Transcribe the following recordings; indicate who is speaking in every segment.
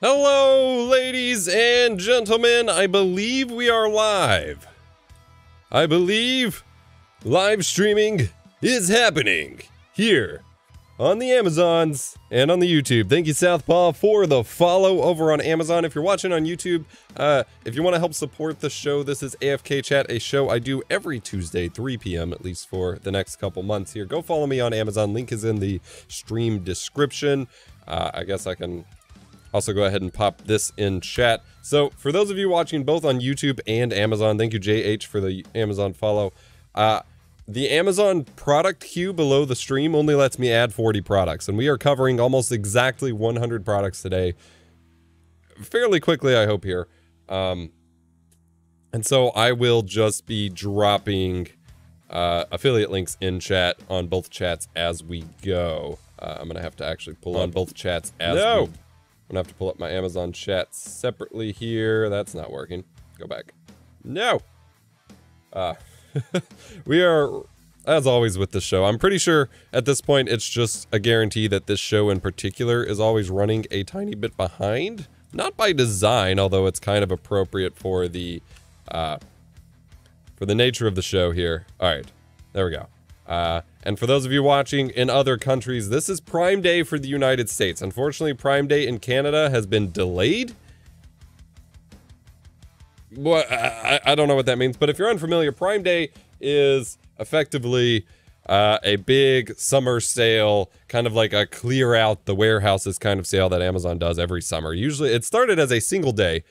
Speaker 1: Hello, ladies and gentlemen. I believe we are live. I believe live streaming is happening here on the Amazons and on the YouTube. Thank you, Southpaw, for the follow over on Amazon. If you're watching on YouTube, if you want to help support the show, this is AFK Chat, a show I do every Tuesday, 3 p.m., at least for the next couple months here. Go follow me on Amazon. Link is in the stream description. I guess I can also go ahead and pop this in chat. So for those of you watching both on YouTube and Amazon, thank you JH for the Amazon follow. The Amazon product queue below the stream only lets me add 40 products, and we are covering almost exactly 100 products today. Fairly quickly, I hope here. And so I will just be dropping affiliate links in chat on both chats as we go. I'm gonna have to actually pull on both chats as we I'm gonna have to pull up my Amazon chat separately here. That's not working. Go back. No! We are, as always with this show, I'm pretty sure at this point it's just a guarantee that this show in particular is always running a tiny bit behind. Not by design, although it's kind of appropriate for the nature of the show here. Alright, there we go. And for those of you watching in other countries, this is Prime Day for the United States. Unfortunately, Prime Day in Canada has been delayed. Well, I don't know what that means, but if you're unfamiliar, Prime Day is effectively a big summer sale, kind of like a clear out the warehouses kind of sale that Amazon does every summer. Usually, it started as a single day,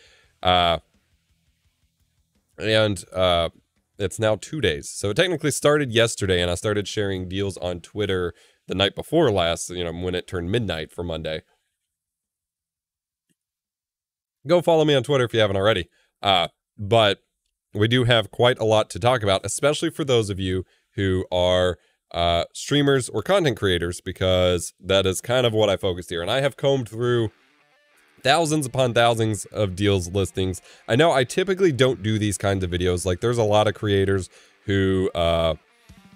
Speaker 1: it's now 2 days. So it technically started yesterday, and I started sharing deals on Twitter the night before last, you know, when it turned midnight for Monday. Go follow me on Twitter if you haven't already. But we do have quite a lot to talk about, especially for those of you who are streamers or content creators, because that is kind of what I focused here. And I have combed through thousands upon thousands of deals listings. I know I typically don't do these kinds of videos. Like, there's a lot of creators who,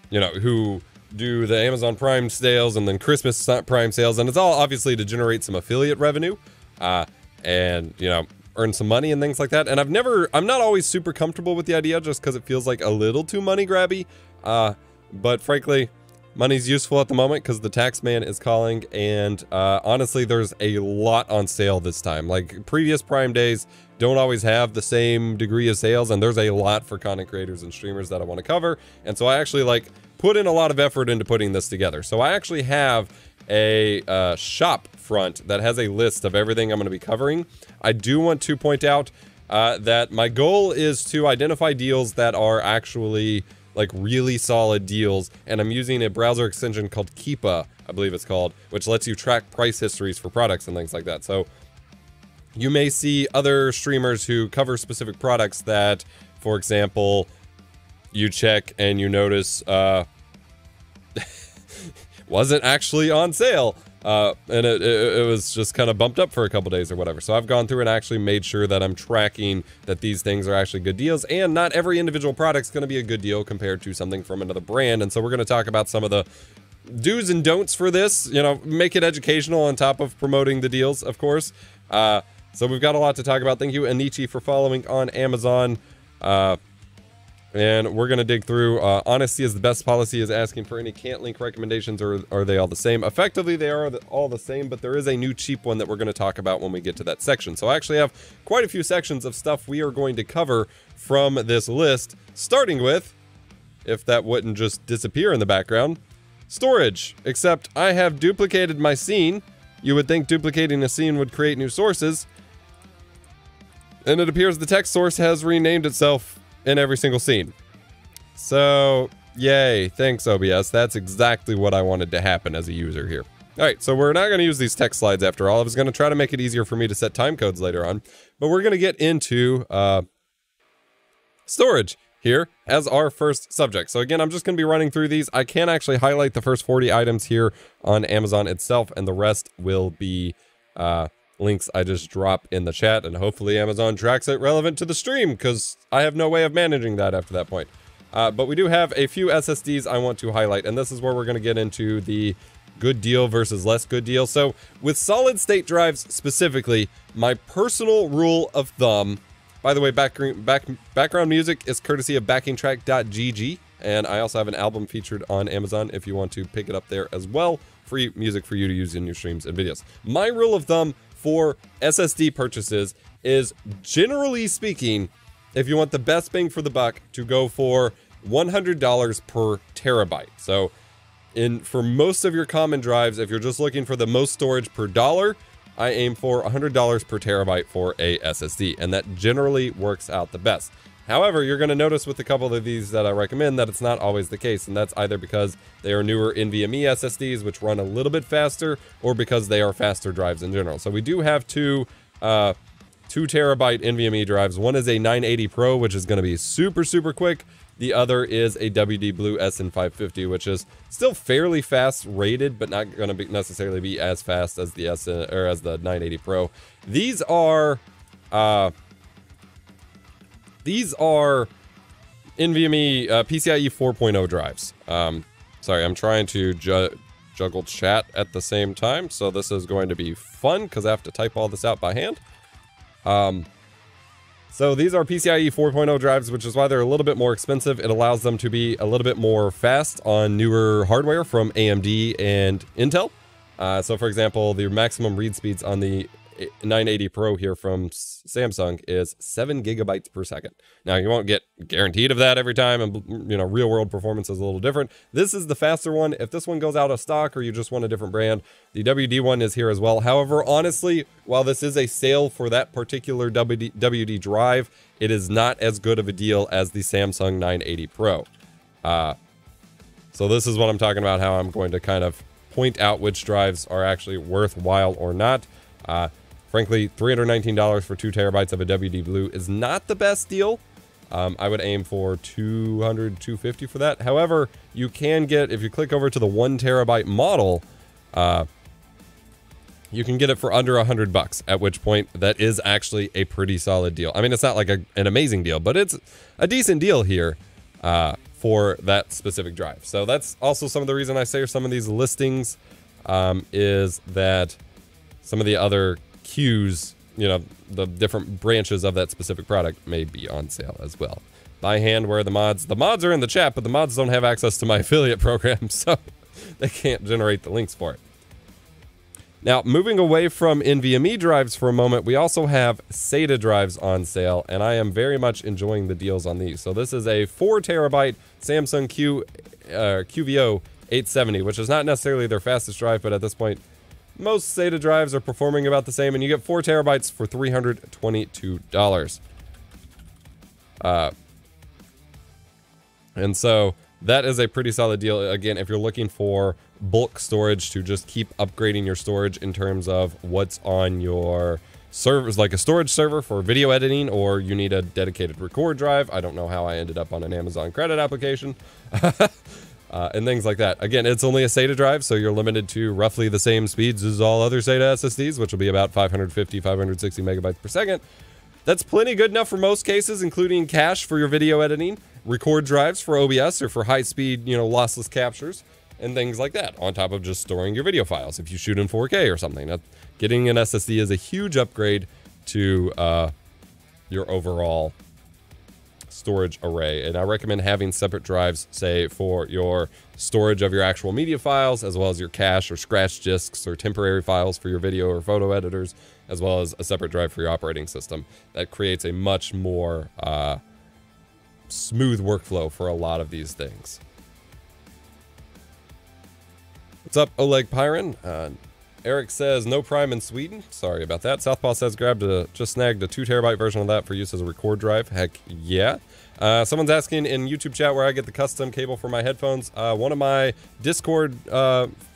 Speaker 1: you know, who do the Amazon Prime sales and then Christmas Prime sales, and it's all obviously to generate some affiliate revenue, and, you know, earn some money and things like that. And I'm not always super comfortable with the idea just because it feels like a little too money grabby. But frankly, money's useful at the moment because the tax man is calling, and honestly, there's a lot on sale this time. Like, previous Prime Days don't always have the same degree of sales, and there's a lot for content creators and streamers that I want to cover. And so I actually, like, put in a lot of effort into putting this together. So I actually have a shop front that has a list of everything I'm going to be covering. I do want to point out that my goal is to identify deals that are actually like really solid deals, and I'm using a browser extension called Keepa, I believe it's called, which lets you track price histories for products and things like that. So you may see other streamers who cover specific products that, for example, you check and you notice wasn't actually on sale, and it was just kind of bumped up for a couple days or whatever. So I've gone through and actually made sure that I'm tracking that these things are actually good deals, and not every individual product's going to be a good deal compared to something from another brand. And so we're going to talk about some of the do's and don'ts for this, you know, make it educational on top of promoting the deals, of course. So we've got a lot to talk about. Thank you, Anichi, for following on Amazon. And we're going to dig through. Honesty is the best policy is asking for any can't link recommendations, or are they all the same? Effectively, they are all the same, but there is a new cheap one that we're going to talk about when we get to that section. So I actually have quite a few sections of stuff we are going to cover from this list, starting with, if that wouldn't just disappear in the background, storage. Except I have duplicated my scene. You would think duplicating a scene would create new sources, and it appears the text source has renamed itself in every single scene. So, yay. Thanks, OBS. That's exactly what I wanted to happen as a user here. Alright, so we're not going to use these text slides after all. I was going to try to make it easier for me to set time codes later on. But we're going to get into storage here as our first subject. So again, I'm just going to be running through these. I can actually highlight the first 40 items here on Amazon itself, and the rest will be links I just drop in the chat, and hopefully Amazon tracks it relevant to the stream, because I have no way of managing that after that point. But we do have a few SSDs I want to highlight, and this is where we're going to get into the good deal versus less good deal. So with solid state drives specifically, my personal rule of thumb, by the way, background music is courtesy of backingtrack.gg, and I also have an album featured on Amazon if you want to pick it up there as well. Free music for you to use in your streams and videos. My rule of thumb for SSD purchases is, generally speaking, if you want the best bang for the buck, to go for $100 per terabyte. So for most of your common drives, if you're just looking for the most storage per dollar, I aim for $100 per terabyte for a SSD, and that generally works out the best. However, you're going to notice with a couple of these that I recommend that it's not always the case, and that's either because they are newer NVMe SSDs, which run a little bit faster, or because they are faster drives in general. So we do have two 2 terabyte NVMe drives. One is a 980 Pro, which is going to be super, super quick. The other is a WD Blue SN550, which is still fairly fast rated, but not going to necessarily be as fast as the as the 980 Pro. These are NVMe PCIe 4.0 drives. Sorry, I'm trying to juggle chat at the same time, so this is going to be fun because I have to type all this out by hand. So these are PCIe 4.0 drives, which is why they're a little bit more expensive. It allows them to be a little bit more fast on newer hardware from AMD and Intel. So for example, the maximum read speeds on the 980 Pro here from Samsung is 7 gigabytes per second. Now you won't get guaranteed of that every time, and real world performance is a little different. This is the faster one. If this one goes out of stock or you just want a different brand, the WD one is here as well. However, honestly, while this is a sale for that particular WD drive, it is not as good of a deal as the Samsung 980 Pro. So this is what I'm talking about, how I'm going to kind of point out which drives are actually worthwhile or not. Frankly, $319 for 2 terabytes of a WD Blue is not the best deal. I would aim for $200, $250 for that. However, you can get, if you click over to the 1 terabyte model, you can get it for under $100, at which point that is actually a pretty solid deal. I mean, it's not like an amazing deal, but it's a decent deal here for that specific drive. So that's also some of the reason I say some of these listings is that some of the other queues, the different branches of that specific product may be on sale as well. By hand, where the mods are in the chat, but the mods don't have access to my affiliate program, so they can't generate the links for it. Now, moving away from NVMe drives for a moment, we also have SATA drives on sale, and I am very much enjoying the deals on these. So this is a 4 terabyte Samsung QVO 870, which is not necessarily their fastest drive, but at this point, most SATA drives are performing about the same, and you get 4 terabytes for $322. And so that is a pretty solid deal. Again, if you're looking for bulk storage to just keep upgrading your storage in terms of what's on your servers, like a storage server for video editing, or you need a dedicated record drive. I don't know how I ended up on an Amazon credit application. And things like that. Again, it's only a SATA drive, so you're limited to roughly the same speeds as all other SATA SSDs, which will be about 550, 560 megabytes per second. That's plenty good enough for most cases, including cache for your video editing, record drives for OBS or for high-speed, lossless captures, and things like that, on top of just storing your video files if you shoot in 4K or something. Getting an SSD is a huge upgrade to your overall storage array, and I recommend having separate drives, say, for your storage of your actual media files, as well as your cache or scratch disks or temporary files for your video or photo editors, as well as a separate drive for your operating system. That creates a much more smooth workflow for a lot of these things. What's up, Oleg Pyron? Eric says, no Prime in Sweden. Sorry about that. Southpaw says, just snagged a 2 terabyte version of that for use as a record drive. Heck yeah. Someone's asking in YouTube chat where I get the custom cable for my headphones. One of my Discord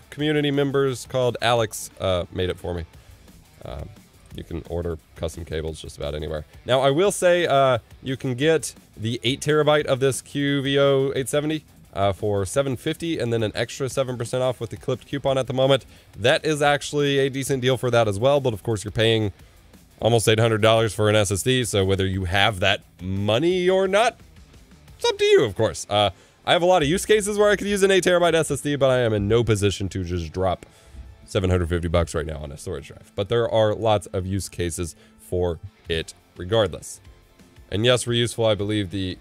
Speaker 1: community members called Alex made it for me. You can order custom cables just about anywhere. Now, I will say you can get the 8 terabyte of this QVO 870 for $750, and then an extra 7% off with the clipped coupon at the moment. That is actually a decent deal for that as well, but of course you're paying almost $800 for an SSD, so whether you have that money or not, it's up to you, of course. I have a lot of use cases where I could use an 8 terabyte SSD, but I am in no position to just drop $750 right now on a storage drive. But there are lots of use cases for it regardless. And yes, reuseful, I believe the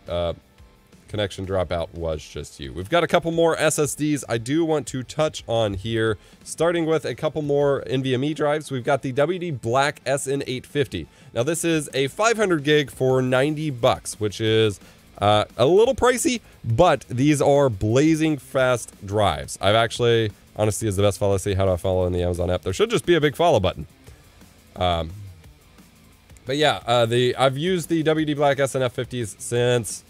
Speaker 1: connection dropout was just you. We've got a couple more SSDs I do want to touch on here, starting with a couple more NVMe drives. We've got the WD Black SN850. Now this is a 500 gig for $90, which is a little pricey, but these are blazing fast drives. I've actually, honesty is the best follow. See how do I follow in the Amazon app? There should just be a big follow button. But yeah, I've used the WD Black SN850s since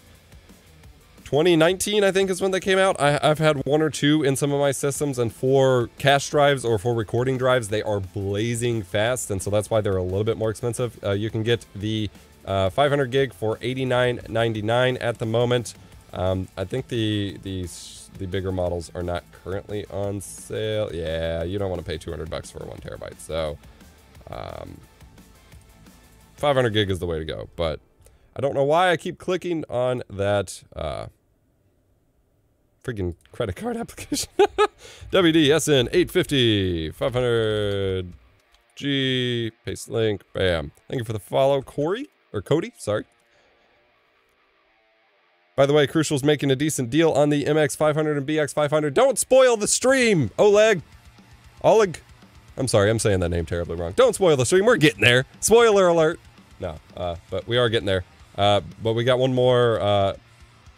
Speaker 1: 2019, I think is when they came out. I've had one or two in some of my systems, and for cache drives or for recording drives, they are blazing fast, and so that's why they're a little bit more expensive. You can get the 500 gig for $89.99 at the moment. I think the bigger models are not currently on sale. Yeah, you don't want to pay $200 for 1 terabyte. So 500 gig is the way to go. But I don't know why I keep clicking on that freaking credit card application. WD-SN 850 500G, paste link, bam. Thank you for the follow, Corey, or Cody, sorry. By the way, Crucial's making a decent deal on the MX500 and BX500. Don't spoil the stream, Oleg. I'm sorry, I'm saying that name terribly wrong. Don't spoil the stream, we're getting there. Spoiler alert. No, but we are getting there. But we got one more,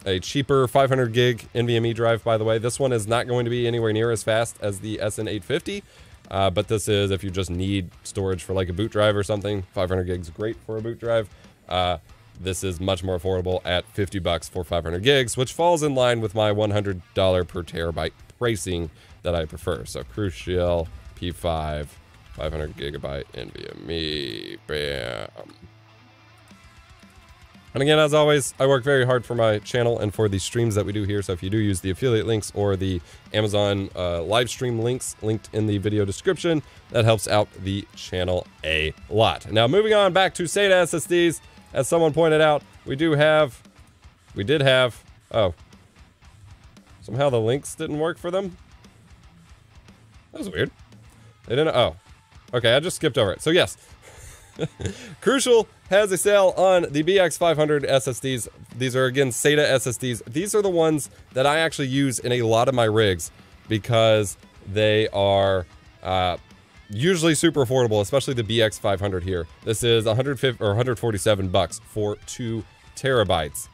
Speaker 1: a cheaper 500 gig NVMe drive, by the way. This one is not going to be anywhere near as fast as the SN850, but this is, if you just need storage for like a boot drive or something, 500 gigs great for a boot drive. This is much more affordable at $50 for 500 gigs, which falls in line with my $100 per terabyte pricing that I prefer. So Crucial P5, 500 gigabyte NVMe, bam. And again, as always, I work very hard for my channel and for the streams that we do here. So if you do use the affiliate links or the Amazon live stream links linked in the video description, that helps out the channel a lot. Now, moving on back to SATA SSDs, as someone pointed out, we did have, oh, somehow the links didn't work for them. That was weird. They didn't, oh, okay, I just skipped over it. So yes, Crucial has a sale on the BX500 SSDs. These are, again, SATA SSDs. These are the ones that I actually use in a lot of my rigs because they are usually super affordable, especially the BX500 here. This is $147 for 2 terabytes,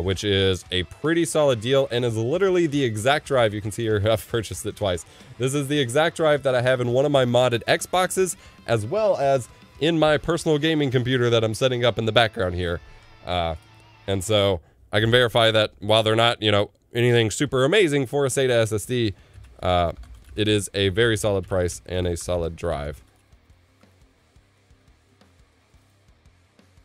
Speaker 1: which is a pretty solid deal and is literally the exact drive. You can see here I've purchased it twice. This is the exact drive that I have in one of my modded Xboxes, as well as in my personal gaming computer that I'm setting up in the background here. And so I can verify that while they're not, you know, anything super amazing for a SATA SSD, it is a very solid price and a solid drive.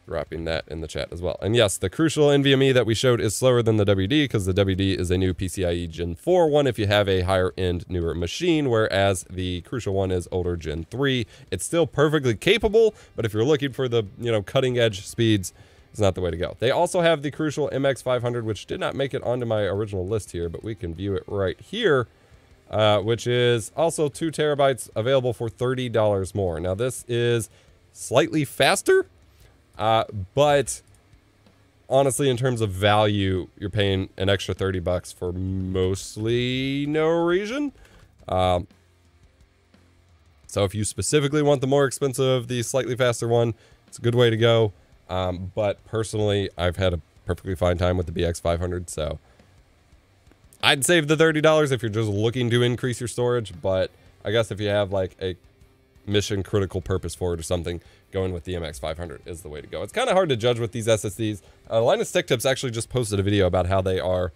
Speaker 1: Dropping that in the chat as well. And yes, the Crucial NVMe that we showed is slower than the WD because the WD is a new PCIe Gen 4 one if you have a higher end, newer machine, whereas the Crucial one is older Gen 3. It's still perfectly capable, but if you're looking for the, you know, cutting edge speeds, it's not the way to go. They also have the Crucial MX500, which did not make it onto my original list here, but we can view it right here, which is also 2 terabytes available for $30 more. Now this is slightly faster, but honestly, in terms of value, you're paying an extra $30 for mostly no reason. So if you specifically want the more expensive, the slightly faster one, it's a good way to go. But personally, I've had a perfectly fine time with the BX500, so I'd save the $30 if you're just looking to increase your storage, but I guess if you have like a mission critical purpose for it or something, going with the MX500 is the way to go. It's kind of hard to judge with these SSDs. Linus Tech Tips actually just posted a video about how they are,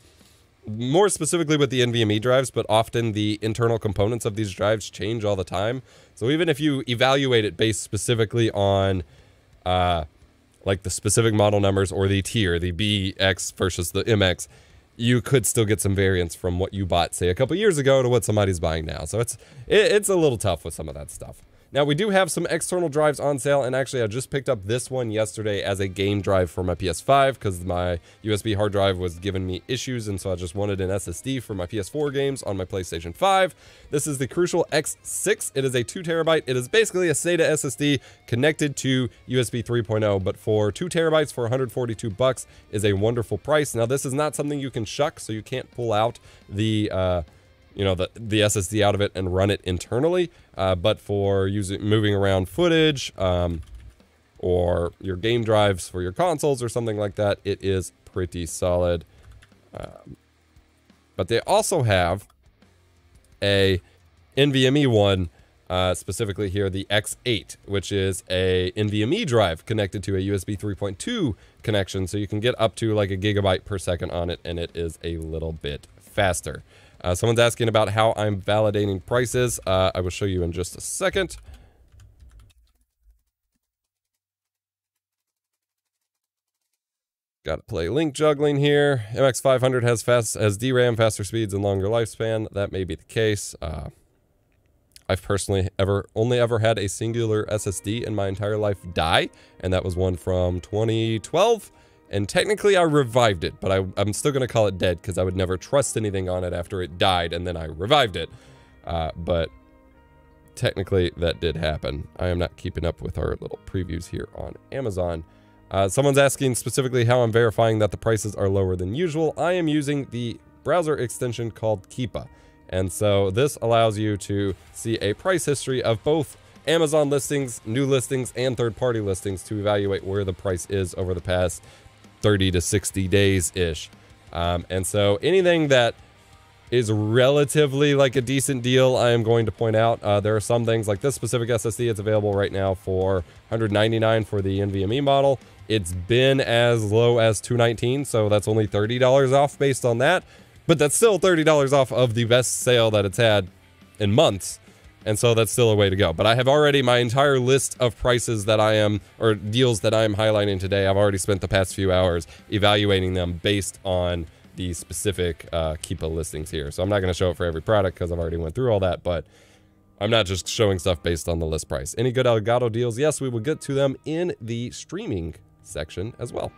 Speaker 1: more specifically with the NVMe drives, but often the internal components of these drives change all the time. So even if you evaluate it based specifically on like the specific model numbers or the tier, the BX versus the MX, you could still get some variance from what you bought, say, a couple years ago to what somebody's buying now. So it's a little tough with some of that stuff. Now, we do have some external drives on sale, and actually I just picked up this one yesterday as a game drive for my PS5 because my USB hard drive was giving me issues, and so I just wanted an SSD for my PS4 games on my PlayStation 5. This is the Crucial X6. It is a 2 terabyte. It is basically a SATA SSD connected to USB 3.0, but for 2 terabytes for $142 is a wonderful price. Now, this is not something you can shuck, so you can't pull out the the SSD out of it and run it internally, but for moving around footage, or your game drives for your consoles or something like that, it is pretty solid. But they also have a NVMe one, specifically here, the X8, which is a NVMe drive connected to a USB 3.2 connection, so you can get up to like a gigabyte per second on it, and it is a little bit faster. Someone's asking about how I'm validating prices. I will show you in just a second. Got to play link juggling here. MX500 has DRAM, faster speeds, and longer lifespan. That may be the case. I've personally only ever had a singular SSD in my entire life die, and that was one from 2012. And technically I revived it, but I'm still going to call it dead because I would never trust anything on it after it died, and then I revived it. But technically that did happen. I am not keeping up with our little previews here on Amazon. Someone's asking specifically how I'm verifying that the prices are lower than usual. I am using the browser extension called Keepa. And so this allows you to see a price history of both Amazon listings, new listings, and third-party listings to evaluate where the price is over the past 30 to 60 days-ish. And so anything that is relatively like a decent deal, I am going to point out. There are some things like this specific SSD. It's available right now for $199 for the NVMe model. It's been as low as $219, so that's only $30 off based on that. But that's still $30 off of the best sale that it's had in months. And so that's still a way to go. But I have already my entire list of prices that or deals that I am highlighting today. I've already spent the past few hours evaluating them based on the specific Keepa listings here. So I'm not going to show it for every product because I've already went through all that, but I'm not just showing stuff based on the list price. Any good Elgato deals? Yes, we will get to them in the streaming section as well.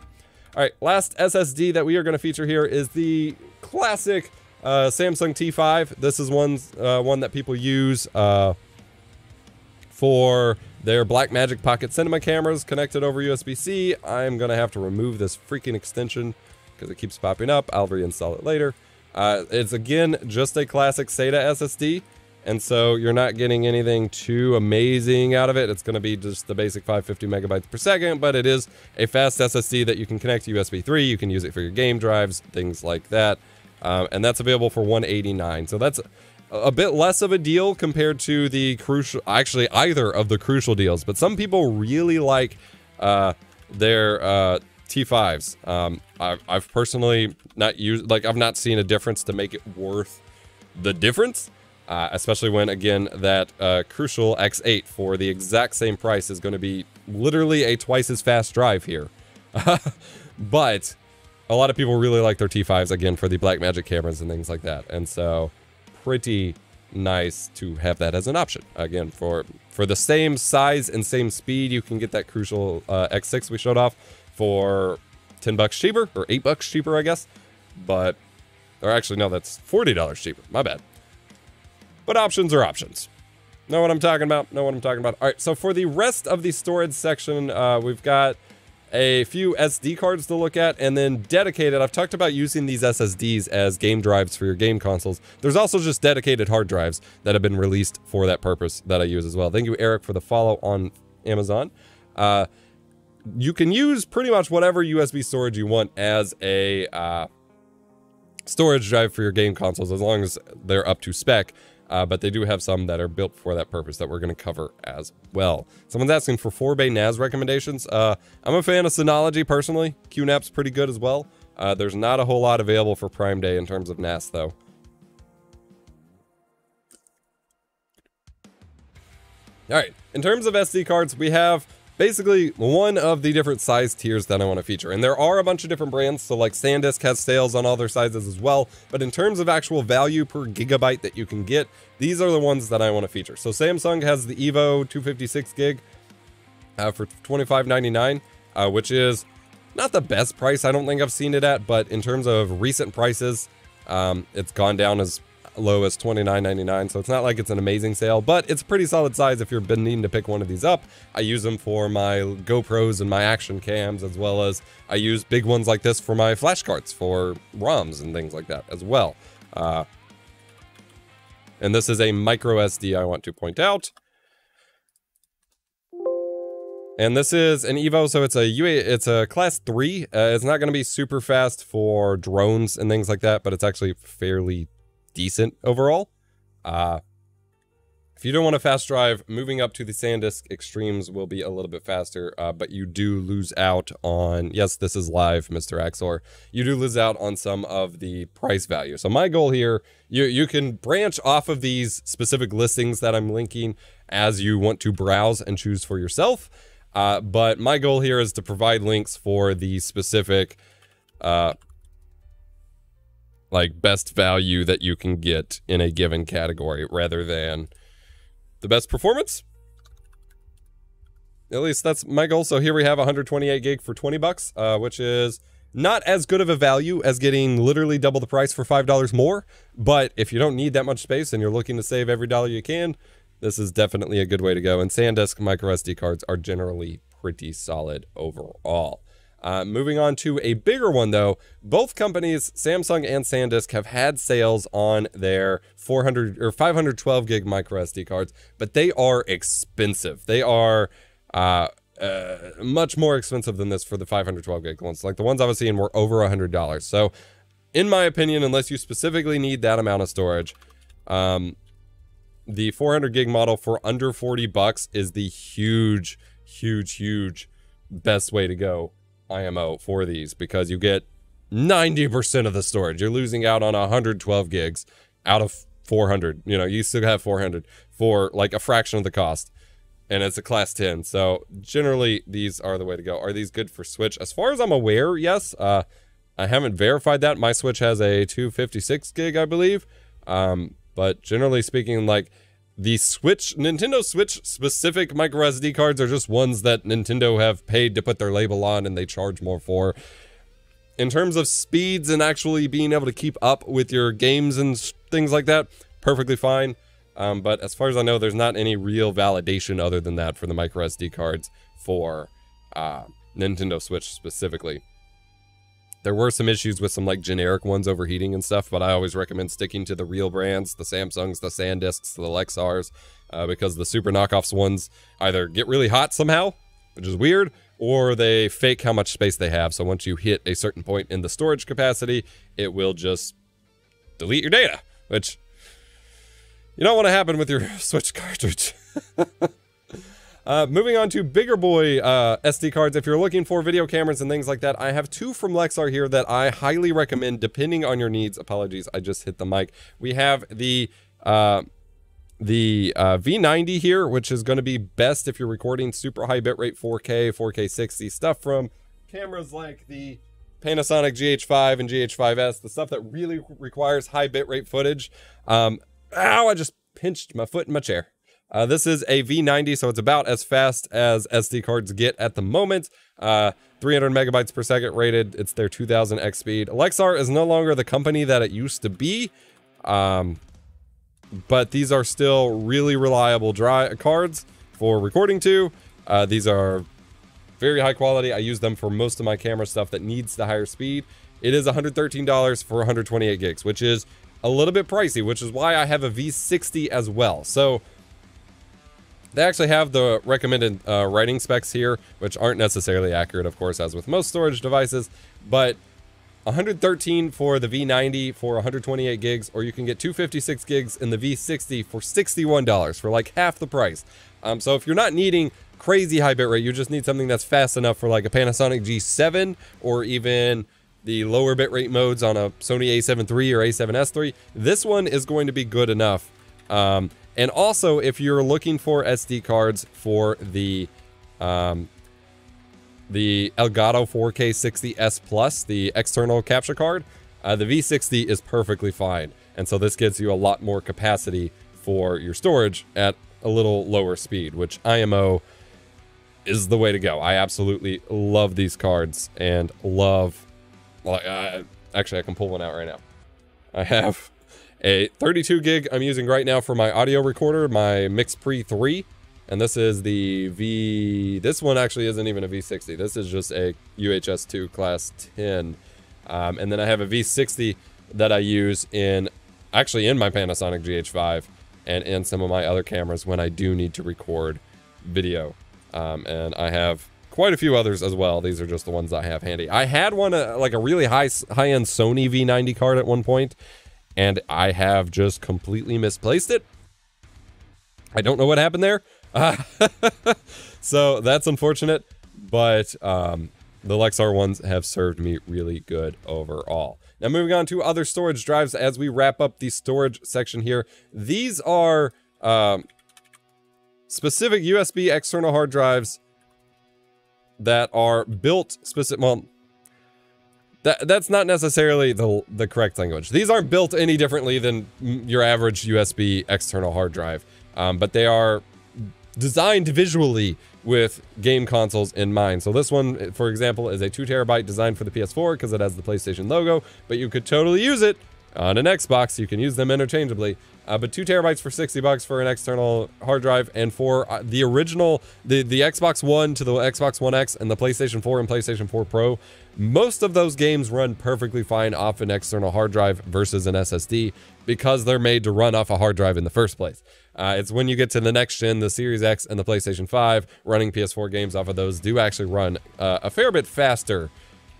Speaker 1: All right, last SSD that we are going to feature here is the classic Samsung T5. This is one that people use for their Blackmagic Pocket Cinema cameras connected over USB-C. I'm going to have to remove this freaking extension because it keeps popping up. I'll reinstall it later. It's, again, just a classic SATA SSD, and so you're not getting anything too amazing out of it. It's going to be just the basic 550 megabytes per second, but it is a fast SSD that you can connect to USB 3. You can use it for your game drives, things like that. And that's available for $189. So that's a bit less of a deal compared to the Crucial, actually either of the Crucial deals. But some people really like their T5s. I've personally not used, like, I've not seen a difference to make it worth the difference. Especially when, again, that Crucial X8 for the exact same price is going to be literally a twice as fast drive here. But a lot of people really like their T5s, again, for the Blackmagic cameras and things like that. And so, pretty nice to have that as an option. Again, for the same size and same speed, you can get that Crucial X6 we showed off for $10 cheaper, or $8 cheaper, I guess. But, or actually, no, that's $40 cheaper. My bad. But options are options. Know what I'm talking about? Know what I'm talking about? All right, so for the rest of the storage section, we've got a few SD cards to look at, and then dedicated. I've talked about using these SSDs as game drives for your game consoles. There's also just dedicated hard drives that have been released for that purpose that I use as well. Thank you, Eric, for the follow on Amazon. You can use pretty much whatever USB storage you want as a storage drive for your game consoles, as long as they're up to spec. But they do have some that are built for that purpose that we're going to cover as well. Someone's asking for 4-bay NAS recommendations. I'm a fan of Synology personally. QNAP's pretty good as well. There's not a whole lot available for Prime Day in terms of NAS though. All right, in terms of SD cards, we have basically one of the different size tiers that I want to feature. And there are a bunch of different brands, so like SanDisk has sales on all their sizes as well, but in terms of actual value per gigabyte that you can get, these are the ones that I want to feature. So Samsung has the Evo 256 gig for $25.99, which is not the best price I don't think I've seen it at, but in terms of recent prices, it's gone down as low as $29.99, so it's not like it's an amazing sale, but it's a pretty solid size if you're been needing to pick one of these up. I use them for my GoPros and my action cams, as well as I use big ones like this for my flash cards for ROMs and things like that as well. And this is a micro SD, I want to point out. And this is an Evo, so it's a class 3. It's not going to be super fast for drones and things like that, but it's actually fairly decent overall. If you don't want a fast drive, moving up to the SanDisk Extremes will be a little bit faster, but you do lose out on, yes, this is live, Mr. Axor, you do lose out on some of the price value. So my goal here, you can branch off of these specific listings that I'm linking as you want to browse and choose for yourself. But my goal here is to provide links for the specific, like best value that you can get in a given category rather than the best performance. At least that's my goal. So here we have 128 gig for 20 bucks, which is not as good of a value as getting literally double the price for $5 more. But if you don't need that much space and you're looking to save every dollar you can, this is definitely a good way to go. And SanDisk micro SD cards are generally pretty solid overall. Moving on to a bigger one though, both companies, Samsung and SanDisk, have had sales on their 400 or 512 gig micro SD cards, but they are expensive. They are much more expensive than this for the 512 gig ones. Like the ones I was seeing were over $100. So in my opinion, unless you specifically need that amount of storage, the 400 gig model for under 40 bucks is the huge best way to go IMO for these, because you get 90% of the storage. You're losing out on 112 gigs out of 400. You know, you still have 400 for like a fraction of the cost, and it's a class 10. So generally these are the way to go. Are these good for Switch? As far as I'm aware, yes. I haven't verified that. My Switch has a 256 gig, I believe. But generally speaking, like the Nintendo Switch specific micro SD cards are just ones that Nintendo have paid to put their label on and they charge more for. In terms of speeds and actually being able to keep up with your games and things like that, perfectly fine. But as far as I know, there's not any real validation other than that for the micro SD cards for Nintendo Switch specifically. There were some issues with some like generic ones overheating and stuff, but I always recommend sticking to the real brands, the Samsungs, the SanDisks, the Lexars, because the super knockoffs ones either get really hot somehow, which is weird, or they fake how much space they have. So once you hit a certain point in the storage capacity, it will just delete your data, which you don't want to happen with your Switch cartridge. Moving on to bigger boy SD cards. If you're looking for video cameras and things like that, I have two from Lexar here that I highly recommend depending on your needs. Apologies, I just hit the mic. We have the V90 here, which is going to be best if you're recording super high bitrate 4K, 4K 60 stuff from cameras like the Panasonic GH5 and GH5S, the stuff that really requires high bitrate footage. Ow, I just pinched my foot in my chair. This is a V90, so it's about as fast as SD cards get at the moment. 300 megabytes per second rated. It's their 2000x speed. Lexar is no longer the company that it used to be, but these are still really reliable cards for recording to. These are very high quality. I use them for most of my camera stuff that needs the higher speed. It is $113 for 128 gigs, which is a little bit pricey, which is why I have a V60 as well. So they actually have the recommended writing specs here, which aren't necessarily accurate, of course, as with most storage devices, but 113 for the V90 for 128 gigs, or you can get 256 gigs in the V60 for $61 for like half the price. So if you're not needing crazy high bitrate, you just need something that's fast enough for like a Panasonic G7 or even the lower bitrate modes on a Sony a7 III or a7S III, this one is going to be good enough. And also, if you're looking for SD cards for the The Elgato 4K 60S Plus, the external capture card, the V60 is perfectly fine. And so this gives you a lot more capacity for your storage at a little lower speed, which IMO is the way to go. I absolutely love these cards and love... Well, actually, I can pull one out right now. I have a 32 gig I'm using right now for my audio recorder, my Misc Pre 3. And this is the this one actually isn't even a V60. This is just a UHS-2 class 10. And then I have a V60 that I use actually in my Panasonic GH5 and in some of my other cameras when I do need to record video. And I have quite a few others as well. These are just the ones I have handy. I had one, like a really high-end Sony V90 card at one point, and I have just completely misplaced it. I don't know what happened there. So that's unfortunate, but the Lexar ones have served me really good overall. Now moving on to other storage drives as we wrap up the storage section here. These are specific USB external hard drives that are built specific. Well, that's not necessarily the correct language. These aren't built any differently than your average USB external hard drive, but they are designed visually with game consoles in mind. So this one, for example, is a 2 terabyte designed for the PS4 because it has the PlayStation logo, but you could totally use it on an Xbox. You can use them interchangeably. But 2 terabytes for $60 for an external hard drive, and for the original, the Xbox One to the Xbox One X and the PlayStation 4 and PlayStation 4 Pro, most of those games run perfectly fine off an external hard drive versus an SSD because they're made to run off a hard drive in the first place. It's when you get to the next gen, the Series X and the PlayStation 5, running PS4 games off of those do actually run a fair bit faster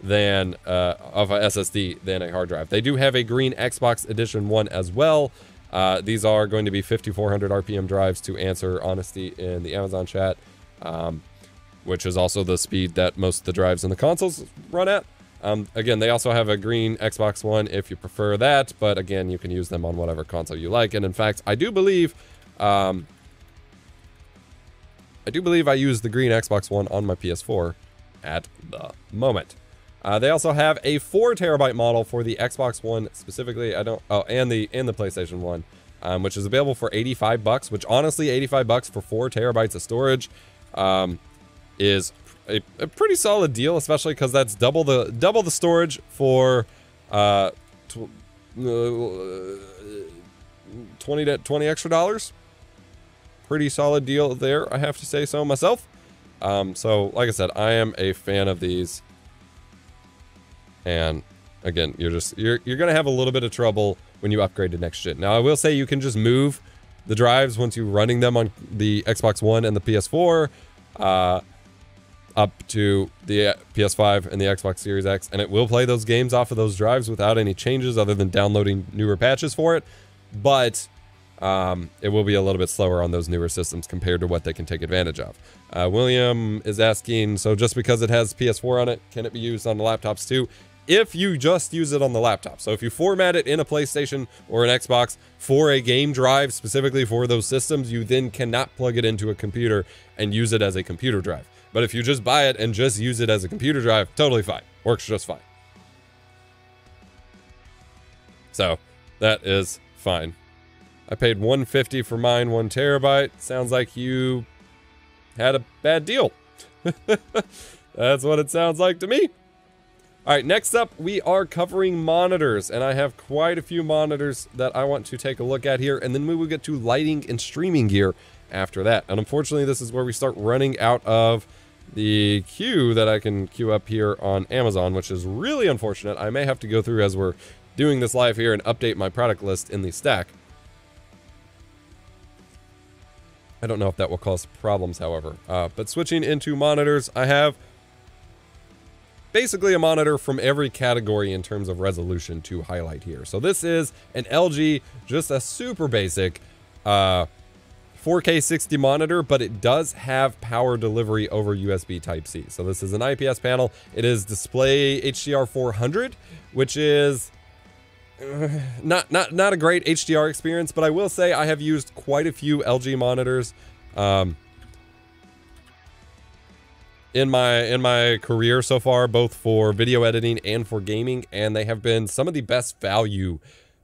Speaker 1: than of a SSD than a hard drive. They do have a green Xbox Edition one as well. These are going to be 5400 RPM drives, to answer Honesty in the Amazon chat, which is also the speed that most of the drives in the consoles run at. Again, they also have a green Xbox One if you prefer that, but again, you can use them on whatever console you like. And in fact, I do believe I use the green Xbox One on my PS4 at the moment. They also have a 4 terabyte model for the Xbox One specifically. And the PlayStation 1, which is available for $85, which honestly, $85 for 4 terabytes of storage is a pretty solid deal, especially because that's double the storage for 20 extra dollars. Pretty solid deal there, I have to say so myself. So like I said, I am a fan of these. And again, you're gonna have a little bit of trouble when you upgrade to next gen. Now, I will say you can just move the drives once you're running them on the Xbox One and the PS4 up to the PS5 and the Xbox Series X, and it will play those games off of those drives without any changes other than downloading newer patches for it. But it will be a little bit slower on those newer systems compared to what they can take advantage of. William is asking, so just because it has PS4 on it, can it be used on the laptops too? If you just use it on the laptop. So if you format it in a PlayStation or an Xbox for a game drive specifically for those systems, you then cannot plug it into a computer and use it as a computer drive. But if you just buy it and just use it as a computer drive, totally fine. Works just fine. So that is fine. I paid $150 for mine, 1 terabyte. Sounds like you had a bad deal. That's what it sounds like to me. All right, next up, we are covering monitors, and I have quite a few monitors that I want to take a look at here, and then we will get to lighting and streaming gear after that. And unfortunately, this is where we start running out of the queue that I can queue up here on Amazon, which is really unfortunate. I may have to go through as we're doing this live here and update my product list in the stack. I don't know if that will cause problems, however. But switching into monitors, I have basically a monitor from every category in terms of resolution to highlight here. So this is an LG, just a super basic 4K 60 monitor, but it does have power delivery over USB Type-C. So this is an IPS panel. It is display HDR 400, which is not a great HDR experience, but I will say I have used quite a few LG monitors in my career so far, both for video editing and for gaming, and they have been some of the best value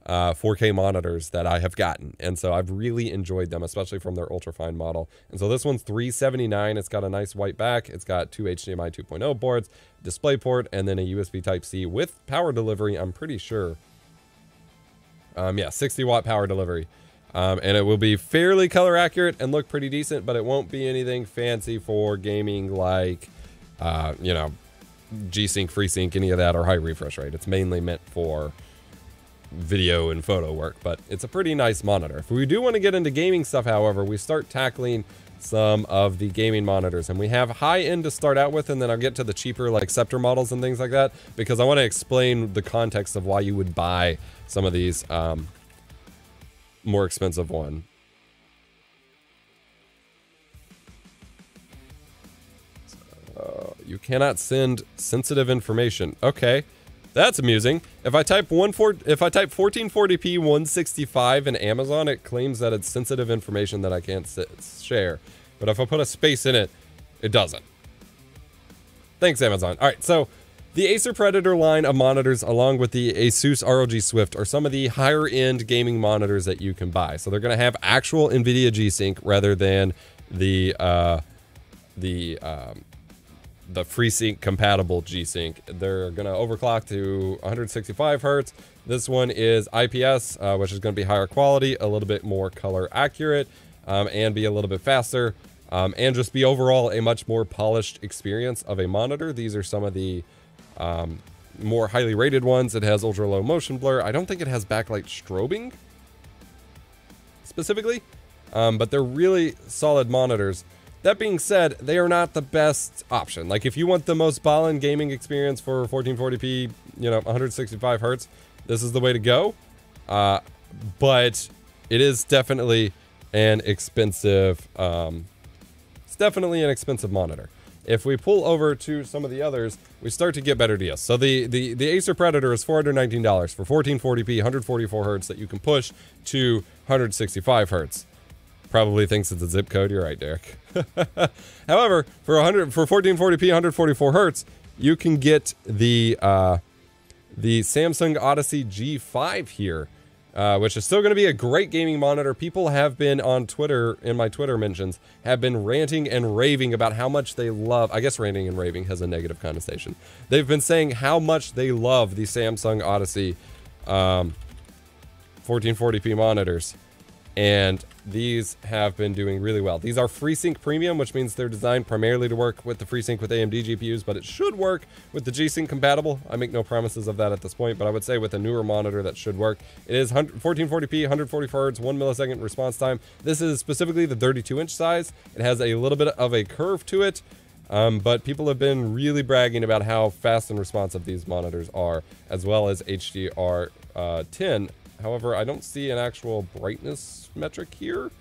Speaker 1: 4K monitors that I have gotten, and so I've really enjoyed them, especially from their ultrafine model. And so this one's $379. It's got a nice white back. It's got two HDMI 2.0 boards, DisplayPort, and then a USB Type-C with power delivery, I'm pretty sure. Yeah, 60-watt power delivery. And it will be fairly color accurate and look pretty decent, but it won't be anything fancy for gaming like, you know, G-Sync, FreeSync, any of that, or high refresh rate. It's mainly meant for video and photo work, but it's a pretty nice monitor. If we do want to get into gaming stuff, however, we start tackling some of the gaming monitors, and we have high end to start out with, and then I'll get to the cheaper like Scepter models and things like that, because I want to explain the context of why you would buy some of these more expensive one. You cannot send sensitive information. Okay. That's amusing. If I type 1440p 165 in Amazon, it claims that it's sensitive information that I can't share. But if I put a space in it, it doesn't. Thanks, Amazon. All right, so the Acer Predator line of monitors, along with the Asus ROG Swift, are some of the higher-end gaming monitors that you can buy. So they're going to have actual NVIDIA G-Sync rather than the FreeSync compatible G-Sync. They're going to overclock to 165 hertz. This one is IPS, which is going to be higher quality, a little bit more color accurate, and be a little bit faster, and just be overall a much more polished experience of a monitor. These are some of the more highly rated ones. It has ultra low motion blur. I don't think it has backlight strobing specifically, but they're really solid monitors. That being said, they are not the best option. Like, if you want the most ballin' gaming experience for 1440p, you know, 165 hertz, this is the way to go. But it is definitely an expensive, it's definitely an expensive monitor. If we pull over to some of the others, we start to get better deals. So the Acer Predator is $419 for 1440p, 144 hertz that you can push to 165 hertz. Probably thinks it's a zip code. You're right, Derek. However, for 1440p, 144 hertz, you can get the Samsung Odyssey G5 here, which is still going to be a great gaming monitor. People have been on Twitter, in my Twitter mentions, have been ranting and raving about how much they love. I guess ranting and raving has a negative connotation. They've been saying how much they love the Samsung Odyssey 1440p monitors. And these have been doing really well. These are FreeSync Premium, which means they're designed primarily to work with the FreeSync with AMD GPUs, but it should work with the G-Sync compatible. I make no promises of that at this point, but I would say with a newer monitor that should work. It is 1440p, 144 Hz, 1 millisecond response time. This is specifically the 32-inch size. It has a little bit of a curve to it, but people have been really bragging about how fast and responsive these monitors are, as well as HDR10. However, I don't see an actual brightness metric here,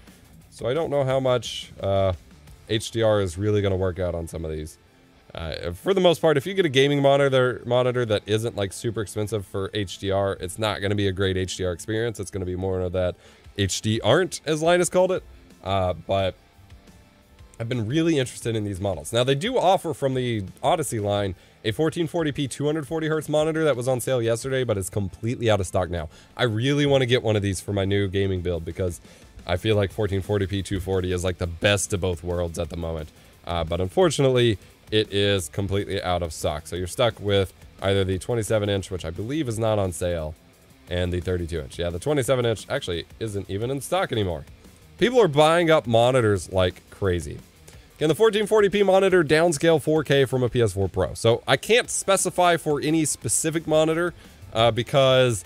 Speaker 1: so I don't know how much HDR is really going to work out on some of these. For the most part, if you get a gaming monitor that isn't like super expensive for HDR, it's not going to be a great HDR experience. It's going to be more of that HD aren't, as Linus called it. But I've been really interested in these models. Now, they do offer from the Odyssey line a 1440p 240 hertz monitor that was on sale yesterday, but is completely out of stock now. I really want to get one of these for my new gaming build because I feel like 1440p 240 is like the best of both worlds at the moment. But unfortunately, it is completely out of stock. So you're stuck with either the 27-inch, which I believe is not on sale, and the 32-inch. Yeah, the 27-inch actually isn't even in stock anymore. People are buying up monitors like crazy. Can the 1440p monitor downscale 4K from a PS4 Pro? So I can't specify for any specific monitor because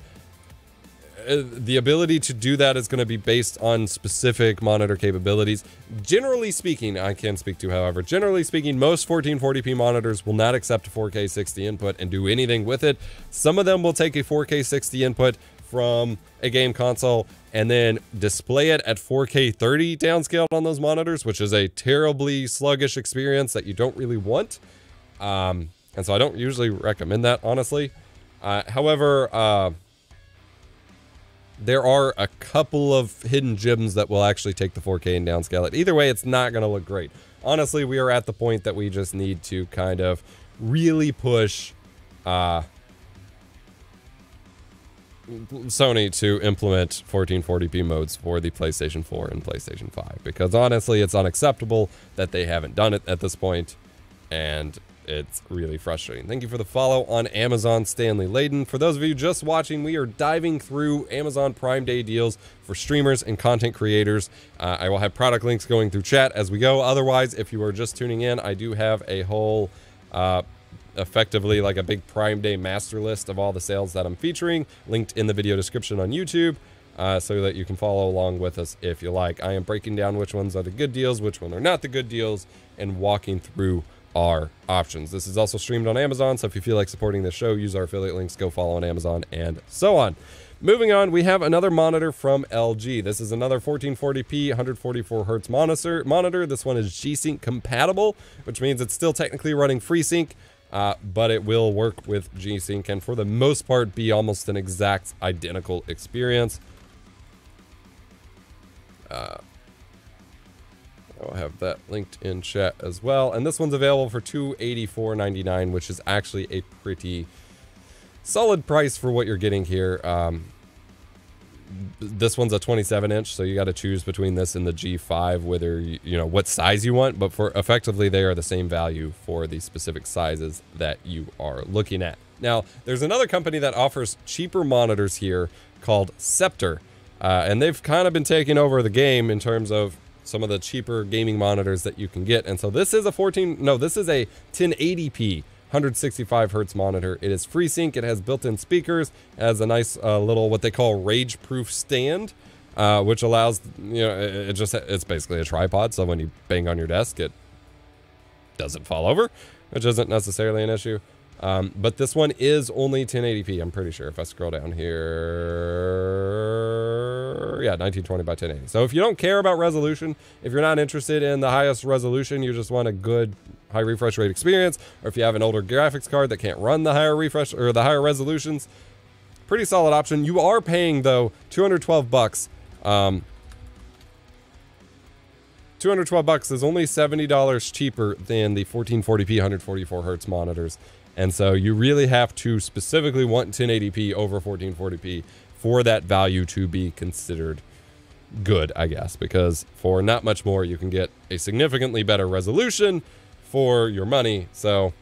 Speaker 1: the ability to do that is going to be based on specific monitor capabilities. Generally speaking, I can speak to, however, generally speaking, most 1440p monitors will not accept a 4K 60 input and do anything with it. Some of them will take a 4K 60 input from a game console and then display it at 4K 30 downscaled on those monitors, which is a terribly sluggish experience that you don't really want. And so I don't usually recommend that, honestly. However, there are a couple of hidden gems that will actually take the 4K and downscale it. Either way, it's not going to look great. Honestly, we are at the point that we just need to kind of really push Sony to implement 1440p modes for the PlayStation 4 and PlayStation 5. Because honestly, it's unacceptable that they haven't done it at this point, and it's really frustrating. Thank you for the follow on Amazon, Stanley Layden. For those of you just watching, we are diving through Amazon Prime Day deals for streamers and content creators. I will have product links going through chat as we go. Otherwise, if you are just tuning in, I do have a whole, effectively like a big Prime Day master list of all the sales that I'm featuring, linked in the video description on YouTube, so that you can follow along with us if you like. I am breaking down which ones are the good deals, which ones are not the good deals, and walking through our options. This is also streamed on Amazon, so if you feel like supporting the show, use our affiliate links, go follow on Amazon, and so on. Moving on, we have another monitor from LG. This is another 1440p, 144 hertz monitor. This one is G-Sync compatible, which means it's still technically running FreeSync, but it will work with G-Sync and for the most part be almost an exact identical experience. I'll have that linked in chat as well. And this one's available for $284.99, which is actually a pretty solid price for what you're getting here. This one's a 27-inch, so you got to choose between this and the G5, whether you know what size you want. But for effectively, they are the same value for the specific sizes that you are looking at. Now, there's another company that offers cheaper monitors here called Scepter, and they've kind of been taking over the game in terms of some of the cheaper gaming monitors that you can get. And so this is a 1080p 165 hertz monitor. It is FreeSync. It has built-in speakers. It has a nice little what they call rage-proof stand, which allows, you know, it's basically a tripod. So when you bang on your desk, it doesn't fall over, which isn't necessarily an issue. But this one is only 1080p, I'm pretty sure. If I scroll down here, yeah, 1920 by 1080. So if you don't care about resolution, if you're not interested in the highest resolution, you just want a good high refresh rate experience, or if you have an older graphics card that can't run the higher refresh or the higher resolutions, pretty solid option. You are paying though $212. $212 is only $70 cheaper than the 1440p 144 hertz monitors. And so you really have to specifically want 1080p over 1440p for that value to be considered good, I guess, because for not much more, you can get a significantly better resolution for your money. So,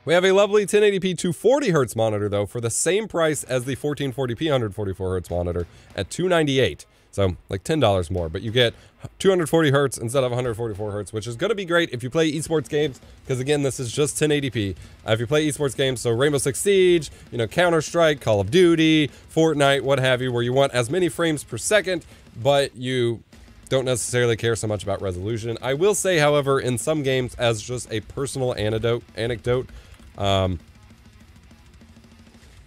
Speaker 1: We have a lovely 1080p 240 hertz monitor though for the same price as the 1440p 144 hertz monitor at $298. So like $10 more, but you get 240 hertz instead of 144 hertz, which is going to be great if you play esports games, because again, this is just 1080p. If you play esports games, so Rainbow Six Siege, you know, Counter-Strike, Call of Duty, Fortnite, what have you, where you want as many frames per second, but you don't necessarily care so much about resolution. I will say, however, in some games, as just a personal anecdote,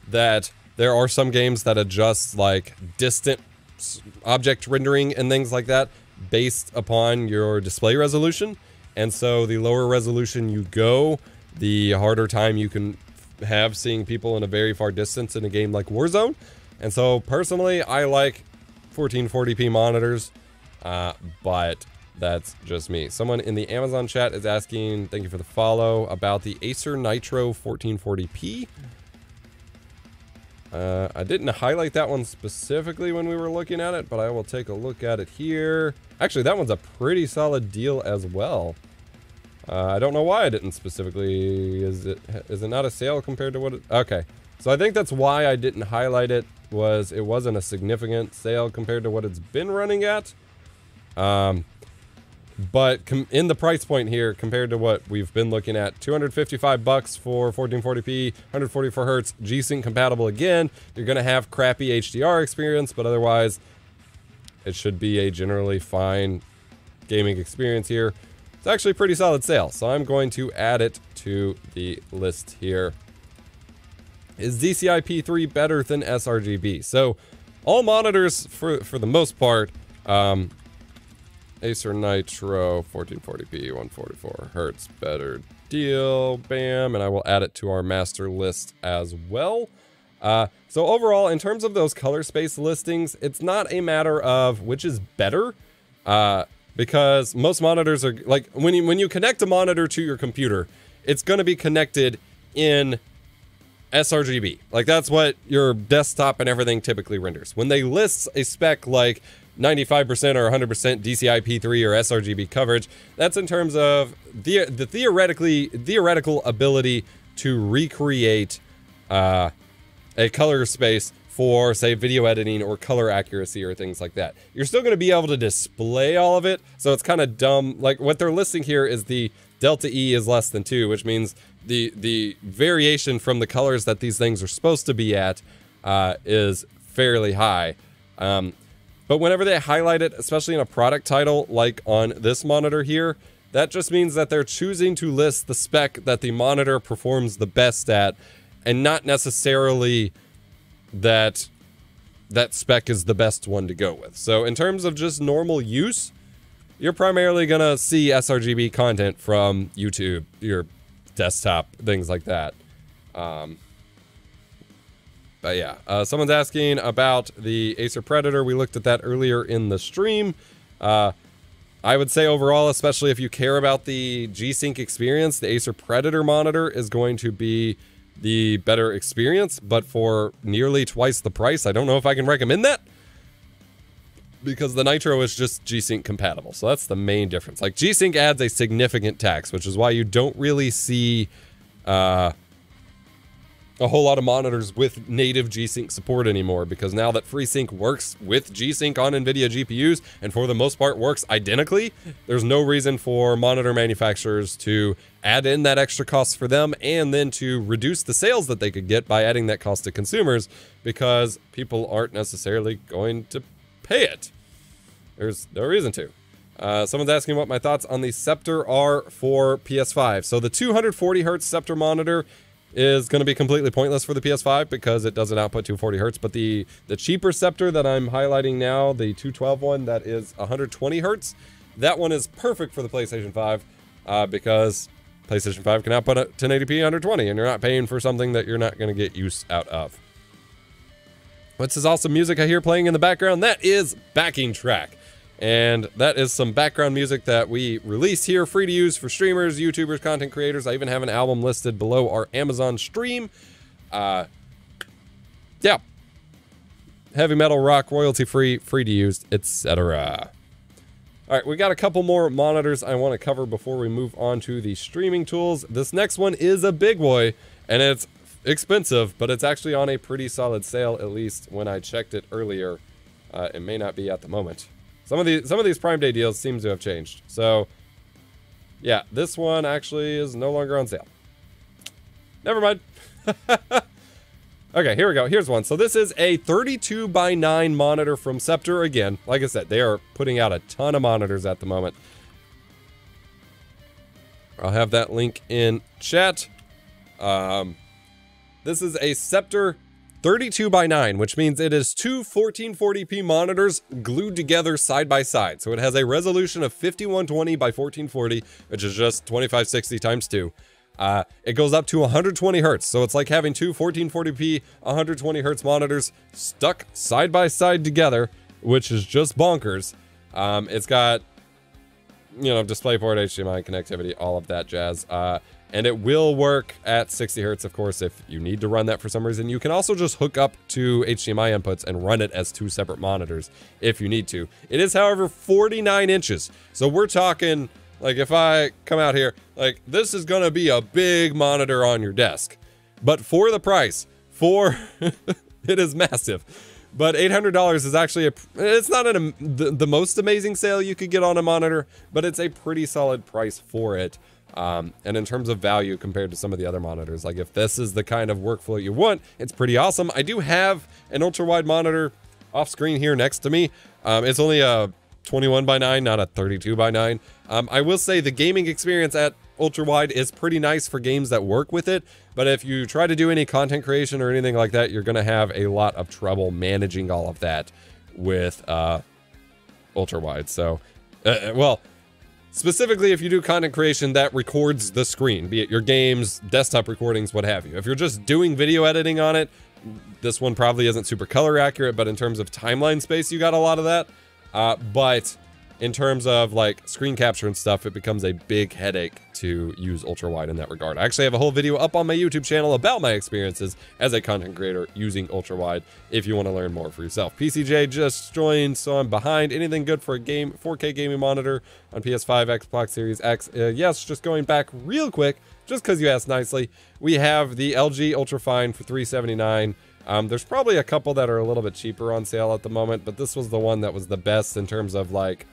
Speaker 1: that there are some games that adjust like distant object rendering and things like that based upon your display resolution. And so the lower resolution you go, the harder time you can have seeing people in a very far distance in a game like Warzone. And so personally, I like 1440p monitors, but that's just me. Someone in the Amazon chat is asking, thank you for the follow, about the Acer Nitro 1440p. I didn't highlight that one specifically when we were looking at it, but I will take a look at it here. Actually, that one's a pretty solid deal as well. I don't know why I didn't specifically. Is it not a sale compared to what it... Okay. So I think that's why I didn't highlight it, was it wasn't a significant sale compared to what it's been running at. But in the price point here, compared to what we've been looking at, $255 for 1440p, 144 hertz, G-Sync compatible again. You're going to have crappy HDR experience, but otherwise, it should be a generally fine gaming experience here. It's actually a pretty solid sale, so I'm going to add it to the list here. Is DCI P3 better than sRGB? So, all monitors, for the most part, Acer Nitro 1440p 144 hertz better deal. Bam. And I will add it to our master list as well. So overall, in terms of those color space listings, it's not a matter of which is better, because most monitors are like, when you connect a monitor to your computer, it's going to be connected in sRGB. Like, that's what your desktop and everything typically renders. When they list a spec like 95% or 100% DCI-P3 or sRGB coverage, that's in terms of the theoretical ability to recreate a color space for, say, video editing or color accuracy or things like that. You're still going to be able to display all of it, so it's kind of dumb. Like, what they're listing here is the delta E is less than 2, which means the variation from the colors that these things are supposed to be at is fairly high. But whenever they highlight it, especially in a product title like on this monitor here, that just means that they're choosing to list the spec that the monitor performs the best at, and not necessarily that that spec is the best one to go with. So in terms of just normal use, you're primarily gonna see sRGB content from YouTube, your desktop, things like that. But yeah, someone's asking about the Acer Predator. We looked at that earlier in the stream. I would say overall, especially if you care about the G-Sync experience, the Acer Predator monitor is going to be the better experience, but for nearly twice the price. I don't know if I can recommend that, because the Nitro is just G-Sync compatible. So that's the main difference. Like, G-Sync adds a significant tax, which is why you don't really see a whole lot of monitors with native G-Sync support anymore, because now that FreeSync works with G-Sync on NVIDIA GPUs, and for the most part works identically, there's no reason for monitor manufacturers to add in that extra cost for them, and then to reduce the sales that they could get by adding that cost to consumers, because people aren't necessarily going to pay it. There's no reason to. Someone's asking what my thoughts on the Scepter are for PS5. So the 240 Hz Scepter monitor is going to be completely pointless for the PS5 because it doesn't output 240 Hz. But the cheaper Scepter that I'm highlighting now, the 212 one that is 120 Hz, that one is perfect for the PlayStation 5 because PlayStation 5 can output at 1080p 120, and you're not paying for something that you're not going to get use out of. What's this awesome music I hear playing in the background? That is backing track. And that is some background music that we released here, free to use for streamers, YouTubers, content creators. I even have an album listed below our Amazon stream. Yeah. Heavy metal, rock, royalty-free, free to use, etc. All right, we got a couple more monitors I want to cover before we move on to the streaming tools. This next one is a big boy, and it's expensive, but it's actually on a pretty solid sale, at least when I checked it earlier. It may not be at the moment. Some of these Prime Day deals seem to have changed. So, yeah, this one actually is no longer on sale. Never mind. Okay, here we go. Here's one. So this is a 32:9 monitor from Scepter. Again, like I said, they are putting out a ton of monitors at the moment. I'll have that link in chat. This is a Scepter 32:9, which means it is two 1440p monitors glued together side by side. So it has a resolution of 5120 by 1440, which is just 2560 times 2. It goes up to 120 Hertz, so it's like having two 1440p 120 Hertz monitors stuck side by side together, which is just bonkers. It's got, you know, DisplayPort, HDMI connectivity, all of that jazz. And it will work at 60 Hertz, of course, if you need to run that for some reason. You can also just hook up to HDMI inputs and run it as two separate monitors if you need to. It is, however, 49 inches. So we're talking, like, if I come out here, like, this is going to be a big monitor on your desk. But for the price, it is massive. But $800 is actually it's not the most amazing sale you could get on a monitor, but it's a pretty solid price for it. And in terms of value compared to some of the other monitors, like if this is the kind of workflow you want, it's pretty awesome. I do have an ultra-wide monitor off screen here next to me. It's only a 21:9, not a 32:9. I will say the gaming experience at ultra-wide is pretty nice for games that work with it, but if you try to do any content creation or anything like that, you're going to have a lot of trouble managing all of that with ultra-wide. So, well, specifically if you do content creation that records the screen, be it your games, desktop recordings, what have you. If you're just doing video editing on it, this one probably isn't super color accurate, but in terms of timeline space, you got a lot of that. But in terms of like screen capture and stuff, it becomes a big headache to use ultra wide in that regard. I actually have a whole video up on my YouTube channel about my experiences as a content creator using ultra wide if you want to learn more for yourself. PCJ just joined, so I'm behind. Anything good for a 4K gaming monitor on PS5, Xbox Series X? Yes, just going back real quick, just because you asked nicely. We have the LG Ultrafine for $379. There's probably a couple that are a little bit cheaper on sale at the moment, but this was the one that was the best in terms of like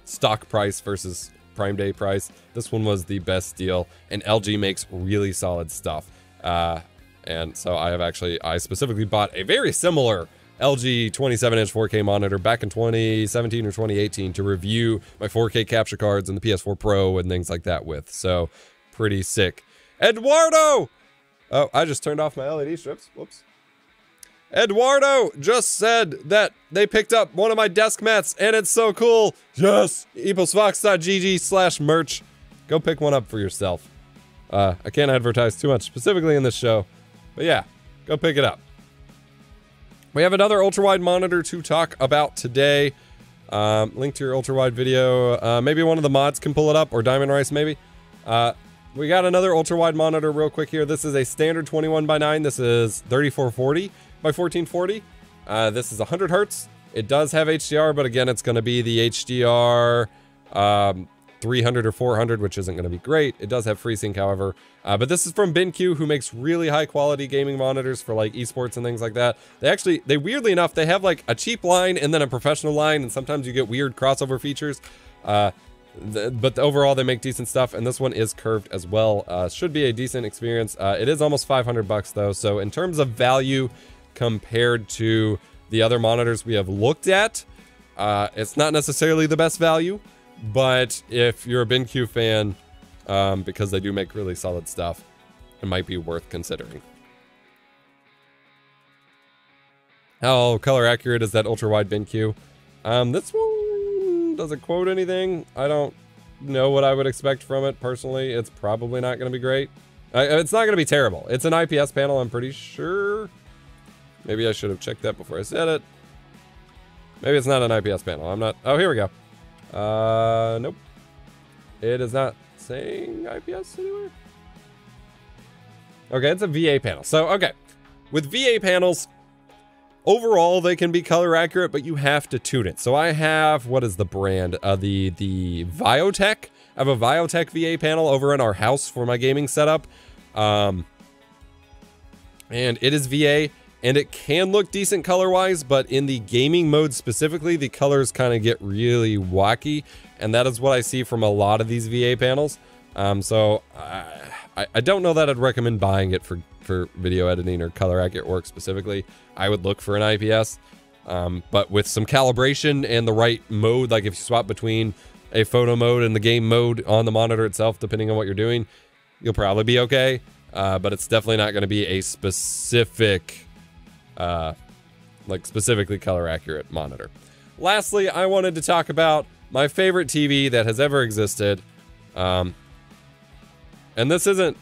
Speaker 1: stock price versus Prime Day price. This one was the best deal, and LG makes really solid stuff. And so I specifically bought a very similar LG 27-inch 4K monitor back in 2017 or 2018 to review my 4K capture cards and the PS4 Pro and things like that with. So pretty sick. Eduardo! Oh, I just turned off my LED strips. Whoops. Eduardo just said that they picked up one of my desk mats and it's so cool. Yes! EposVox.gg/merch. Go pick one up for yourself. I can't advertise too much specifically in this show, but yeah, go pick it up. We have another ultra-wide monitor to talk about today. Link to your ultra-wide video. Maybe one of the mods can pull it up, or Diamond Rice maybe. We got another ultra-wide monitor real quick here. This is a standard 21:9. This is 3440 by 1440. This is 100 hertz. It does have HDR, but again, it's going to be the HDR 300 or 400, which isn't going to be great. It does have FreeSync, however. But this is from BenQ, who makes really high-quality gaming monitors for like esports and things like that. They weirdly enough, they have like a cheap line and then a professional line, and sometimes you get weird crossover features. But overall, they make decent stuff, and this one is curved as well. Should be a decent experience. It is almost 500 bucks though, so in terms of value compared to the other monitors we have looked at, it's not necessarily the best value, but if you're a BenQ fan, because they do make really solid stuff, it might be worth considering. How color accurate is that ultra wide BenQ? This one doesn't quote anything. I don't know what I would expect from it personally. It's probably not going to be great. It's not going to be terrible. It's an IPS panel, I'm pretty sure. Maybe I should have checked that before I said it. Maybe it's not an IPS panel. I'm not. Oh, here we go. Nope. It is not saying IPS anywhere. Okay, it's a VA panel. So, okay. With VA panels, overall, they can be color accurate, but you have to tune it. So I have, what is the brand? The Viotech. I have a Viotech VA panel over in our house for my gaming setup. And it is VA, and it can look decent color-wise, but in the gaming mode specifically, the colors kind of get really wacky, and that is what I see from a lot of these VA panels. So I don't know that I'd recommend buying it for video editing or color accurate work specifically. I would look for an IPS, but with some calibration and the right mode, like if you swap between a photo mode and the game mode on the monitor itself, depending on what you're doing, you'll probably be okay. But it's definitely not going to be a specific, like specifically color accurate monitor. Lastly, I wanted to talk about my favorite TV that has ever existed. And this isn't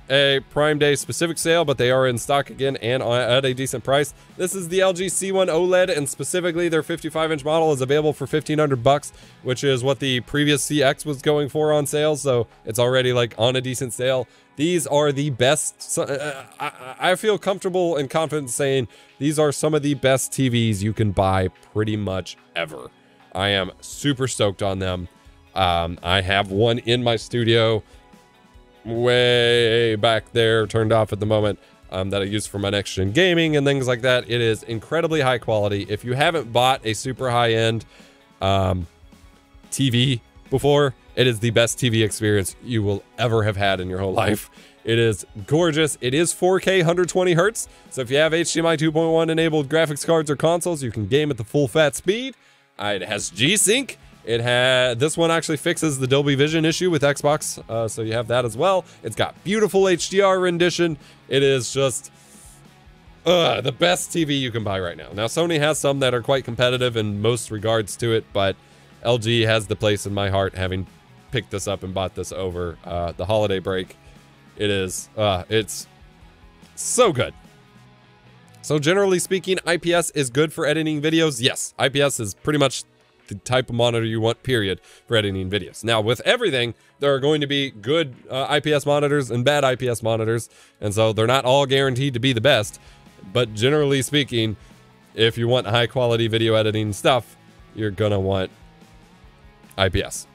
Speaker 1: a Prime Day specific sale, but they are in stock again and at a decent price. This is the LG C1 OLED, and specifically their 55-inch model is available for 1,500 bucks, which is what the previous CX was going for on sale, so it's already like on a decent sale. These are the best. I feel comfortable and confident saying these are some of the best TVs you can buy pretty much ever. I am super stoked on them. I have one in my studio way back there, turned off at the moment, that I use for my next gen gaming and things like that. It is incredibly high quality. If you haven't bought a super high-end TV before, it is the best TV experience you will ever have had in your whole life. It is gorgeous. It is 4K 120 hertz, so if you have HDMI 2.1 enabled graphics cards or consoles, you can game at the full fat speed. It has G-Sync. This one actually fixes the Dolby Vision issue with Xbox, so you have that as well. It's got beautiful HDR rendition. It is just the best TV you can buy right now. Now, Sony has some that are quite competitive in most regards to it, but LG has the place in my heart, having picked this up and bought this over the holiday break. It is, it's so good. So generally speaking, IPS is good for editing videos. Yes, IPS is pretty much the type of monitor you want, period, for editing videos. Now, with everything, there are going to be good IPS monitors and bad IPS monitors, and so they're not all guaranteed to be the best. But generally speaking, if you want high quality video editing stuff, you're gonna want IPS.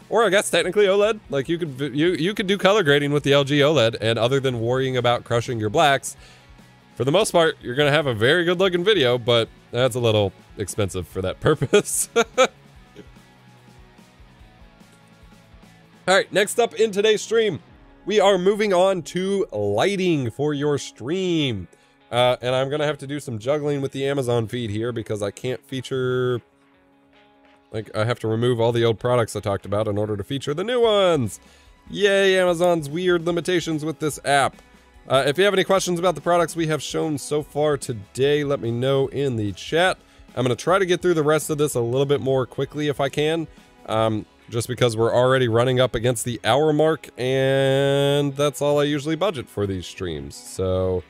Speaker 1: Or I guess technically OLED. Like you could do color grading with the LG OLED, and other than worrying about crushing your blacks, for the most part, you're gonna have a very good looking video, but that's a little expensive for that purpose. Alright, next up in today's stream, we are moving on to lighting for your stream. And I'm gonna have to do some juggling with the Amazon feed here because I can't feature... Like, I have to remove all the old products I talked about in order to feature the new ones. Yay, Amazon's weird limitations with this app. If you have any questions about the products we have shown so far today, let me know in the chat. I'm going to try to get through the rest of this a little bit more quickly if I can. Just because we're already running up against the hour mark, and that's all I usually budget for these streams. So,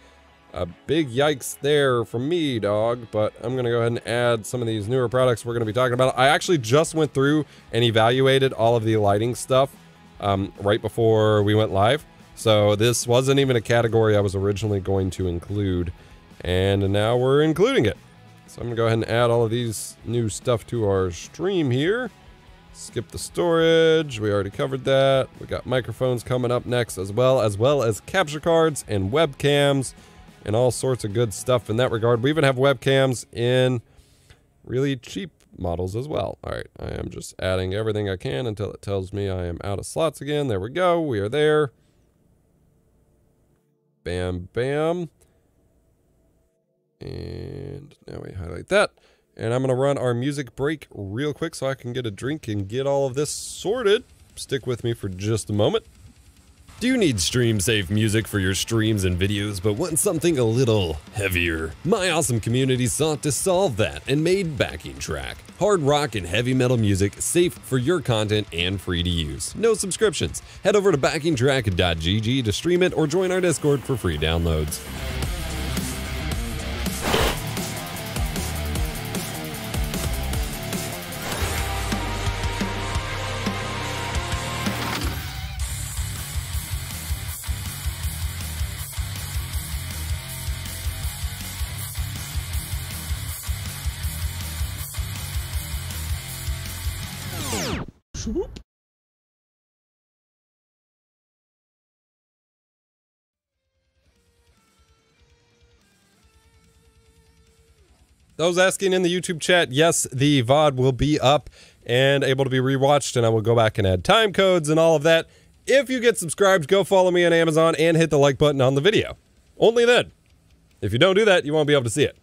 Speaker 1: a big yikes there from me, dog. But I'm going to go ahead and add some of these newer products we're going to be talking about. I actually just went through and evaluated all of the lighting stuff right before we went live. So this wasn't even a category I was originally going to include, and now we're including it. So I'm gonna go ahead and add all of these new stuff to our stream here. Skip the storage, we already covered that. We got microphones coming up next as well as capture cards and webcams and all sorts of good stuff in that regard. We even have webcams in really cheap models as well. All right, I am just adding everything I can until it tells me I am out of slots again. There we go, we are there. Bam, bam. And now we highlight that. And I'm going to run our music break real quick so I can get a drink and get all of this sorted. Stick with me for just a moment. Do you need stream-safe music for your streams and videos, but want something a little heavier? My awesome community sought to solve that and made Backing Track. Hard rock and heavy metal music, safe for your content and free to use. No subscriptions. Head over to backingtrack.gg to stream it or join our Discord for free downloads. Those asking in the YouTube chat, yes, the VOD will be up and able to be rewatched, and I will go back and add time codes and all of that. If you get subscribed, go follow me on Amazon and hit the like button on the video. Only then. If you don't do that, you won't be able to see it.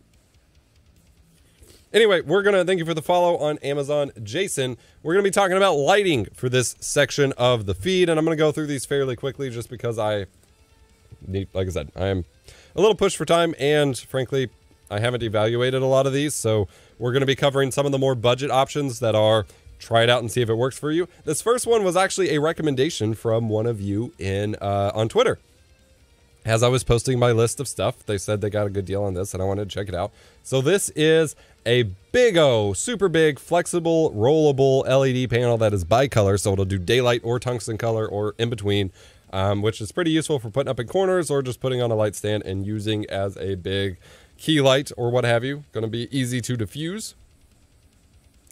Speaker 1: Anyway, we're going to thank you for the follow on Amazon, Jason. We're going to be talking about lighting for this section of the feed, and I'm going to go through these fairly quickly just because I need, like I said, I am a little pushed for time, and frankly, I haven't evaluated a lot of these, so we're going to be covering some of the more budget options that are try it out and see if it works for you. This first one was actually a recommendation from one of you in on Twitter. As I was posting my list of stuff, they said they got a good deal on this and I wanted to check it out. So this is a super big, flexible, rollable LED panel that is bicolor, so it'll do daylight or tungsten color or in between, which is pretty useful for putting up in corners or just putting on a light stand and using as a big key light or what have you. Going to be easy to diffuse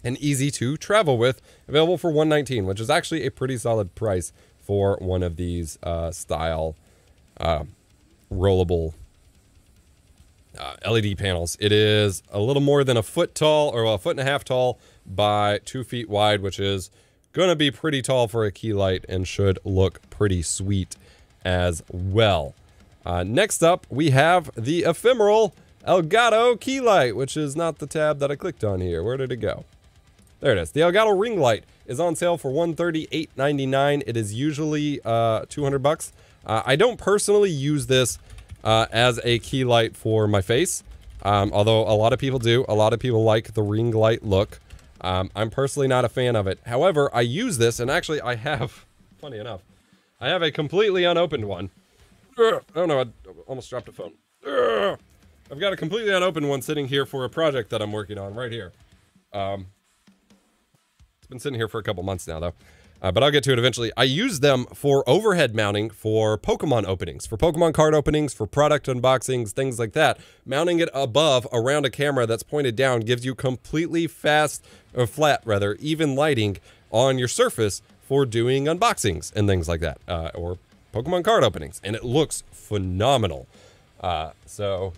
Speaker 1: and easy to travel with. Available for $119, which is actually a pretty solid price for one of these style rollable LED panels. It is a little more than a foot tall, or a foot and a half tall by 2 feet wide, which is going to be pretty tall for a key light and should look pretty sweet as well. Next up, we have the ephemeral Elgato key light, which is not the tab that I clicked on here. Where did it go? There it is. The Elgato ring light is on sale for $138.99. It is usually $200. I don't personally use this as a key light for my face, although a lot of people do. A lot of people like the ring light look. I'm personally not a fan of it. However, I use this, and actually I have, funny enough, I have a completely unopened one. Oh no, I almost dropped a phone. I've got a completely unopened one sitting here for a project that I'm working on right here. It's been sitting here for a couple months now, though. But I'll get to it eventually. I use them for overhead mounting for Pokemon openings, for Pokemon card openings, for product unboxings, things like that. Mounting it above around a camera that's pointed down gives you completely flat, even lighting on your surface for doing unboxings and things like that, or Pokemon card openings, and it looks phenomenal. So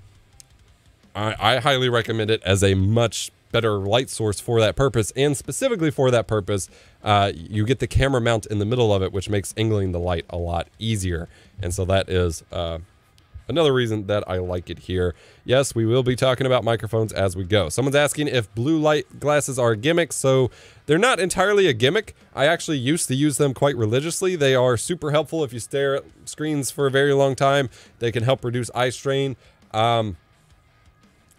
Speaker 1: I highly recommend it as a much better light source for that purpose, and specifically for that purpose, you get the camera mount in the middle of it, which makes angling the light a lot easier. And so that is another reason that I like it here. Yes, we will be talking about microphones as we go. Someone's asking if blue light glasses are a gimmick. So they're not entirely a gimmick. I actually used to use them quite religiously. They are super helpful if you stare at screens for a very long time. They can help reduce eye strain.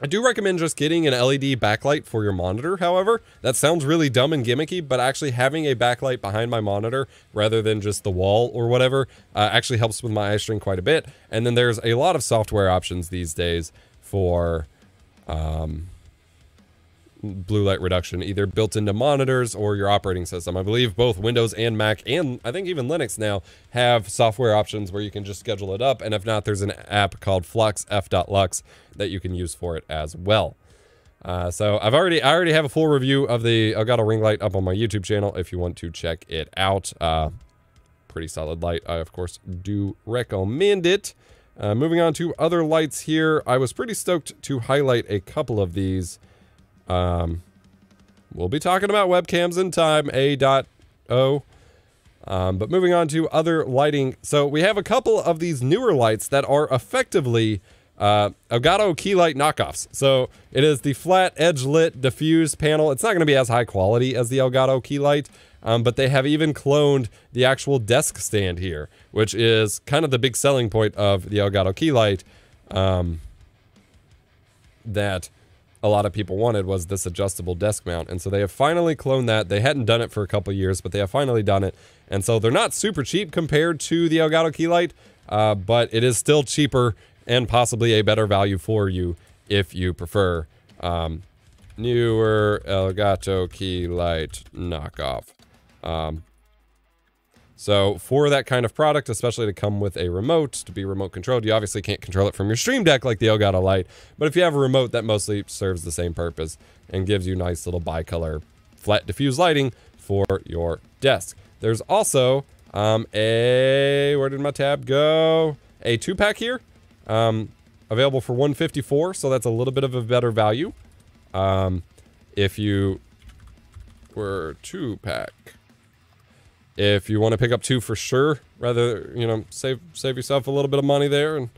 Speaker 1: I do recommend just getting an LED backlight for your monitor, however. That sounds really dumb and gimmicky, but actually having a backlight behind my monitor rather than just the wall or whatever actually helps with my eye strain quite a bit. And then there's a lot of software options these days for blue light reduction, either built into monitors or your operating system. I believe both Windows and Mac, and I think even Linux now, have software options where you can just schedule it up, and if not, there's an app called Flux, f.lux, that you can use for it as well. So I already have a full review of the Elgato ring light up on my YouTube channel if you want to check it out. Pretty solid light. I, of course, do recommend it. Moving on to other lights here, I was pretty stoked to highlight a couple of these. We'll be talking about webcams in time, A.O. But moving on to other lighting. So we have a couple of these newer lights that are effectively Elgato key light knockoffs. So it is the flat edge lit diffused panel. It's not going to be as high quality as the Elgato key light, but they have even cloned the actual desk stand here, which is kind of the big selling point of the Elgato key light, that a lot of people wanted, was this adjustable desk mount. And so they have finally cloned that. They hadn't done it for a couple years, but they have finally done it. And so they're not super cheap compared to the Elgato key light, but it is still cheaper and possibly a better value for you if you prefer newer Elgato key light knockoff. So for that kind of product, especially to come with a remote, to be remote controlled, you obviously can't control it from your Stream Deck like the Elgato Light, but if you have a remote, that mostly serves the same purpose and gives you nice little bicolor flat diffuse lighting for your desk. There's also where did my tab go? A 2-pack here, available for $154, so that's a little bit of a better value. If you were 2-pack. If you want to pick up 2 for sure, rather, you know, save yourself a little bit of money there and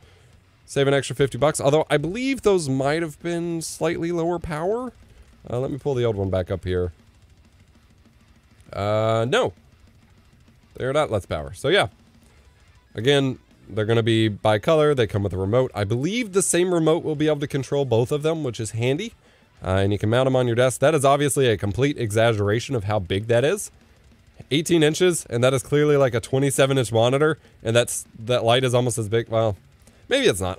Speaker 1: save an extra $50. Although I believe those might have been slightly lower power. Let me pull the old one back up here. No, they're not less power. So yeah, again, they're going to be bicolor. They come with a remote. I believe the same remote will be able to control both of them, which is handy. And you can mount them on your desk. That is obviously a complete exaggeration of how big that is. 18 inches, and that is clearly like a 27-inch monitor, and that light is almost as big. Well, maybe it's not.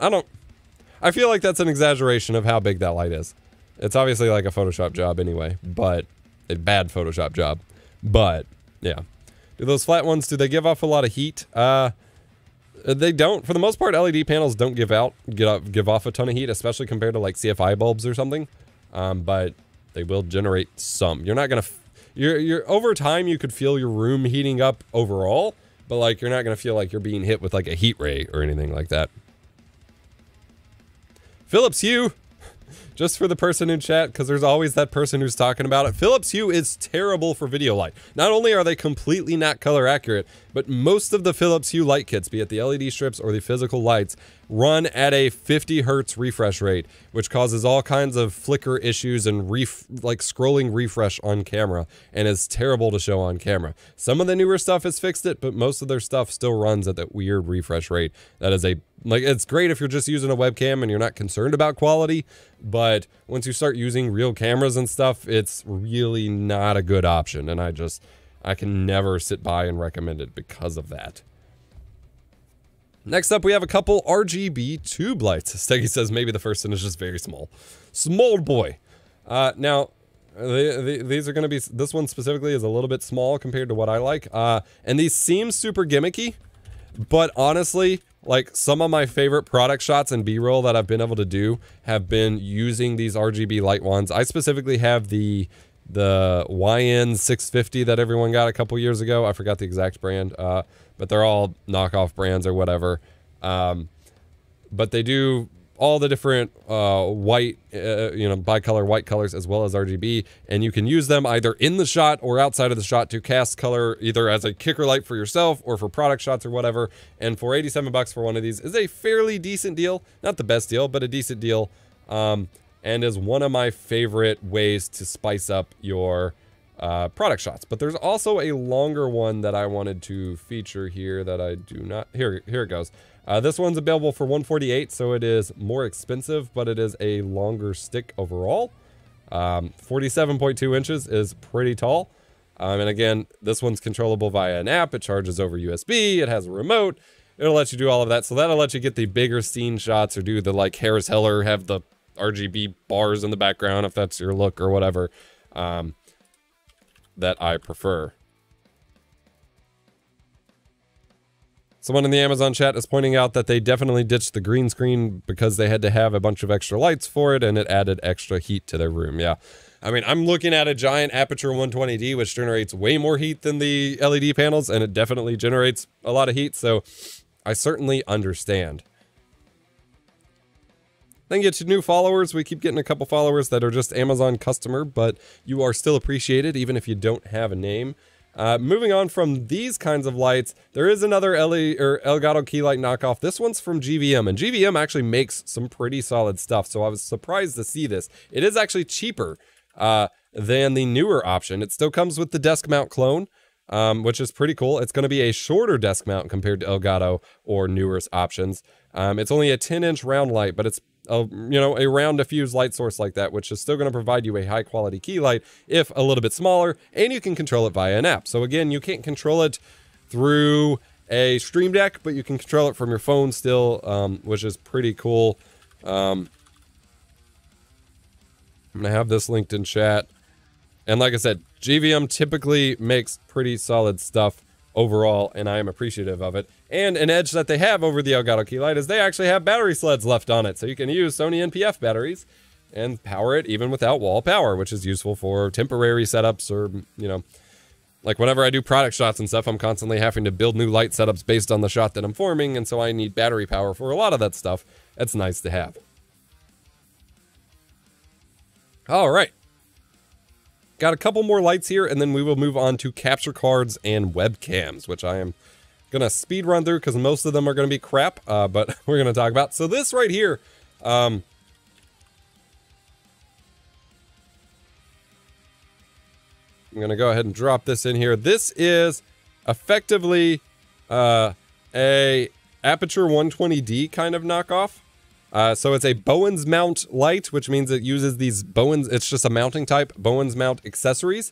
Speaker 1: I feel like that's an exaggeration of how big that light is. It's obviously like a Photoshop job anyway, but a bad Photoshop job. But yeah, do those flat ones, do they give off a lot of heat? They don't. For the most part, LED panels don't give off a ton of heat, especially compared to like CFI bulbs or something. But they will generate some. You're not gonna. You're over time, you could feel your room heating up overall, but like you're not gonna feel like you're being hit with like a heat ray or anything like that. Philips Hue, just for the person in chat, because there's always that person who's talking about it. Philips Hue is terrible for video light. Not only are they completely not color accurate, but most of the Philips Hue light kits, be it the LED strips or the physical lights, run at a 50 hertz refresh rate, which causes all kinds of flicker issues and like scrolling refresh on camera, and is terrible to show on camera. Some of the newer stuff has fixed it, but most of their stuff still runs at that weird refresh rate. That is like, it's great if you're just using a webcam and you're not concerned about quality, but once you start using real cameras and stuff, it's really not a good option, and I can never sit by and recommend it because of that. Next up, we have a couple RGB tube lights. Steggy says maybe the first one is just very small. Small boy. Now, these are going to be, this one specifically is a little bit small compared to what I like. And these seem super gimmicky, but honestly, like some of my favorite product shots and B-roll that I've been able to do have been using these RGB light ones. I specifically have the YN 650 that everyone got a couple years ago. I forgot the exact brand, but they're all knockoff brands or whatever. But they do all the different white, bicolor white colors as well as RGB, and you can use them either in the shot or outside of the shot to cast color either as a kicker light for yourself or for product shots or whatever. And for 87 bucks for one of these is a fairly decent deal. Not the best deal, but a decent deal. And is one of my favorite ways to spice up your product shots. But there's also a longer one that I wanted to feature here that I do not. Here it goes. This one's available for $148, so it is more expensive, but it is a longer stick overall. 47.2 inches is pretty tall. And again, this one's controllable via an app. It charges over USB. It has a remote. It'll let you do all of that. So that'll let you get the bigger scene shots or do the like Harris Heller, have the RGB bars in the background if that's your look or whatever, that I prefer. Someone in the Amazon chat is pointing out that they definitely ditched the green screen because they had to have a bunch of extra lights for it, and it added extra heat to their room. Yeah, I mean, I'm looking at a giant aperture 120D, which generates way more heat than the LED panels, and it definitely generates a lot of heat, so I certainly understand. Then get to new followers. We keep getting a couple followers that are just Amazon customer, but you are still appreciated even if you don't have a name. Moving on from these kinds of lights, there is another Elgato key light knockoff. This one's from GVM, and GVM actually makes some pretty solid stuff, so I was surprised to see this. It is actually cheaper than the newer option. It still comes with the desk mount clone, which is pretty cool. It's going to be a shorter desk mount compared to Elgato or newer options. It's only a 10-inch round light, but it's a round diffuse light source like that, which is still going to provide you a high quality key light, if a little bit smaller, and you can control it via an app. So again, you can't control it through a Stream Deck, but you can control it from your phone still, which is pretty cool. I'm going to have this linked in chat. And like I said, GVM typically makes pretty solid stuff overall, and I am appreciative of it. And an edge that they have over the Elgato key light is they actually have battery sleds left on it, so you can use Sony NPF batteries and power it even without wall power, which is useful for temporary setups or, like whenever I do product shots and stuff, I'm constantly having to build new light setups based on the shot that I'm forming, and so I need battery power for a lot of that stuff. That's nice to have. All right. Got a couple more lights here, and then we will move on to capture cards and webcams, which I am going to speed run through because most of them are going to be crap, but we're going to talk about. So this right here, I'm going to go ahead and drop this in here. This is effectively a Aperture 120D kind of knockoff. So it's a Bowens mount light, which means it uses these Bowens, it's just a mounting type, Bowens mount accessories,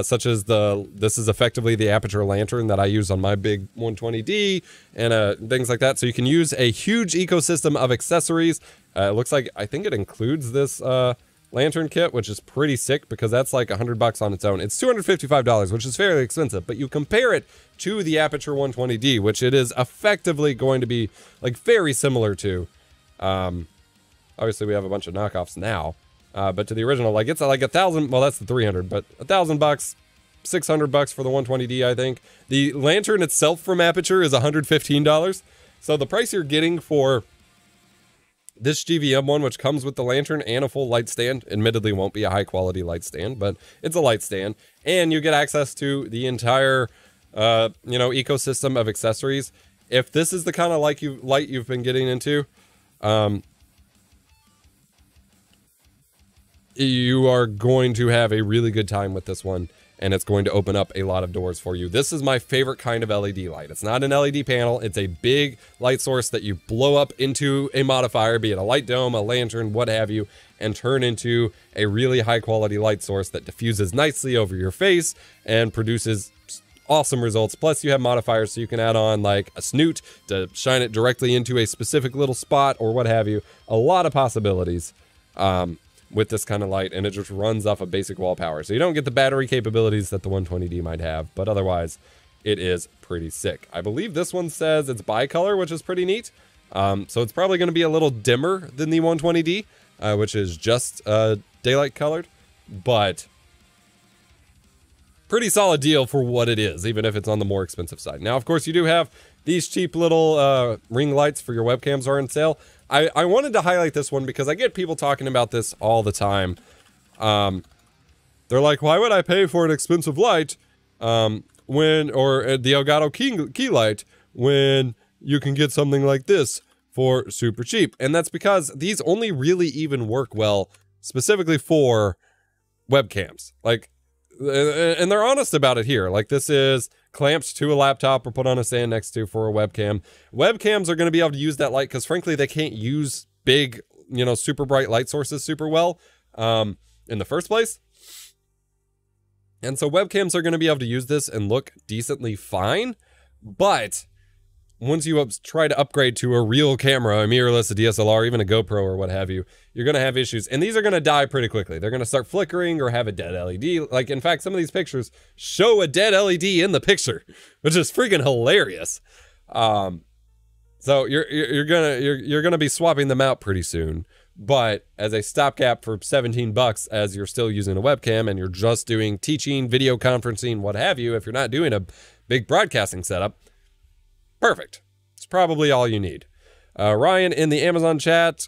Speaker 1: such as this is effectively the aperture lantern that I use on my big 120D and things like that. So you can use a huge ecosystem of accessories. It looks like, I think it includes this lantern kit, which is pretty sick because that's like $100 on its own. It's $255, which is fairly expensive, but you compare it to the Aperture 120D, which it is effectively going to be like very similar to. Obviously we have a bunch of knockoffs now, but to the original, like it's like $1,000, well that's the 300, but $1,000, $600 for the 120D, I think. The lantern itself from Aperture is $115. So the price you're getting for this GVM one, which comes with the lantern and a full light stand, admittedly won't be a high quality light stand, but it's a light stand, and you get access to the entire, ecosystem of accessories, if this is the kind of light you've been getting into, you are going to have a really good time with this one, and it's going to open up a lot of doors for you. This is my favorite kind of LED light. It's not an LED panel. It's a big light source that you blow up into a modifier, be it a light dome, a lantern, what have you, and turn into a really high quality light source that diffuses nicely over your face and produces awesome results. Plus you have modifiers, so you can add on like a snoot to shine it directly into a specific little spot or what have you. A lot of possibilities with this kind of light, and it just runs off of basic wall power. So you don't get the battery capabilities that the 120D might have, but otherwise it is pretty sick. I believe this one says it's bicolor, which is pretty neat. So it's probably going to be a little dimmer than the 120D, which is just daylight colored, but pretty solid deal for what it is, even if it's on the more expensive side. Now, of course, you do have these cheap little ring lights for your webcams are on sale. I wanted to highlight this one because I get people talking about this all the time. They're like, why would I pay for an expensive light or the Elgato key light when you can get something like this for super cheap? And that's because these only really even work well specifically for webcams. Like, and they're honest about it here. Like, this is clamped to a laptop or put on a stand next to for a webcam. Webcams are going to be able to use that light because frankly they can't use big, super bright light sources super well in the first place. And so webcams are going to be able to use this and look decently fine. But once you try to upgrade to a real camera, a mirrorless, a DSLR, even a GoPro or what have you, you're going to have issues. And these are going to die pretty quickly. They're going to start flickering or have a dead LED. Like, in fact, some of these pictures show a dead LED in the picture, which is freaking hilarious. So you're gonna be swapping them out pretty soon. But as a stopgap for 17 bucks, as you're still using a webcam and you're just doing teaching, video conferencing, what have you, if you're not doing a big broadcasting setup, perfect. It's probably all you need. Ryan in the Amazon chat,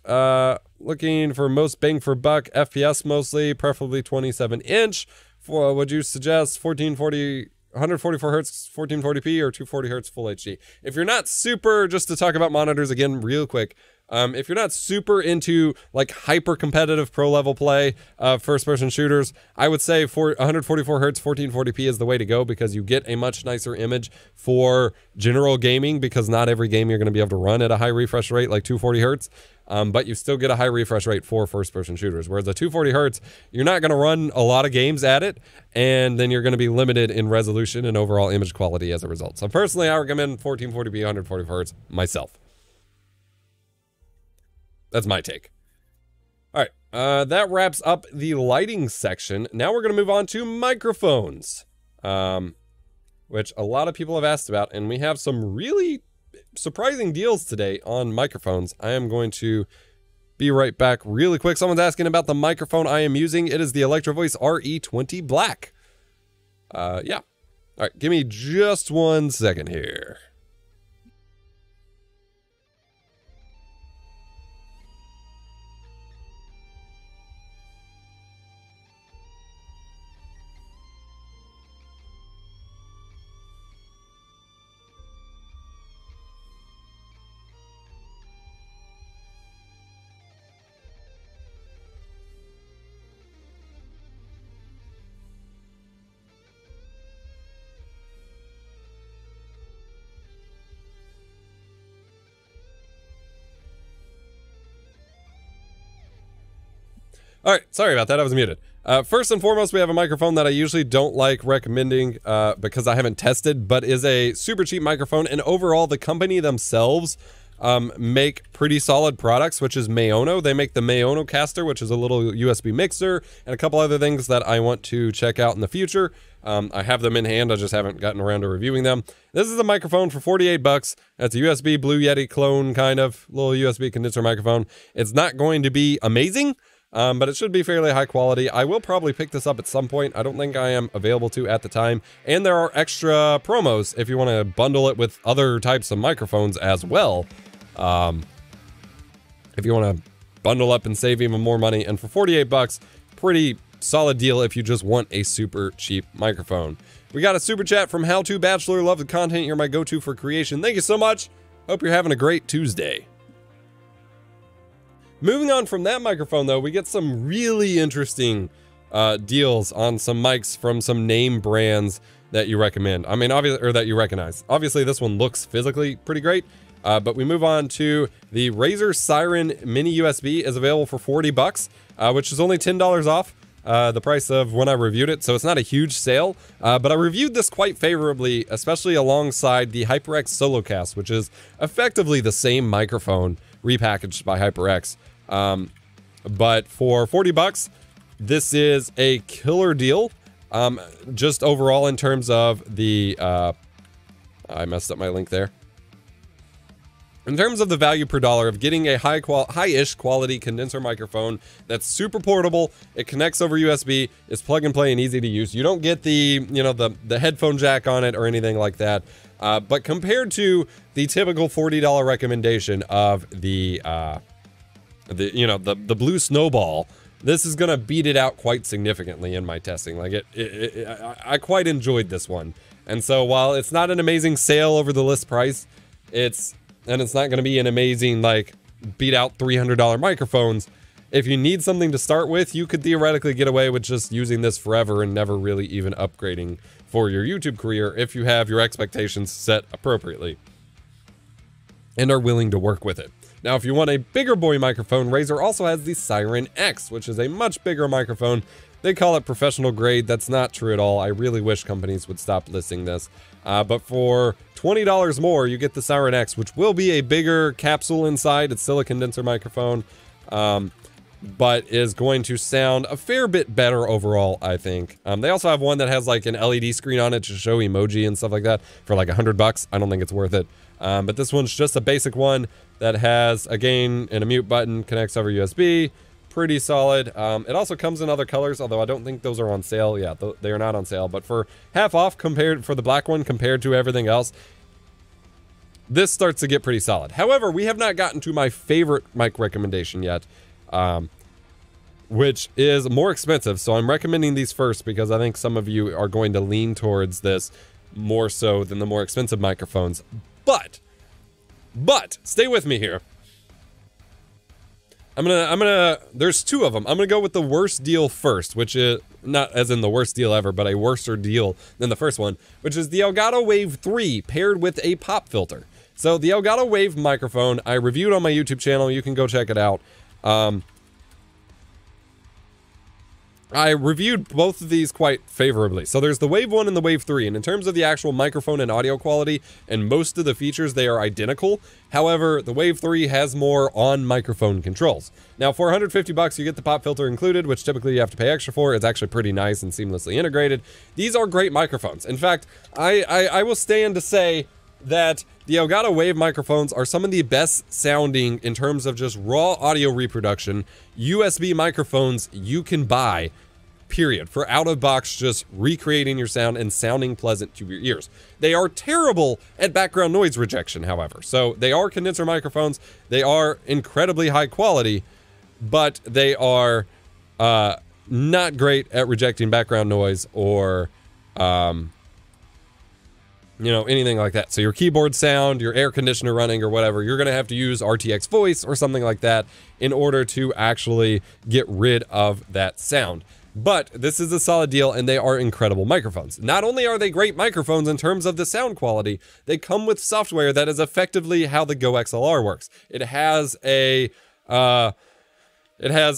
Speaker 1: looking for most bang for buck, FPS mostly, preferably 27-inch. Would you suggest 144 hertz, 1440p, or 240 hertz full HD? If you're not super, just to talk about monitors again real quick, if you're not super into like hyper competitive pro level play, first person shooters, I would say 144 hertz 1440p is the way to go, because you get a much nicer image for general gaming, because not every game you're going to be able to run at a high refresh rate like 240 hertz. But you still get a high refresh rate for first person shooters, whereas the 240 hertz, you're not going to run a lot of games at it, and then you're going to be limited in resolution and overall image quality as a result. So personally, I recommend 1440p 144 hertz myself. That's my take. All right, that wraps up the lighting section. Now we're going to move on to microphones, which a lot of people have asked about, and we have some really surprising deals today on microphones. I am going to be right back really quick. Someone's asking about the microphone I am using. It is the Electro Voice RE20 Black. Yeah. All right, give me just 1 second here. All right, sorry about that, I was muted. First and foremost, we have a microphone that I usually don't like recommending because I haven't tested, but is a super cheap microphone, and overall the company themselves make pretty solid products, which is Maono. They make the Maono Caster, which is a little USB mixer, and a couple other things that I want to check out in the future. I have them in hand, I just haven't gotten around to reviewing them. This is a microphone for 48 bucks. It's a USB Blue Yeti clone, kind of little USB condenser microphone. It's not going to be amazing, but it should be fairly high quality. I will probably pick this up at some point. I don't think I am available to at the time. And there are extra promos if you want to bundle it with other types of microphones as well. If you want to bundle up and save even more money. And for 48 bucks, pretty solid deal if you just want a super cheap microphone. We got a super chat from How To Bachelor. Love the content. You're my go-to for creation. Thank you so much. Hope you're having a great Tuesday. Moving on from that microphone, though, we get some really interesting deals on some mics from some name brands that you recommend. I mean, obviously, or that you recognize. Obviously, this one looks physically pretty great. But we move on to the Razer Siren Mini USB is available for 40 bucks, which is only $10 off the price of when I reviewed it. So it's not a huge sale, but I reviewed this quite favorably, especially alongside the HyperX SoloCast, which is effectively the same microphone repackaged by HyperX. But for 40 bucks, this is a killer deal. Just overall in terms of the, I messed up my link there. In terms of the value per dollar of getting a high-ish quality condenser microphone that's super portable, it connects over USB, is plug and play and easy to use. You don't get the, you know, the headphone jack on it or anything like that. But compared to the typical $40 recommendation of the Blue Snowball, this is gonna beat it out quite significantly in my testing. Like I quite enjoyed this one. And so while it's not an amazing sale over the list price, it's not going to be an amazing, like, beat out $300 microphones. If you need something to start with, you could theoretically get away with just using this forever and never really even upgrading for your YouTube career if you have your expectations set appropriately and are willing to work with it. Now, if you want a bigger boy microphone, Razer also has the Siren X, which is a much bigger microphone. They call it professional grade. That's not true at all. I really wish companies would stop listing this. But for $20 more, you get the Siren X, which will be a bigger capsule inside. It's still a condenser microphone, but is going to sound a fair bit better overall, I think. They also have one that has like an LED screen on it to show emoji and stuff like that for like $100. I don't think it's worth it. But this one's just a basic one that has a gain and a mute button, connects over USB. Pretty solid. It also comes in other colors, although I don't think those are on sale. Yeah, they are not on sale, but for half off compared for the black one compared to everything else, this starts to get pretty solid. However, we have not gotten to my favorite mic recommendation yet, which is more expensive. So I'm recommending these first because I think some of you are going to lean towards this more so than the more expensive microphones. But stay with me here. There's two of them. I'm gonna go with the worst deal first, which is not as in the worst deal ever, but a worser deal than the first one, which is the Elgato Wave 3 paired with a pop filter. So the Elgato Wave microphone, I reviewed on my YouTube channel. You can go check it out. I reviewed both of these quite favorably. So there's the Wave 1 and the Wave 3, and in terms of the actual microphone and audio quality and most of the features, they are identical. However, the Wave 3 has more on-microphone controls. Now, for 150 bucks, you get the pop filter included, which typically you have to pay extra for. It's actually pretty nice and seamlessly integrated. These are great microphones. In fact, I will stand to say that the Elgato Wave microphones are some of the best sounding in terms of just raw audio reproduction USB microphones you can buy, period, for out-of-box just recreating your sound and sounding pleasant to your ears. They are terrible at background noise rejection, however. So they are condenser microphones. They are incredibly high quality, but they are not great at rejecting background noise or you know, anything like that. So your keyboard sound, your air conditioner running or whatever, you're going to have to use RTX voice or something like that in order to actually get rid of that sound. But this is a solid deal and they are incredible microphones. Not only are they great microphones in terms of the sound quality, they come with software that is effectively how the Go XLR works. It has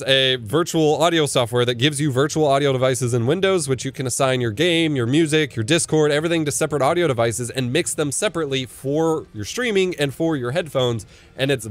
Speaker 1: a virtual audio software that gives you virtual audio devices in Windows, which you can assign your game, your music, your Discord, everything to separate audio devices and mix them separately for your streaming and for your headphones. And it's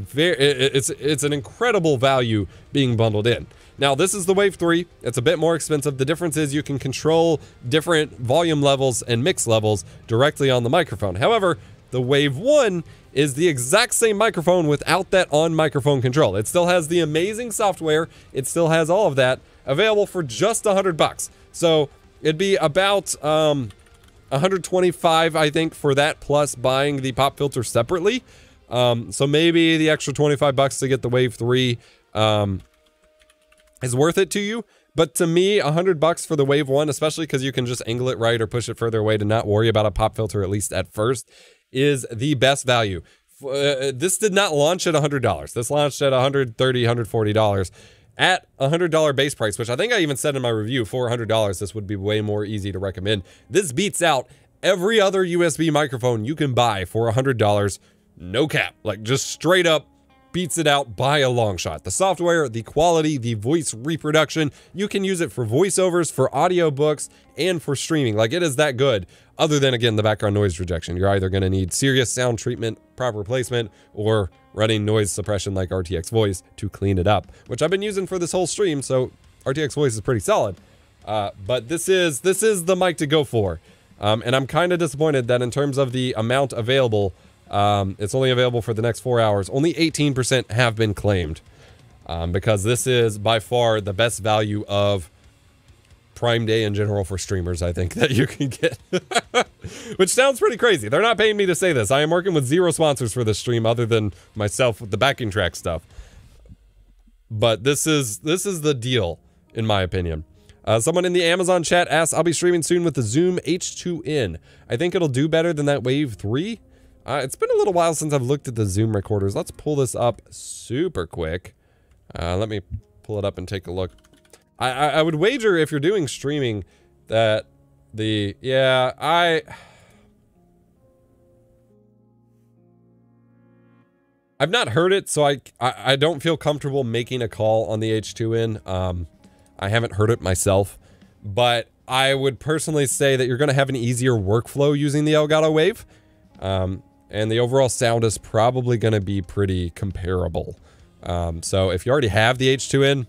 Speaker 1: an incredible value being bundled in. Now, this is the Wave 3. It's a bit more expensive. The difference is you can control different volume levels and mix levels directly on the microphone. However, the Wave 1 is the exact same microphone without that on-microphone control. It still has the amazing software. It still has all of that available for just $100. So it'd be about 125, I think, for that plus buying the pop filter separately. So maybe the extra $25 to get the Wave 3 is worth it to you. But to me, $100 for the Wave 1, especially because you can just angle it right or push it further away to not worry about a pop filter, at least at first, is the best value. This did not launch at $100. This launched at $130, $140. At $100 base price, which I think I even said in my review, for $100, this would be way more easy to recommend. This beats out every other USB microphone you can buy for $100. No cap. Like, just straight up beats it out by a long shot. The software, the quality, the voice reproduction, you can use it for voiceovers, for audiobooks, and for streaming. Like, it is that good. Other than, again, the background noise rejection. You're either going to need serious sound treatment, proper placement, or running noise suppression like RTX Voice to clean it up, which I've been using for this whole stream, so RTX Voice is pretty solid. But this is the mic to go for. And I'm kind of disappointed that in terms of the amount available, it's only available for the next 4 hours. Only 18% have been claimed, because this is by far the best value of Prime Day in general for streamers, I think, that you can get. Which sounds pretty crazy. They're not paying me to say this. I am working with 0 sponsors for this stream other than myself with the backing track stuff. But this is the deal, in my opinion. Someone in the Amazon chat asks, I'll be streaming soon with the Zoom H2N. I think it'll do better than that Wave 3. It's been a little while since I've looked at the Zoom recorders. Let's pull this up super quick. Let me pull it up and take a look. I would wager if you're doing streaming that the, yeah, I've not heard it, so I don't feel comfortable making a call on the H2N. I haven't heard it myself, but I would personally say that you're going to have an easier workflow using the Elgato Wave. And the overall sound is probably going to be pretty comparable. So if you already have the H2N,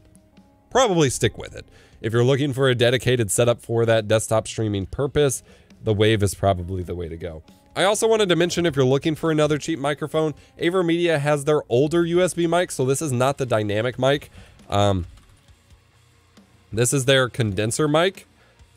Speaker 1: probably stick with it. If you're looking for a dedicated setup for that desktop streaming purpose, the Wave is probably the way to go. I also wanted to mention, if you're looking for another cheap microphone, AverMedia has their older USB mic, so this is not the dynamic mic. This is their condenser mic.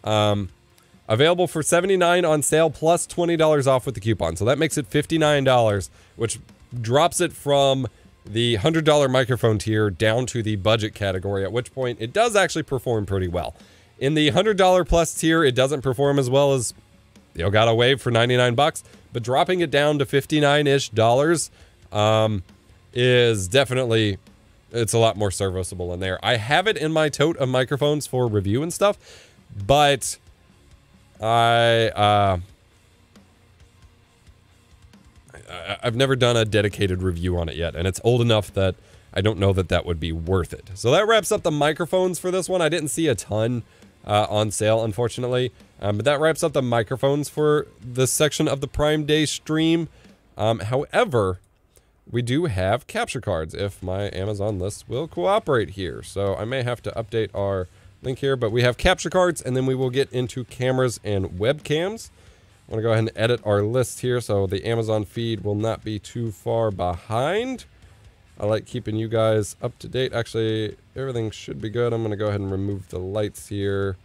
Speaker 1: Available for $79 on sale plus $20 off with the coupon. So that makes it $59, which drops it from the $100 microphone tier down to the budget category, at which point it does actually perform pretty well. In the $100 plus tier, it doesn't perform as well as the Elgato Wave for 99 bucks, but dropping it down to $59-ish is definitely, it's a lot more serviceable in there. I have it in my tote of microphones for review and stuff, but I've never done a dedicated review on it yet, and it's old enough that I don't know that that would be worth it. So that wraps up the microphones for this one. I didn't see a ton on sale, unfortunately, but that wraps up the microphones for this section of the Prime Day stream. However, we do have capture cards if my Amazon list will cooperate here. So I may have to update our link here, but we have capture cards, and then we will get into cameras and webcams. I'm going to go ahead and edit our list here so the Amazon feed will not be too far behind. I like keeping you guys up to date. Actually, everything should be good. I'm going to go ahead and remove the lights here.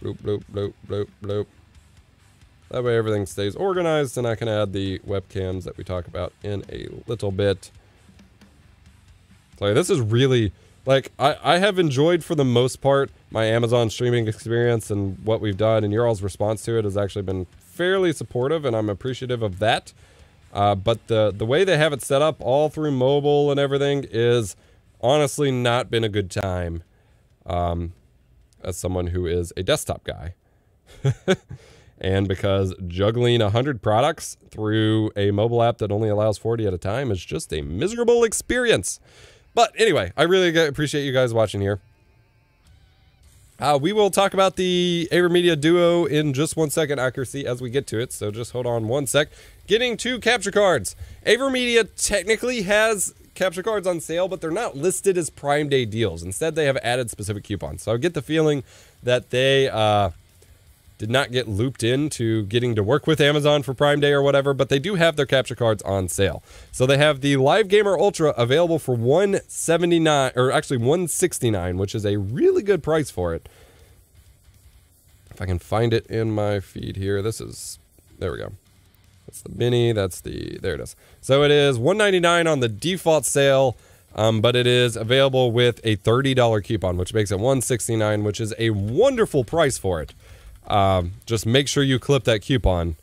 Speaker 1: Bloop, bloop, bloop, bloop, bloop. That way everything stays organized, and I can add the webcams that we talk about in a little bit. So this is really, like, I have enjoyed, for the most part, my Amazon streaming experience, and what we've done, and your all's response to it has actually been fairly supportive, and I'm appreciative of that. But the way they have it set up all through mobile and everything is honestly not been a good time, as someone who is a desktop guy. And because juggling 100 products through a mobile app that only allows 40 at a time is just a miserable experience. But anyway, I really appreciate you guys watching here. We will talk about the AverMedia Duo in just 1 second accuracy as we get to it, so just hold on 1 sec. Getting to capture cards. AverMedia technically has capture cards on sale, but they're not listed as Prime Day deals. Instead, they have added specific coupons. So I get the feeling that they did not get looped into getting to work with Amazon for Prime Day or whatever, but they do have their capture cards on sale. So they have the Live Gamer Ultra available for $179, or actually $169, which is a really good price for it. If I can find it in my feed here, this is, there we go. That's the mini, that's the, there it is. So it is $199 on the default sale, but it is available with a $30 coupon, which makes it $169, which is a wonderful price for it. Just make sure you clip that coupon.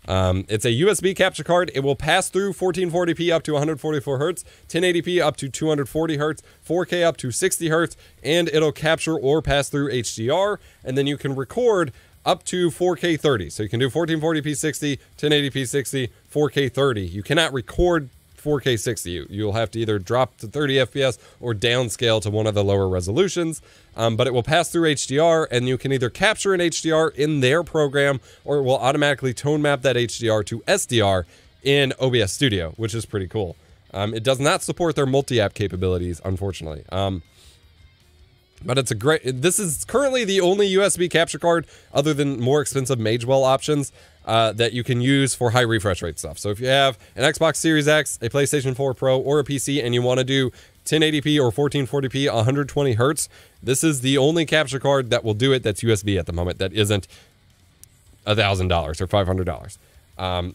Speaker 1: It's a USB capture card. It will pass through 1440p up to 144 hertz, 1080p up to 240 hertz, 4K up to 60 hertz, and it'll capture or pass through HDR, and then you can record up to 4K 30. So you can do 1440p 60, 1080p 60, 4K 30. You cannot record 4K 60. You'll have to either drop to 30 FPS or downscale to one of the lower resolutions. But it will pass through HDR, and you can either capture an HDR in their program, or it will automatically tone map that HDR to SDR in OBS Studio, which is pretty cool. It does not support their multi-app capabilities, unfortunately. But it's a great... This is currently the only USB capture card, other than more expensive Magewell options, that you can use for high refresh rate stuff. So if you have an Xbox Series X, a PlayStation 4 Pro, or a PC, and you want to do 1080p or 1440p 120 hertz, this is the only capture card that will do it that's USB at the moment that isn't $1,000 or $500.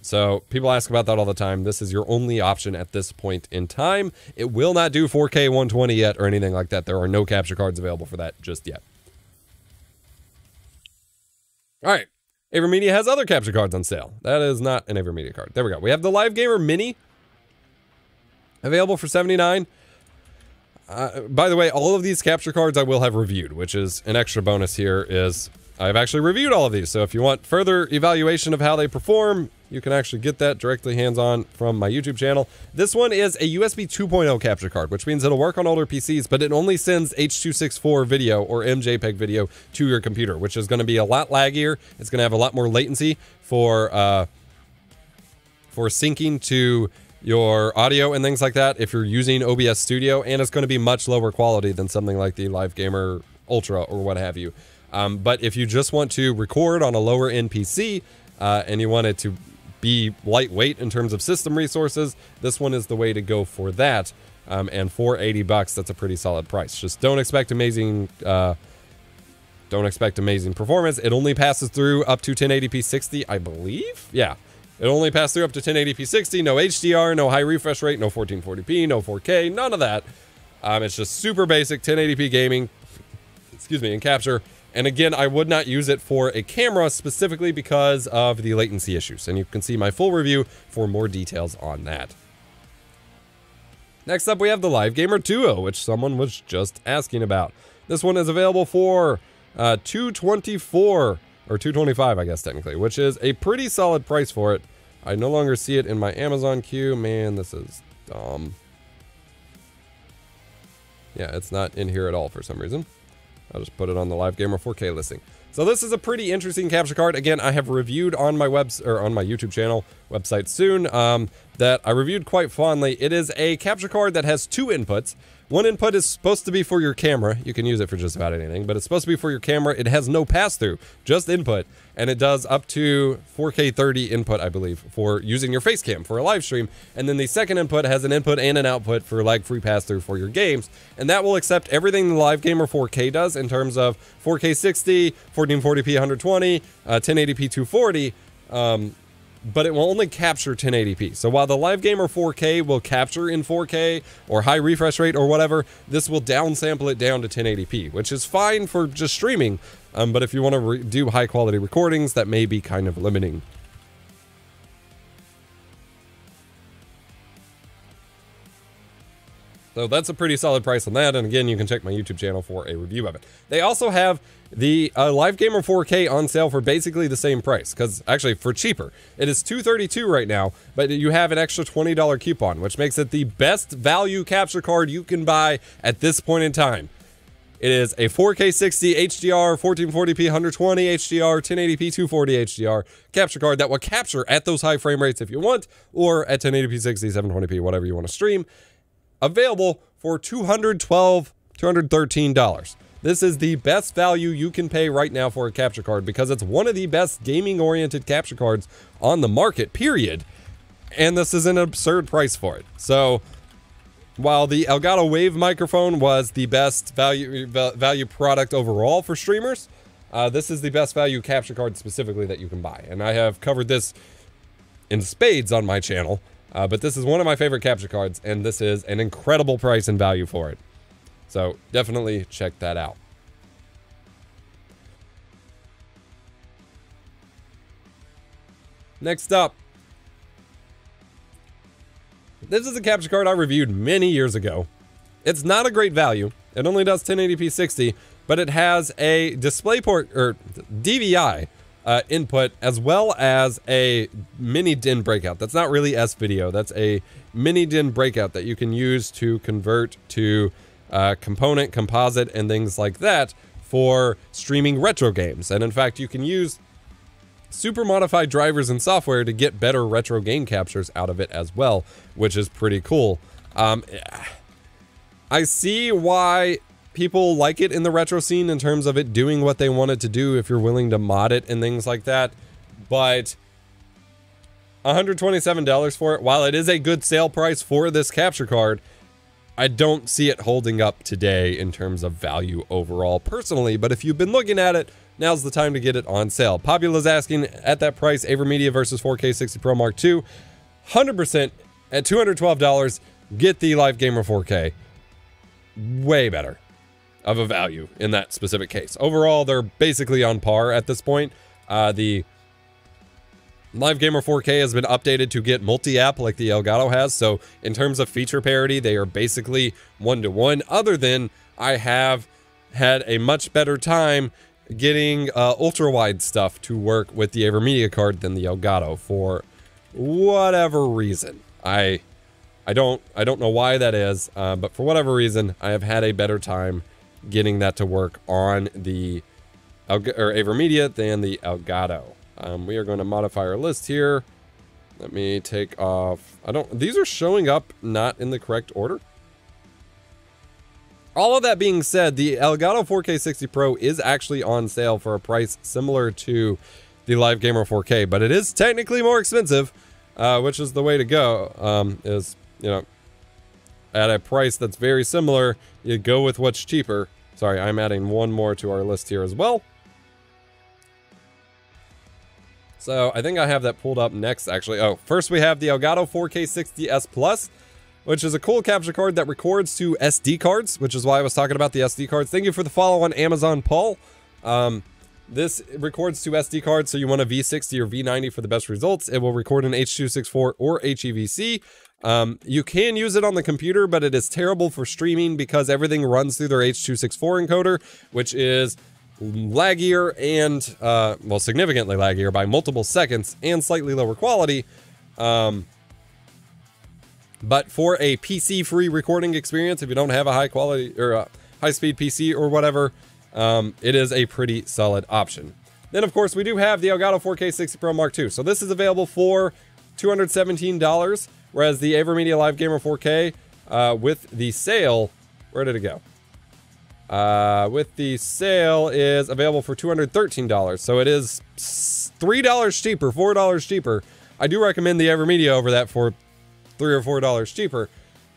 Speaker 1: So people ask about that all the time. This is your only option at this point in time. It will not do 4K 120 yet or anything like that. There are no capture cards available for that just yet. All right. AverMedia has other capture cards on sale. That is not an AverMedia card. There we go. We have the Live Gamer Mini available for $79. By the way, all of these capture cards I will have reviewed, which is an extra bonus here is I've actually reviewed all of these. So if you want further evaluation of how they perform, you can actually get that directly hands-on from my YouTube channel. This one is a USB 2.0 capture card, which means it'll work on older PCs, but it only sends H.264 video or MJPEG video to your computer, which is going to be a lot laggier. It's going to have a lot more latency for syncing to your audio and things like that if you're using OBS Studio, and it's going to be much lower quality than something like the Live Gamer Ultra or what have you. But if you just want to record on a lower end PC and you want it to be lightweight in terms of system resources, this one is the way to go for that. And for $80, that's a pretty solid price. Just don't expect amazing performance. It only passes through up to 1080p 60, I believe. Yeah. It only passed through up to 1080p 60, no HDR, no high refresh rate, no 1440p, no 4K, none of that. It's just super basic 1080p gaming, excuse me, and capture. And again, I would not use it for a camera specifically because of the latency issues. And you can see my full review for more details on that. Next up, we have the Live Gamer Duo, which someone was just asking about. This one is available for $224 or $225, I guess technically, which is a pretty solid price for it. I no longer see it in my Amazon queue. Man, this is dumb. Yeah, it's not in here at all for some reason. I'll just put it on the Live Gamer 4K listing. So this is a pretty interesting capture card. Again, I have reviewed on my on my YouTube channel website soon that I reviewed quite fondly. It is a capture card that has two inputs. One input is supposed to be for your camera. You can use it for just about anything, but it's supposed to be for your camera. It has no pass-through, just input, and it does up to 4K 30 input, I believe, for using your face cam for a live stream. And then the second input has an input and an output for lag-free pass-through for your games, and that will accept everything the Live Gamer 4K does in terms of 4K 60, 1440p 120, 1080p 240, but it will only capture 1080p. So while the Live Gamer 4K will capture in 4K or high refresh rate or whatever, this will downsample it down to 1080p, which is fine for just streaming. But if you want to do high quality recordings, that may be kind of limiting. So that's a pretty solid price on that. And again, you can check my YouTube channel for a review of it. They also have the Live Gamer 4K on sale for basically the same price, because actually for cheaper. It is $232 right now, but you have an extra $20 coupon, which makes it the best value capture card you can buy at this point in time. It is a 4K 60 HDR, 1440p 120 HDR, 1080p 240 HDR capture card that will capture at those high frame rates if you want, or at 1080p 60, 720p, whatever you want to stream. Available for $213. This is the best value you can pay right now for a capture card because it's one of the best gaming-oriented capture cards on the market, period. And this is an absurd price for it. So, while the Elgato Wave microphone was the best value product overall for streamers, this is the best value capture card specifically that you can buy. And I have covered this in spades on my channel. But this is one of my favorite capture cards, and this is an incredible price and value for it. So definitely check that out. Next up, this is a capture card I reviewed many years ago. It's not a great value. It only does 1080p 60, but it has a DisplayPort or DVI input, as well as a mini DIN breakout. That's not really S-Video. That's a mini DIN breakout that you can use to convert to component, composite, and things like that for streaming retro games. And in fact, you can use super modified drivers and software to get better retro game captures out of it as well, which is pretty cool. I see why people like it in the retro scene in terms of it doing what they want it to do if you're willing to mod it and things like that, but $127 for it, while it is a good sale price for this capture card, I don't see it holding up today in terms of value overall personally. But if you've been looking at it, now's the time to get it on sale. Popula's asking at that price, AverMedia versus 4K 60 Pro Mark II, 100% at $212, get the Live Gamer 4K. Way better of a value in that specific case. Overall, they're basically on par at this point. The Live Gamer 4K has been updated to get multi-app like the Elgato has, so in terms of feature parity, they are basically one-to-one, other than I have had a much better time getting ultra-wide stuff to work with the AverMedia card than the Elgato for whatever reason. I don't know why that is, but for whatever reason, I have had a better time getting that to work on the AverMedia than the Elgato. We are going to modify our list here. Let me take off. These are showing up not in the correct order. All of that being said, the Elgato 4K 60 Pro is actually on sale for a price similar to the Live Gamer 4K, but it is technically more expensive, which is the way to go. Is, you know, at a price that's very similar, you go with what's cheaper. Sorry, I'm adding one more to our list here as well. So I think I have that pulled up next, actually. Oh, first we have the Elgato 4K 60S Plus, which is a cool capture card that records to SD cards, which is why I was talking about the SD cards. Thank you for the follow on Amazon, Paul. This records to SD cards, so you want a V60 or V90 for the best results. It will record in H.264 or HEVC. You can use it on the computer, but it is terrible for streaming because everything runs through their H.264 encoder, which is laggier and, well, significantly laggier by multiple seconds and slightly lower quality. But for a PC-free recording experience, if you don't have a high quality or a high-speed PC or whatever, it is a pretty solid option. Then, of course, we do have the Elgato 4K 60 Pro Mark II. So this is available for $217, whereas the AverMedia Live Gamer 4K with the sale, where did it go? With the sale is available for $213. So it is $3 cheaper, $4 cheaper. I do recommend the AverMedia over that for $3 or $4 cheaper.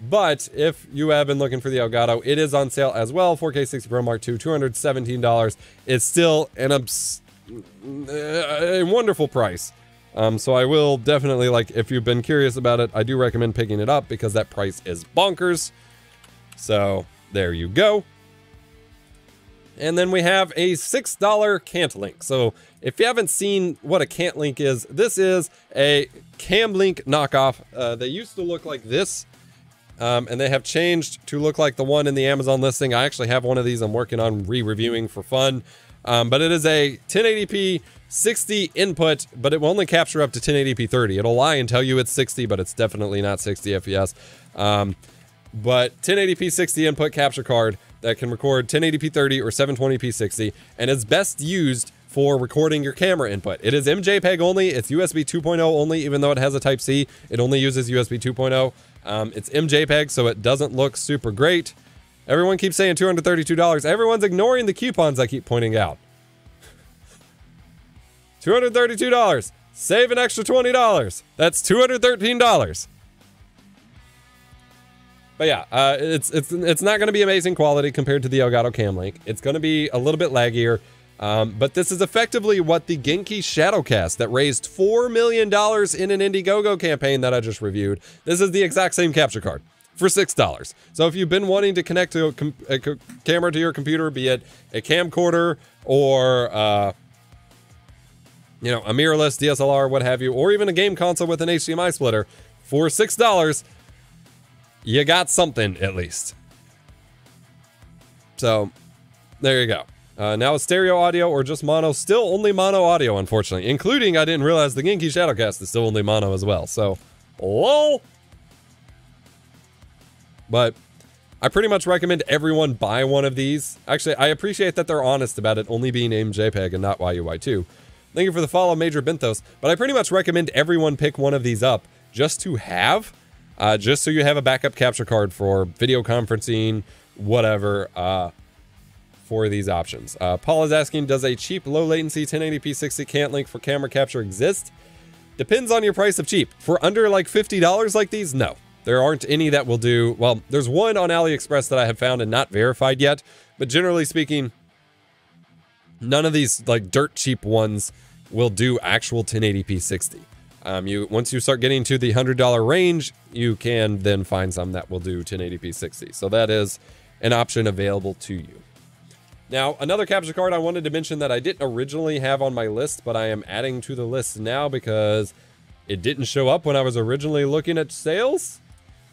Speaker 1: But if you have been looking for the Elgato, it is on sale as well. 4K 60 Pro Mark II, $217. It's still a wonderful price. So I will definitely, like, if you've been curious about it, I do recommend picking it up because that price is bonkers. So there you go. And then we have a $6 cant link. So if you haven't seen what a cant link is, this is a cam link knockoff. They used to look like this, and they have changed to look like the one in the Amazon listing. I actually have one of these I'm working on re-reviewing for fun. But it is a 1080p 60 input, but it will only capture up to 1080p 30. It'll lie and tell you it's 60, but it's definitely not 60 FPS. But 1080p 60 input capture card that can record 1080p 30 or 720p 60, and is best used for recording your camera input. It is MJPEG only, it's USB 2.0 only, even though it has a Type-C, it only uses USB 2.0. It's MJPEG, so it doesn't look super great. Everyone keeps saying $232. Everyone's ignoring the coupons I keep pointing out. $232. Save an extra $20. That's $213. But yeah, it's not going to be amazing quality compared to the Elgato Cam Link. It's going to be a little bit laggier. But this is effectively what the Genki Shadowcast that raised $4 million in an Indiegogo campaign that I just reviewed. This is the exact same capture card for $6. So if you've been wanting to connect to a camera to your computer, be it a camcorder or you know, a mirrorless DSLR, what have you, or even a game console with an HDMI splitter for $6, you got something at least. So there you go. Now stereo audio or just mono, still only mono audio, unfortunately, including, I didn't realize the Genki Shadowcast is still only mono as well. So, lol. But I pretty much recommend everyone buy one of these. Actually, I appreciate that they're honest about it only being named JPEG and not YUY2. Thank you for the follow, Major Benthos. But I pretty much recommend everyone pick one of these up just to have, just so you have a backup capture card for video conferencing, whatever, for these options. Paul is asking, does a cheap low latency 1080p 60 cant link for camera capture exist? Depends on your price of cheap. For under like $50 like these, no. There aren't any that will do, well, there's one on AliExpress that I have found and not verified yet, but generally speaking, none of these like dirt cheap ones will do actual 1080p 60. Once you start getting to the $100 range, you can then find some that will do 1080p 60. So that is an option available to you. Now, another capture card I wanted to mention that I didn't originally have on my list, but I am adding to the list now because it didn't show up when I was originally looking at sales,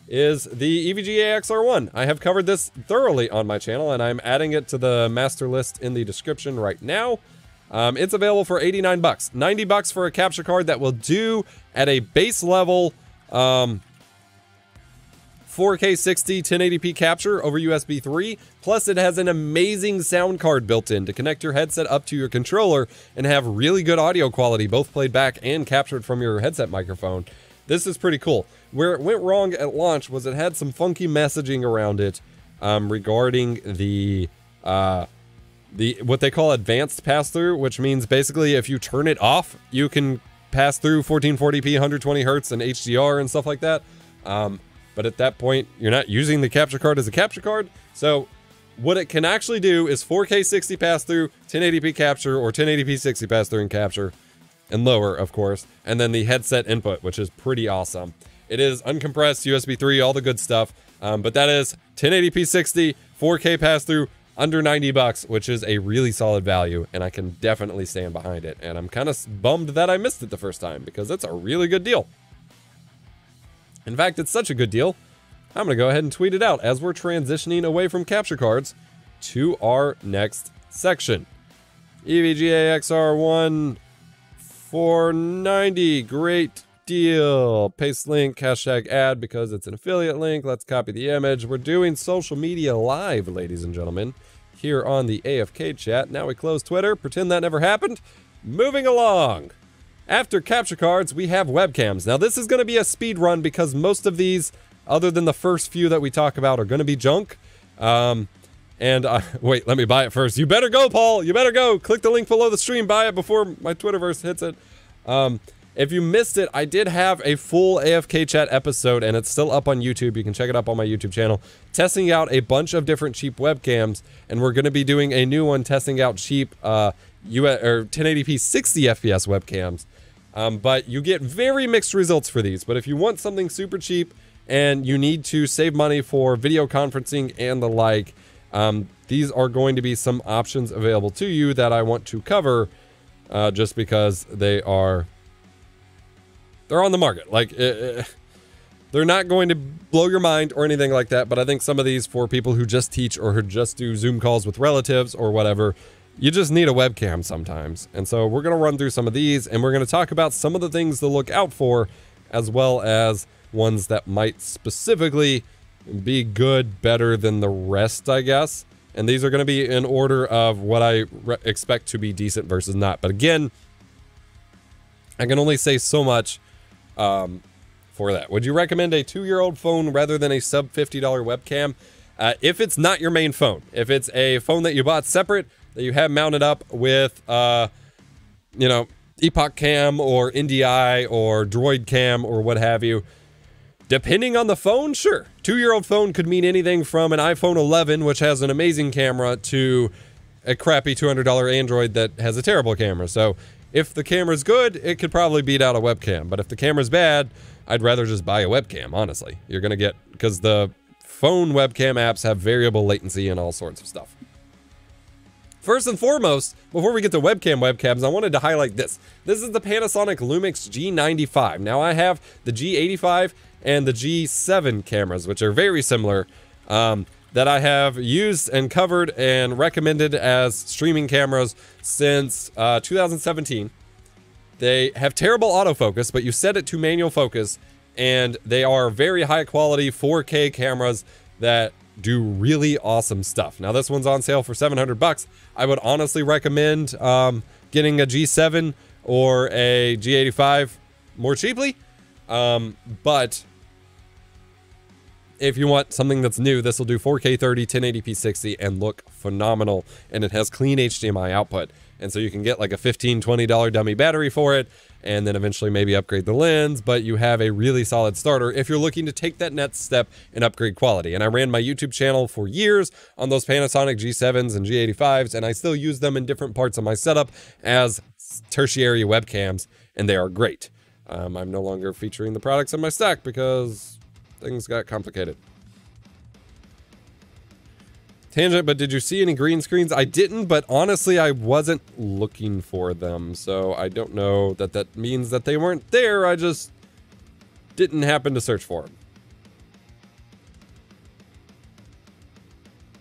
Speaker 1: is the EVGA XR1. I have covered this thoroughly on my channel, and I'm adding it to the master list in the description right now. It's available for $89. $90 for a capture card that will do at a base level 4K 60 1080p capture over USB 3. Plus, it has an amazing sound card built in to connect your headset up to your controller and have really good audio quality, both played back and captured from your headset microphone. This is pretty cool. Where it went wrong at launch was it had some funky messaging around it regarding the what they call advanced pass-through, which means basically if you turn it off, you can pass through 1440p, 120 hertz, and HDR and stuff like that. But at that point, you're not using the capture card as a capture card. So what it can actually do is 4K 60 pass-through, 1080p capture, or 1080p 60 pass-through and capture, and lower, of course, and then the headset input, which is pretty awesome. It is uncompressed, USB 3, all the good stuff, but that is 1080p 60, 4K pass-through, under $90, which is a really solid value, and I can definitely stand behind it. And I'm kind of bummed that I missed it the first time, because it's a really good deal. In fact, it's such a good deal, I'm going to go ahead and tweet it out as we're transitioning away from capture cards to our next section. EVGA XR1 $490, great deal. Paste link, hashtag ad because it's an affiliate link. Let's copy the image. We're doing social media live, ladies and gentlemen, here on the AFK chat. Now we close Twitter, pretend that never happened. Moving along. After capture cards, we have webcams. Now this is going to be a speed run because most of these, other than the first few that we talk about, are going to be junk. Wait, let me buy it first. You better go, Paul. You better go. Click the link below the stream. Buy it before my Twitterverse hits it. If you missed it, I did have a full AFK chat episode, and it's still up on YouTube. You can check it up on my YouTube channel, testing out a bunch of different cheap webcams, and we're going to be doing a new one testing out cheap 1080p 60 FPS webcams. But you get very mixed results for these. But if you want something super cheap and you need to save money for video conferencing and the like, these are going to be some options available to you that I want to cover just because they're on the market. Like, they're not going to blow your mind or anything like that, but I think some of these for people who just teach or who just do Zoom calls with relatives or whatever, you just need a webcam sometimes. And so we're going to run through some of these, and we're going to talk about some of the things to look out for, as well as ones that might specifically be good, better than the rest, I guess. And these are going to be in order of what I expect to be decent versus not. But again, I can only say so much for that. Would you recommend a 2-year-old phone rather than a sub $50 webcam? If it's not your main phone, if it's a phone that you bought separate, that you have mounted up with, you know, Epoch Cam or NDI or Droid Cam or what have you, depending on the phone, sure. 2-year-old phone could mean anything from an iPhone 11, which has an amazing camera, to a crappy $200 Android that has a terrible camera. So if the camera's good, it could probably beat out a webcam. But if the camera's bad, I'd rather just buy a webcam, honestly. You're going to get, because the phone webcam apps have variable latency and all sorts of stuff. First and foremost, before we get to webcams, I wanted to highlight this. This is the Panasonic Lumix G95. Now I have the G85 and the G7 cameras, which are very similar, that I have used and covered and recommended as streaming cameras since 2017. They have terrible autofocus, but you set it to manual focus, and they are very high quality 4K cameras that do really awesome stuff. Now this one's on sale for $700. I would honestly recommend getting a G7 or a G85 more cheaply. But if you want something that's new, this will do 4K 30, 1080p 60, and look phenomenal. And it has clean HDMI output. And so you can get like a $15, $20 dummy battery for it, and then eventually maybe upgrade the lens, but you have a really solid starter if you're looking to take that next step and upgrade quality. And I ran my YouTube channel for years on those Panasonic G7s and G85s, and I still use them in different parts of my setup as tertiary webcams, and they are great. I'm no longer featuring the products in my stack because things got complicated. Tangent, but did you see any green screens? I didn't, but honestly, I wasn't looking for them, so I don't know that that means that they weren't there. I just didn't happen to search for them.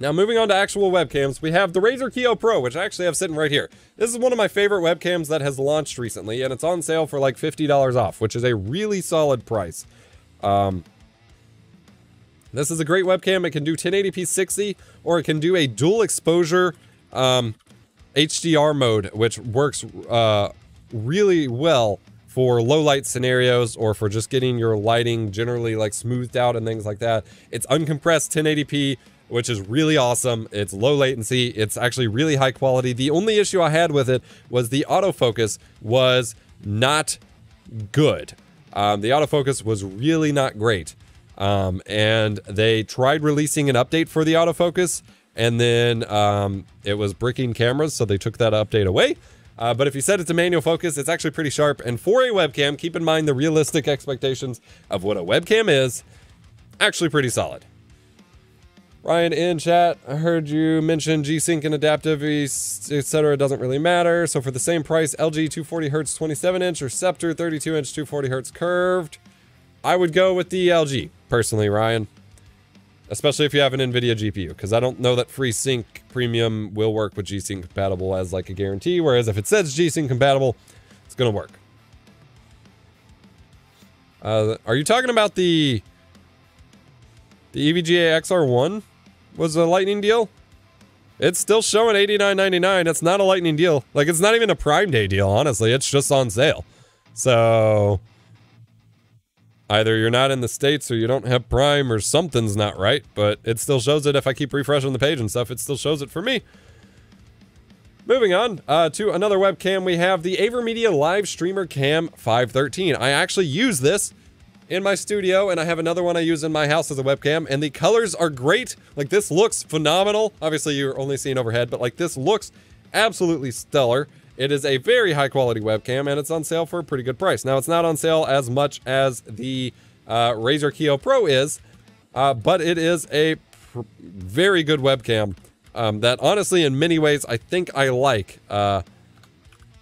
Speaker 1: Now, moving on to actual webcams, we have the Razer Kiyo Pro, which I actually have sitting right here. This is one of my favorite webcams that has launched recently, and it's on sale for like $50 off, which is a really solid price. This is a great webcam. It can do 1080p 60, or it can do a dual exposure HDR mode, which works really well for low light scenarios or for just getting your lighting generally like smoothed out and things like that. It's uncompressed 1080p, which is really awesome. It's low latency. It's actually really high quality. The only issue I had with it was the autofocus was not good. The autofocus was really not great. And they tried releasing an update for the autofocus, and then it was bricking cameras, so they took that update away. But if you set it to manual focus, it's actually pretty sharp. And for a webcam, keep in mind the realistic expectations of what a webcam is. Actually pretty solid. Ryan in chat, I heard you mention G-Sync and adaptive, etc. Doesn't really matter. So for the same price, LG 240Hz 27-inch or Scepter 32-inch 240Hz curved, I would go with the LG, personally, Ryan. Especially if you have an NVIDIA GPU, because I don't know that FreeSync Premium will work with G-Sync compatible as like a guarantee, whereas if it says G-Sync compatible, it's gonna work. Are you talking about the EVGA XR1 was a lightning deal? It's still showing $89.99. It's not a lightning deal. Like, it's not even a Prime Day deal, honestly. It's just on sale. So either you're not in the States or you don't have Prime or something's not right, but it still shows it. If I keep refreshing the page and stuff, it still shows it for me. Moving on to another webcam, we have the AverMedia Live Streamer Cam 513. I actually use this in my studio, and I have another one I use in my house as a webcam, and the colors are great. Like, this looks phenomenal. Obviously, you're only seeing overhead, but like, this looks absolutely stellar. It is a very high quality webcam, and it's on sale for a pretty good price. Now, it's not on sale as much as the Razer Kiyo Pro is, but it is a very good webcam that honestly, in many ways, I think I like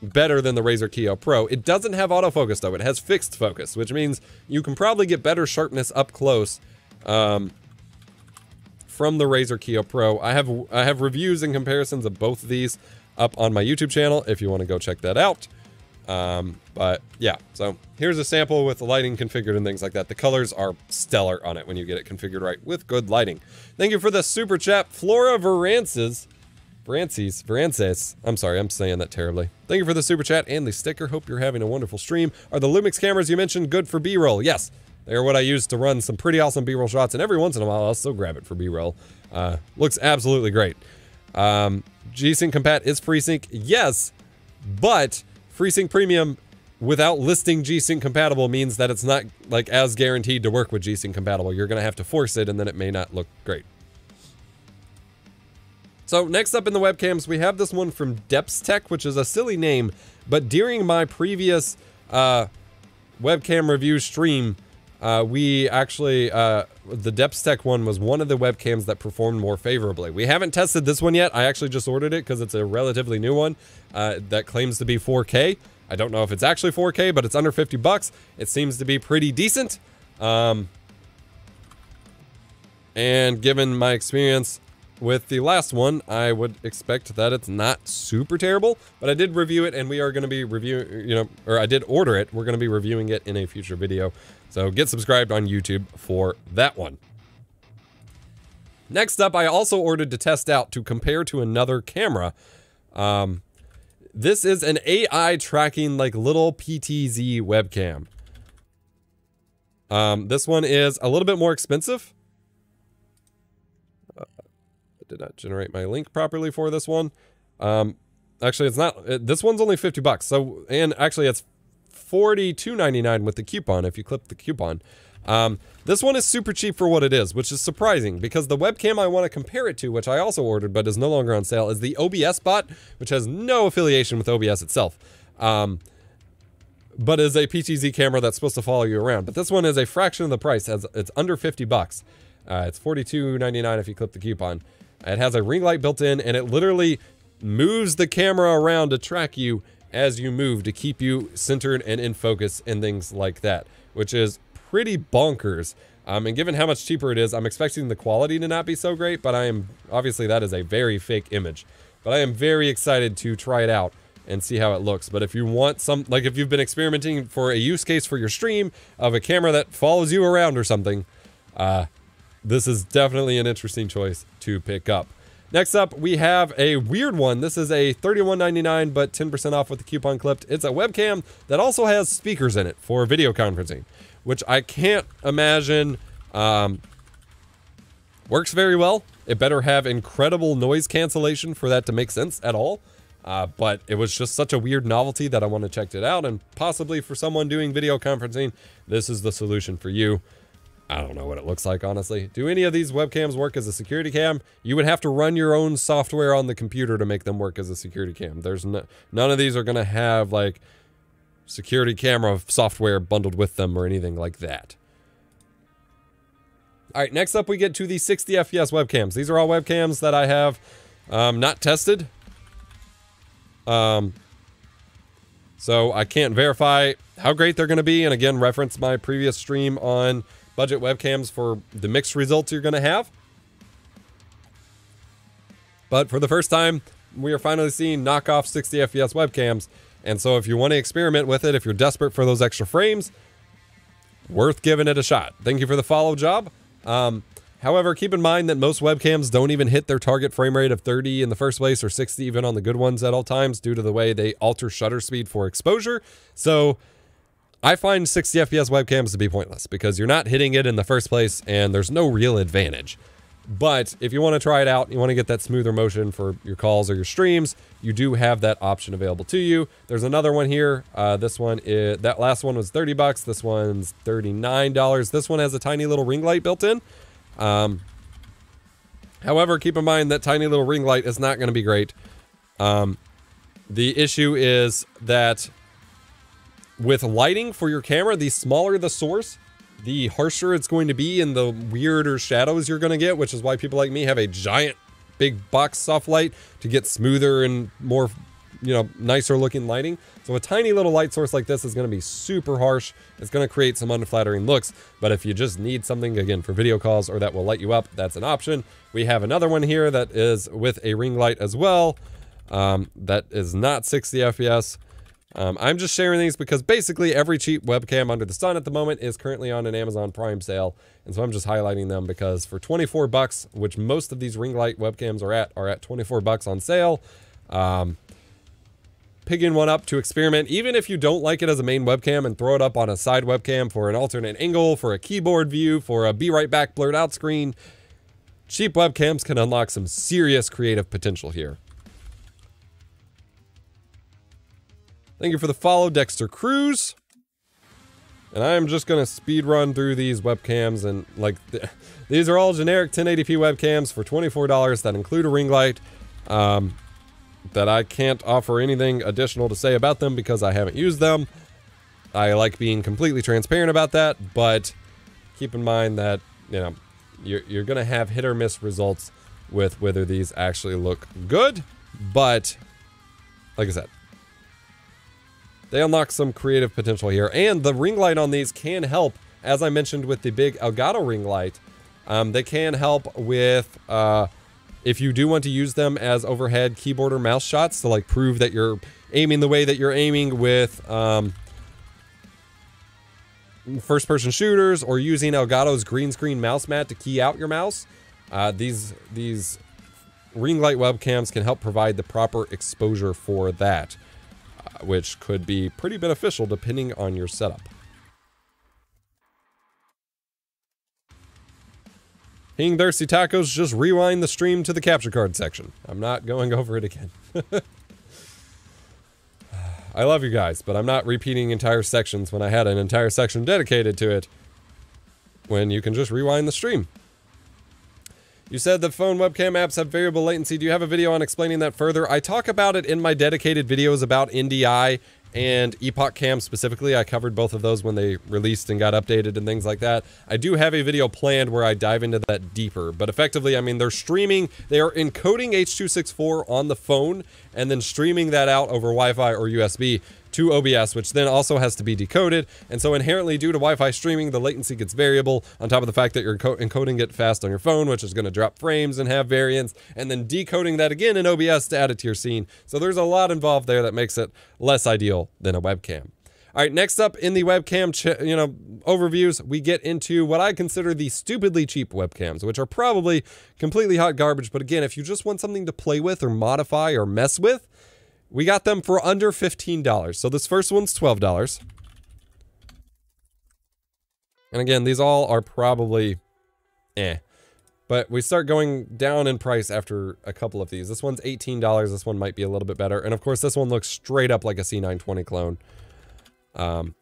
Speaker 1: better than the Razer Kiyo Pro. It doesn't have autofocus, though. It has fixed focus, which means you can probably get better sharpness up close from the Razer Kiyo Pro. I have reviews and comparisons of both of these up on my YouTube channel if you want to go check that out. But yeah, so here's a sample with the lighting configured and things like that. The colors are stellar on it when you get it configured right with good lighting. Thank you for the super chat, Flora Varances. I'm sorry, I'm saying that terribly. Thank you for the super chat and the sticker. Hope you're having a wonderful stream. Are the Lumix cameras you mentioned good for B-roll? Yes, they're what I use to run some pretty awesome B-roll shots, and every once in a while I'll still grab it for B-roll. Looks absolutely great. G-Sync compat is FreeSync, yes, but FreeSync Premium without listing G-Sync compatible means that it's not like as guaranteed to work with G-Sync compatible. You're gonna have to force it, and then it may not look great. So next up in the webcams, we have this one from Depths Tech, which is a silly name, but during my previous webcam review stream, we actually, the Depstech one was one of the webcams that performed more favorably. We haven't tested this one yet. I actually just ordered it because it's a relatively new one that claims to be 4K. I don't know if it's actually 4K, but it's under 50 bucks. It seems to be pretty decent. And given my experience with the last one, I would expect that it's not super terrible, but I did review it and we are going to be reviewing, or I did order it. We're going to be reviewing it in a future video. So get subscribed on YouTube for that one. Next up, I also ordered to test out to compare to another camera. This is an AI tracking like little PTZ webcam. This one is a little bit more expensive. Did not generate my link properly for this one. Actually, it's not. This one's only 50 bucks. So, and actually, it's $42.99 with the coupon if you clip the coupon. This one is super cheap for what it is, which is surprising because the webcam I want to compare it to, which I also ordered but is no longer on sale, is the OBS bot, which has no affiliation with OBS itself. But is a PTZ camera that's supposed to follow you around. But this one is a fraction of the price. It's under 50 bucks. It's $42.99 if you clip the coupon. It has a ring light built in, and it literally moves the camera around to track you as you move to keep you centered and in focus and things like that, which is pretty bonkers. And given how much cheaper it is, I'm expecting the quality to not be so great, but obviously that is a very fake image. But I am very excited to try it out and see how it looks. But if you want if you've been experimenting for a use case for your stream of a camera that follows you around or something, this is definitely an interesting choice to pick up. Next up, we have a weird one. This is a $31.99, but 10% off with the coupon clipped. It's a webcam that also has speakers in it for video conferencing, which I can't imagine works very well. It better have incredible noise cancellation for that to make sense at all. But it was just such a weird novelty that I want to check it out, and possibly for someone doing video conferencing, this is the solution for you. I don't know what it looks like, honestly. Do any of these webcams work as a security cam? You would have to run your own software on the computer to make them work as a security cam. There's none of these are going to have, like, security camera software bundled with them or anything like that. All right, next up we get to the 60 FPS webcams. These are all webcams that I have not tested. So I can't verify how great they're going to be. And again, reference my previous stream on budget webcams for the mixed results you're going to have. But for the first time, we are finally seeing knockoff 60 FPS webcams. And so if you want to experiment with it, if you're desperate for those extra frames, worth giving it a shot. Thank you for the follow job. However, keep in mind that most webcams don't even hit their target frame rate of 30 in the first place, or 60 even on the good ones at all times, due to the way they alter shutter speed for exposure. So I find 60 FPS webcams to be pointless because you're not hitting it in the first place and there's no real advantage. But if you want to try it out, you want to get that smoother motion for your calls or your streams, you do have that option available to you. There's another one here. This one is, that last one was 30 bucks. This one's $39. This one has a tiny little ring light built in. However, keep in mind that tiny little ring light is not going to be great. The issue is that with lighting for your camera, the smaller the source, the harsher it's going to be and the weirder shadows you're going to get, which is why people like me have a giant big box soft light to get smoother and more, nicer looking lighting. So a tiny little light source like this is going to be super harsh. It's going to create some unflattering looks, but if you just need something, again, for video calls or that will light you up, that's an option. We have another one here that is with a ring light as well. That is not 60 FPS. I'm just sharing these because basically every cheap webcam under the sun at the moment is currently on an Amazon Prime sale. And so I'm just highlighting them because for 24 bucks, which most of these ring light webcams are at 24 bucks on sale. Picking one up to experiment, even if you don't like it as a main webcam, and throw it up on a side webcam for an alternate angle, for a keyboard view, for a be right back blurred out screen. Cheap webcams can unlock some serious creative potential here. Thank you for the follow, Dexter Cruz. And I'm just going to speed run through these webcams, and these are all generic 1080p webcams for $24 that include a ring light. That I can't offer anything additional to say about them because I haven't used them. I like being completely transparent about that, but keep in mind that, you know, you're going to have hit or miss results with whether these actually look good, but like I said, they unlock some creative potential here, and the ring light on these can help, as I mentioned with the big Elgato ring light. They can help with, if you do want to use them as overhead keyboard or mouse shots to like prove that you're aiming the way that you're aiming with first-person shooters, or using Elgato's green screen mouse mat to key out your mouse. These ring light webcams can help provide the proper exposure for that, which could be pretty beneficial depending on your setup. King Thirsty Tacos, just rewind the stream to the capture card section. I'm not going over it again. I love you guys, but I'm not repeating entire sections when I had an entire section dedicated to it, when you can just rewind the stream. You said the phone webcam apps have variable latency. Do you have a video on explaining that further? I talk about it in my dedicated videos about NDI and Epoch Cam specifically. I covered both of those when they released and got updated and things like that. I do have a video planned where I dive into that deeper, but effectively, I mean, they're streaming, they are encoding H.264 on the phone and then streaming that out over Wi-Fi or USB to OBS, which then also has to be decoded. And so inherently, due to Wi-Fi streaming, the latency gets variable, on top of the fact that you're encoding it fast on your phone, which is going to drop frames and have variance, and then decoding that again in OBS to add it to your scene. So there's a lot involved there that makes it less ideal than a webcam. All right, next up in the webcam overviews, we get into what I consider the stupidly cheap webcams, which are probably completely hot garbage. But again, if you just want something to play with or modify or mess with, we got them for under $15. So this first one's $12. And again, these all are probably but we start going down in price after a couple of these. This one's $18. This one might be a little bit better. And of course, this one looks straight up like a C920 clone. And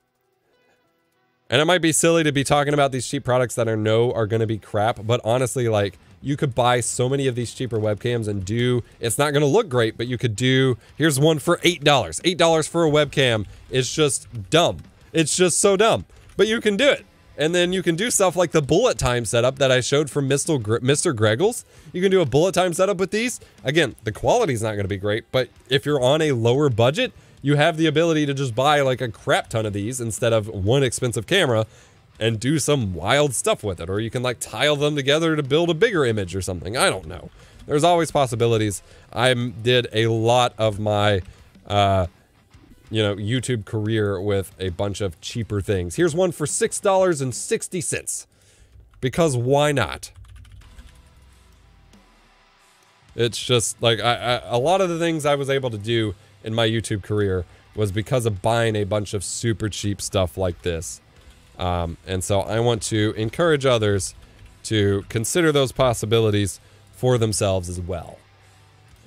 Speaker 1: it might be silly to be talking about these cheap products that I know are going to be crap, but honestly, like, you could buy so many of these cheaper webcams and do, it's not going to look great, but you could do, here's one for $8. $8 for a webcam is just dumb. It's just so dumb, but you can do it. And then you can do stuff like the bullet time setup that I showed from Mr. Greggles. You can do a bullet time setup with these. Again, the quality's not going to be great, but if you're on a lower budget, you have the ability to just buy like a crap ton of these instead of one expensive camera and do some wild stuff with it. Or you can like tile them together to build a bigger image or something. I don't know. There's always possibilities. I did a lot of my, YouTube career with a bunch of cheaper things. Here's one for $6.60. Because why not? It's just like, a lot of the things I was able to do in my YouTube career was because of buying a bunch of super cheap stuff like this. And so I want to encourage others to consider those possibilities for themselves as well.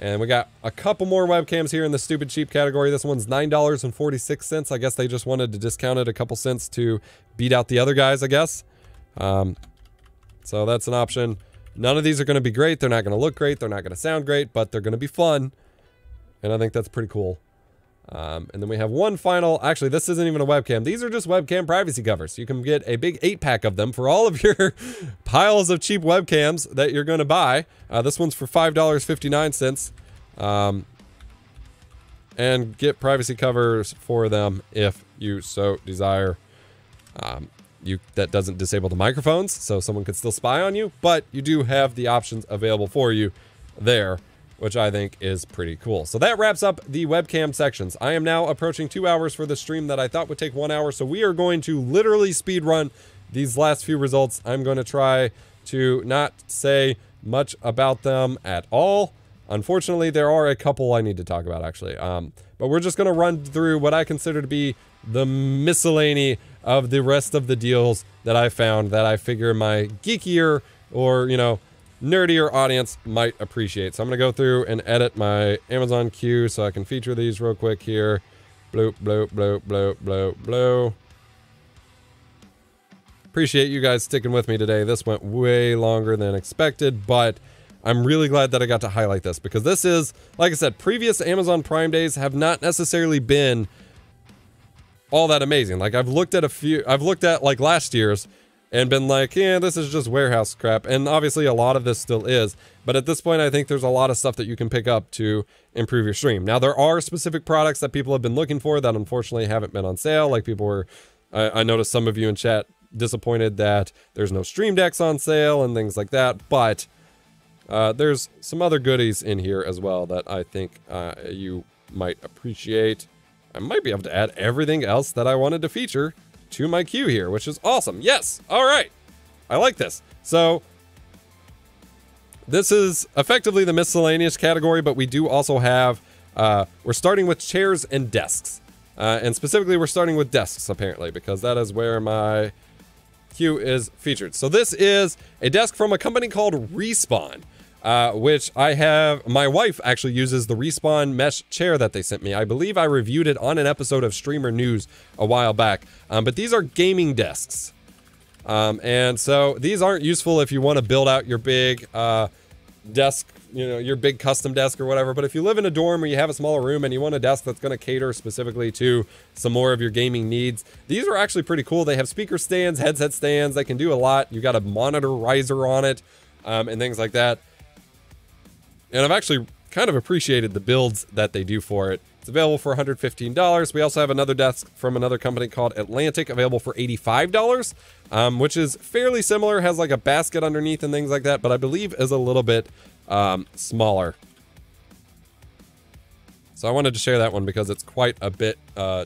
Speaker 1: And we got a couple more webcams here in the stupid cheap category. This one's $9.46. I guess they just wanted to discount it a couple cents to beat out the other guys, I guess. So that's an option. None of these are going to be great. They're not going to look great. They're not going to sound great, but they're going to be fun. And I think that's pretty cool. And then we have one final, actually this isn't even a webcam. These are just webcam privacy covers. You can get a big 8-pack of them for all of your piles of cheap webcams that you're going to buy. This one's for $5.59. And get privacy covers for them if you so desire. That doesn't disable the microphones, so someone could still spy on you, but you do have the options available for you there, which I think is pretty cool. So that wraps up the webcam sections. I am now approaching 2 hours for the stream that I thought would take 1 hour, so we are going to literally speed run these last few results. I'm going to try to not say much about them at all. Unfortunately, there are a couple I need to talk about, actually. But we're just going to run through what I consider to be the miscellany of the rest of the deals that I found that I figure my geekier or, nerdier audience might appreciate. So I'm going to go through and edit my Amazon queue so I can feature these real quick here. Bloop, bloop, bloop, bloop, bloop, bloop. Appreciate you guys sticking with me today. This went way longer than expected, but I'm really glad that I got to highlight this because this is, like I said, previous Amazon Prime days have not necessarily been all that amazing. Like I've looked at like last year's, and been like, yeah, this is just warehouse crap. And obviously a lot of this still is, but at this point, I think there's a lot of stuff that you can pick up to improve your stream. Now, there are specific products that people have been looking for that unfortunately haven't been on sale. Like people were, I noticed some of you in chat disappointed that there's no stream decks on sale and things like that, but there's some other goodies in here as well that I think you might appreciate. I might be able to add everything else that I wanted to feature to my queue here, which is awesome. Yes, all right. I like this. So this is effectively the miscellaneous category, but we do also have, we're starting with chairs and desks. And specifically, we're starting with desks, apparently, because that is where my queue is featured. So this is a desk from a company called Respawn, which I have, my wife actually uses the Respawn mesh chair that they sent me. I believe I reviewed it on an episode of Streamer News a while back, but these are gaming desks. And so these aren't useful if you want to build out your big desk, you know, your big custom desk or whatever. But if you live in a dorm or you have a smaller room and you want a desk that's going to cater specifically to some more of your gaming needs, these are actually pretty cool. They have speaker stands, headset stands. They can do a lot. You got a monitor riser on it, and things like that. And I've actually kind of appreciated the builds that they do for it. It's available for $115. We also have another desk from another company called Atlantic, available for $85, which is fairly similar, has like a basket underneath and things like that, but I believe is a little bit smaller. So I wanted to share that one because it's quite a bit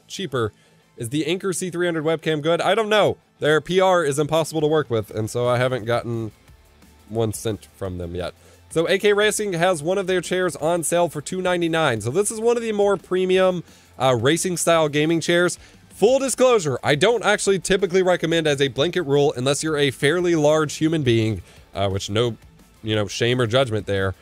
Speaker 1: cheaper. Is the Anker C300 webcam good? I don't know. Their PR is impossible to work with, and so I haven't gotten one sent from them yet. So AK Racing has one of their chairs on sale for $299. So this is one of the more premium racing style gaming chairs. Full disclosure, I don't actually typically recommend as a blanket rule unless you're a fairly large human being, which no, you know, shame or judgment there.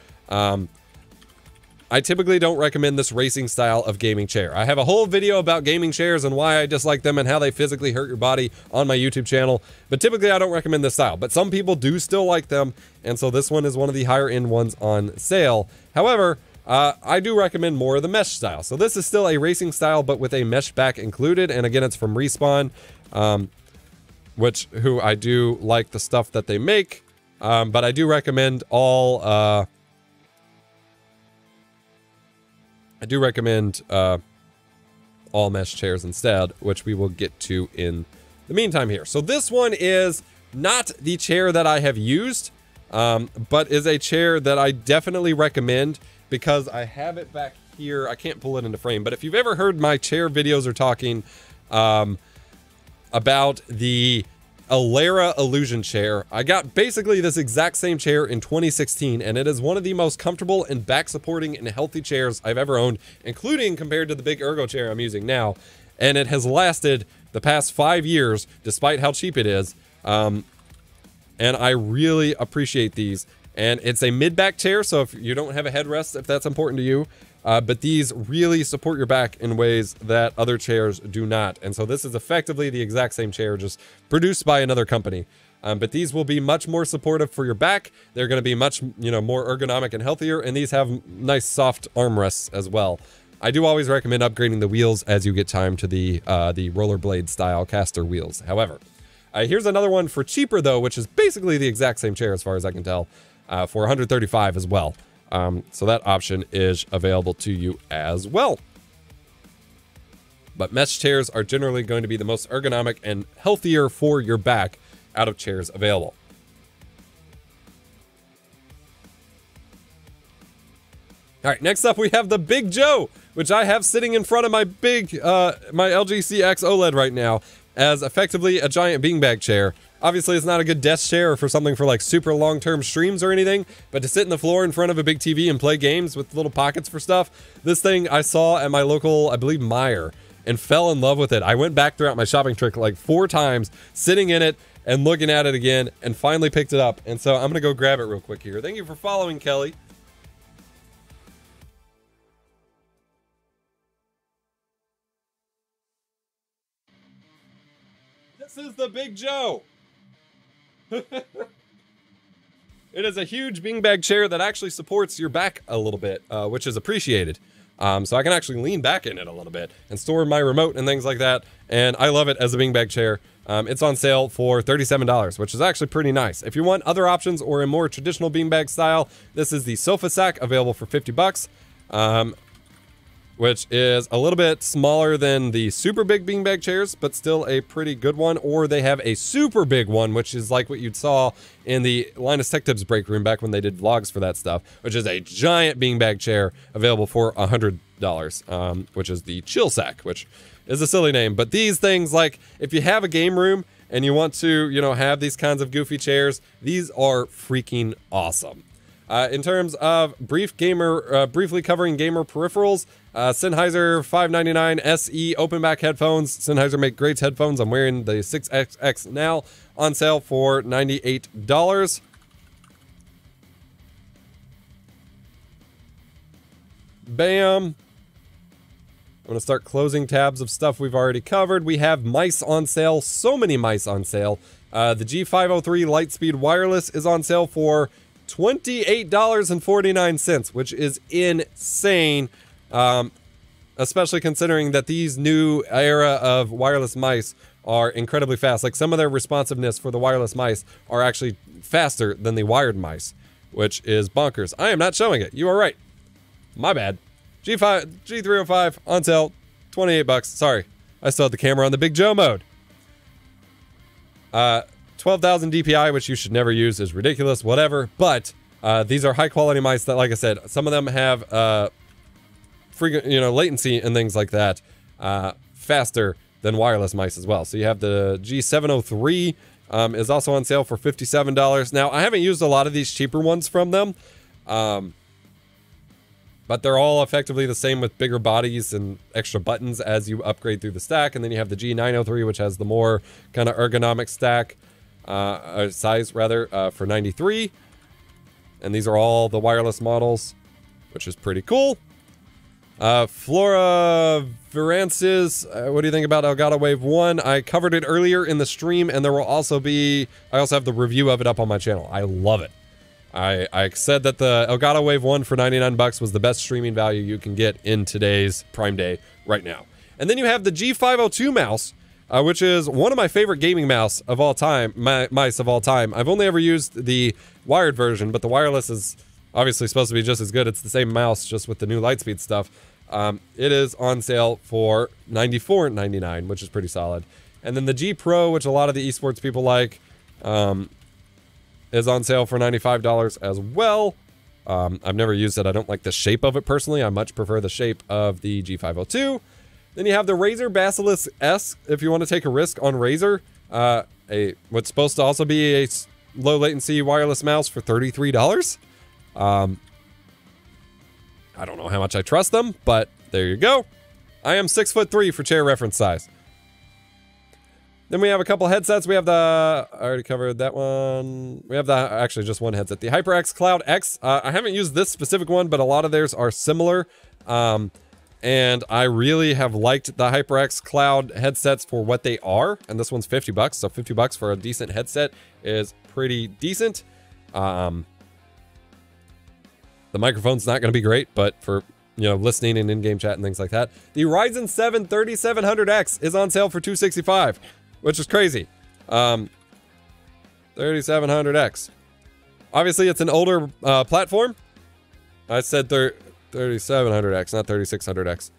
Speaker 1: I typically don't recommend this racing style of gaming chair. I have a whole video about gaming chairs and why I dislike them and how they physically hurt your body on my YouTube channel, but typically I don't recommend this style. But some people do still like them, and so this one is one of the higher end ones on sale. However, I do recommend more of the mesh style. So this is still a racing style, but with a mesh back included, and again, it's from Respawn, who I do like the stuff that they make, but I do recommend all... I do recommend all mesh chairs instead, which we will get to in the meantime here. So this one is not the chair that I have used, but is a chair that I definitely recommend because I have it back here. I can't pull it into frame, but if you've ever heard my chair videos or talking about the Alera Illusion chair, I got basically this exact same chair in 2016, and it is one of the most comfortable and back supporting and healthy chairs I've ever owned, including compared to the big ergo chair I'm using now. And it has lasted the past 5 years, despite how cheap it is. And I really appreciate these. And it's a mid-back chair, so if you don't have a headrest, if that's important to you, but these really support your back in ways that other chairs do not. And so this is effectively the exact same chair, just produced by another company. But these will be much more supportive for your back. They're going to be much, more ergonomic and healthier. And these have nice soft armrests as well. I do always recommend upgrading the wheels as you get time to the rollerblade style caster wheels. However, here's another one for cheaper though, which is basically the exact same chair as far as I can tell, for $135 as well. So that option is available to you as well. But mesh chairs are generally going to be the most ergonomic and healthier for your back out of chairs available. All right, next up we have the Big Joe, which I have sitting in front of my big, my LG CX OLED right now as effectively a giant beanbag chair. Obviously, it's not a good desk chair for something for like super long-term streams or anything, but to sit in the floor in front of a big TV and play games with little pockets for stuff, this thing I saw at my local, I believe, Meijer, and fell in love with it. I went back throughout my shopping trip like 4 times, sitting in it and looking at it again, and finally picked it up. And so I'm gonna go grab it real quick here. Thank you for following, Kelly. This is the Big Joe. It is a huge beanbag chair that actually supports your back a little bit, which is appreciated. So I can actually lean back in it a little bit and store my remote and things like that. And I love it as a beanbag chair. It's on sale for $37, which is actually pretty nice. If you want other options or a more traditional beanbag style, this is the Sofa Sack, available for $50, which is a little bit smaller than the super big beanbag chairs, but still a pretty good one. Or they have a super big one, which is like what you saw in the Linus Tech Tips break room back when they did vlogs for that stuff, which is a giant beanbag chair available for $100, which is the Chill Sack, which is a silly name. But these things, like if you have a game room and you want to, you know, have these kinds of goofy chairs, these are freaking awesome. In terms of briefly covering gamer peripherals, Sennheiser 599 SE open back headphones. Sennheiser make great headphones. I'm wearing the 6XX now, on sale for $98. Bam. I'm going to start closing tabs of stuff we've already covered. We have mice on sale. So many mice on sale. The G503 Lightspeed Wireless is on sale for $28.49, which is insane. Especially considering that these new era of wireless mice are incredibly fast. Like, some of their responsiveness for the wireless mice are actually faster than the wired mice, which is bonkers. I am not showing it. You are right. My bad. G305 on sale, $28. Sorry, I still have the camera on the Big Joe mode. 12,000 DPI, which you should never use, is ridiculous, whatever. But these are high quality mice that, like I said, some of them have latency and things like that, faster than wireless mice as well. So you have the G703 is also on sale for $57. Now, I haven't used a lot of these cheaper ones from them, but they're all effectively the same with bigger bodies and extra buttons as you upgrade through the stack. And then you have the G903, which has the more kind of ergonomic stack, size rather, for $93. And these are all the wireless models, which is pretty cool. Flora Virances, what do you think about Elgato Wave 1? I covered it earlier in the stream, and there will also be, I also have the review of it up on my channel. I love it. I said that the Elgato Wave 1 for $99 was the best streaming value you can get in today's Prime Day right now. And then you have the G502 mouse, which is one of my favorite gaming mouse of all time, mice of all time. I've only ever used the wired version, but the wireless is obviously supposed to be just as good. It's the same mouse, just with the new Lightspeed stuff. It is on sale for $94.99, which is pretty solid. And then the G Pro, which a lot of the esports people like, is on sale for $95 as well. I've never used it. I don't like the shape of it personally. I much prefer the shape of the G502. Then you have the Razer Basilisk S, if you want to take a risk on Razer. What's supposed to also be a low latency wireless mouse for $33. I don't know how much I trust them, but there you go. I am 6'3" for chair reference size. Then we have a couple headsets. We have the, I already covered that one. We have the, actually just one headset, the HyperX Cloud X. I haven't used this specific one, but a lot of theirs are similar. And I really have liked the HyperX Cloud headsets for what they are. And this one's $50, so $50 for a decent headset is pretty decent. The microphone's not going to be great, but for, you know, listening and in-game chat and things like that. The Ryzen 7 3700X is on sale for $265, which is crazy. 3700X. Obviously, it's an older platform. I said 3700X, not 3600X.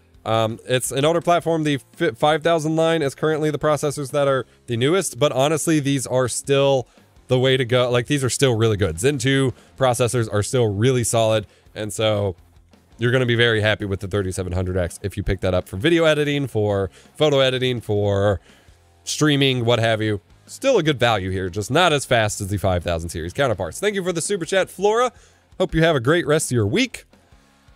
Speaker 1: It's an older platform. The 5000 line is currently the processors that are the newest, but honestly, these are still the way to go. Like, these are still really good. Zen 2 processors are still really solid, and so you're going to be very happy with the 3700X if you pick that up for video editing, for photo editing, for streaming, what have you. Still a good value here, just not as fast as the 5000 series counterparts. Thank you for the super chat, Flora. Hope you have a great rest of your week.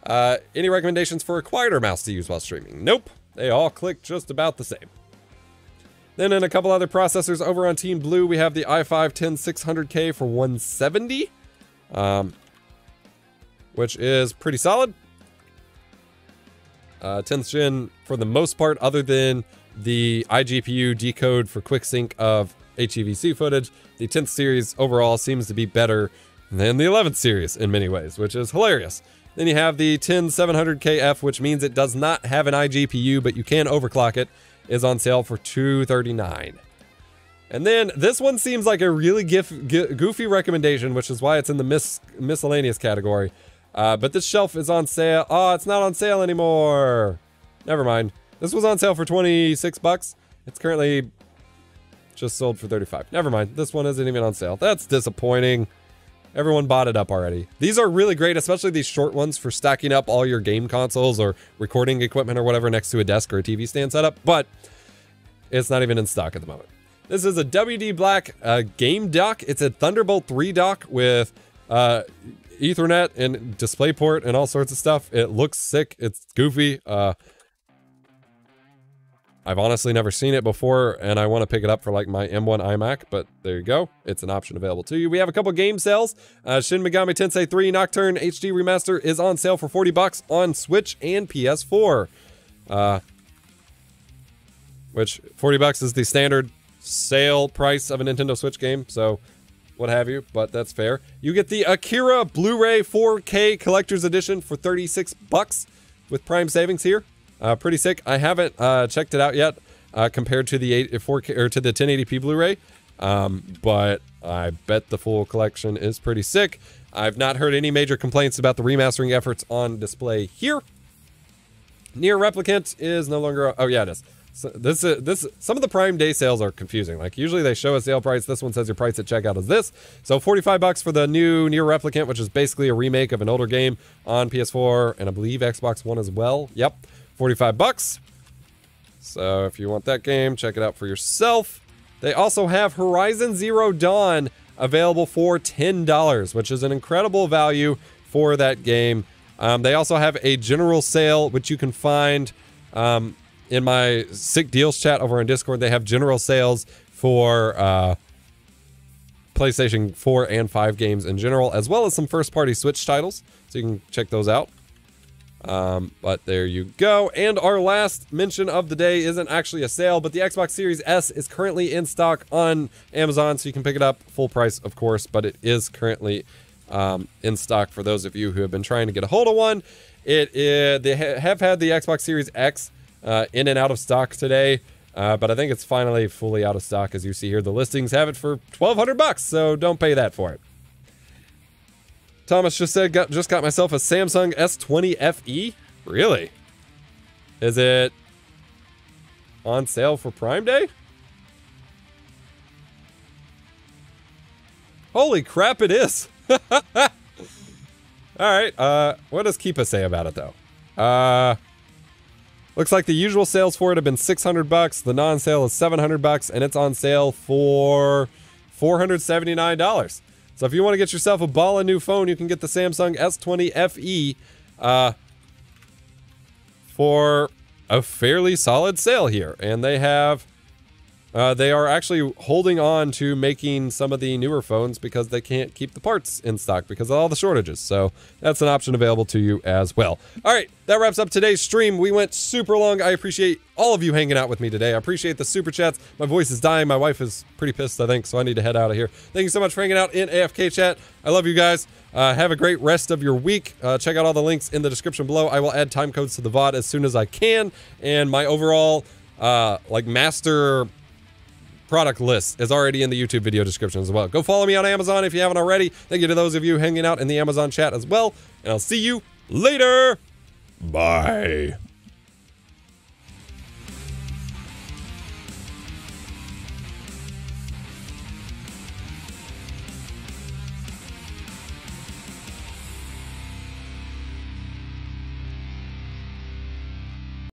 Speaker 1: Any recommendations for a quieter mouse to use while streaming? Nope. They all click just about the same. Then in a couple other processors over on Team Blue, we have the i5-10600K for $170, which is pretty solid. 10th gen for the most part, other than the iGPU decode for quick sync of HEVC footage. The 10th series overall seems to be better than the 11th series in many ways, which is hilarious. Then you have the 10700KF, which means it does not have an iGPU, but you can overclock it, is on sale for $239. And then this one seems like a really goofy recommendation, which is why it's in the miscellaneous category. But this shelf is on sale. Oh, it's not on sale anymore. Never mind. This was on sale for 26 bucks. It's currently just sold for 35. Never mind. This one isn't even on sale. That's disappointing. Everyone bought it up already. These are really great, especially these short ones for stacking up all your game consoles or recording equipment or whatever next to a desk or a TV stand setup, but it's not even in stock at the moment. This is a WD Black game dock. It's a Thunderbolt 3 dock with Ethernet and DisplayPort and all sorts of stuff. It looks sick. It's goofy. I've honestly never seen it before, and I want to pick it up for like my M1 iMac, but there you go. It's an option available to you. We have a couple game sales. Shin Megami Tensei 3 Nocturne HD Remaster is on sale for 40 bucks on Switch and PS4. Which 40 bucks is the standard sale price of a Nintendo Switch game, so what have you, but that's fair. You get the Akira Blu-ray 4K Collector's Edition for 36 bucks with Prime savings here. Pretty sick. I haven't checked it out yet compared to the 4K or to the 1080p Blu-ray, but I bet the full collection is pretty sick. I've not heard any major complaints about the remastering efforts on display here. Nier Replicant is no longer. Oh yeah, it is. So this some of the Prime Day sales are confusing. Like usually they show a sale price. This one says your price at checkout is this. So 45 bucks for the new Nier Replicant, which is basically a remake of an older game on PS4 and I believe Xbox One as well. Yep. 45 bucks. So if you want that game, check it out for yourself. They also have Horizon Zero Dawn available for $10, which is an incredible value for that game. They also have a general sale, which you can find in my Sick Deals chat over on Discord. They have general sales for PlayStation 4 and 5 games in general, as well as some first-party Switch titles, so you can check those out. But there you go. And our last mention of the day isn't actually a sale, but the Xbox Series S is currently in stock on Amazon, so you can pick it up full price, of course, but it is currently in stock for those of you who have been trying to get a hold of one. They have had the Xbox Series X in and out of stock today, but I think it's finally fully out of stock. As you see here, the listings have it for 1,200 bucks, so don't pay that for it. Thomas just said, just got myself a Samsung S20 FE. Really? Is it on sale for Prime Day? Holy crap, it is. All right, what does Keepa say about it though? Looks like the usual sales for it have been 600 bucks. The non-sale is 700 bucks, and it's on sale for $479. So if you want to get yourself a ball of new phone, you can get the Samsung S20 FE for a fairly solid sale here. And they have, they are actually holding on to making some of the newer phones because they can't keep the parts in stock because of all the shortages. So that's an option available to you as well. All right, that wraps up today's stream. We went super long. I appreciate all of you hanging out with me today. I appreciate the super chats. My voice is dying. My wife is pretty pissed, I think, so I need to head out of here. Thank you so much for hanging out in AFK chat. I love you guys. Have a great rest of your week. Check out all the links in the description below. I will add time codes to the VOD as soon as I can. And my overall, master product list is already in the YouTube video description as well. Go follow me on Amazon if you haven't already. Thank you to those of you hanging out in the Amazon chat as well. And I'll see you later. Bye.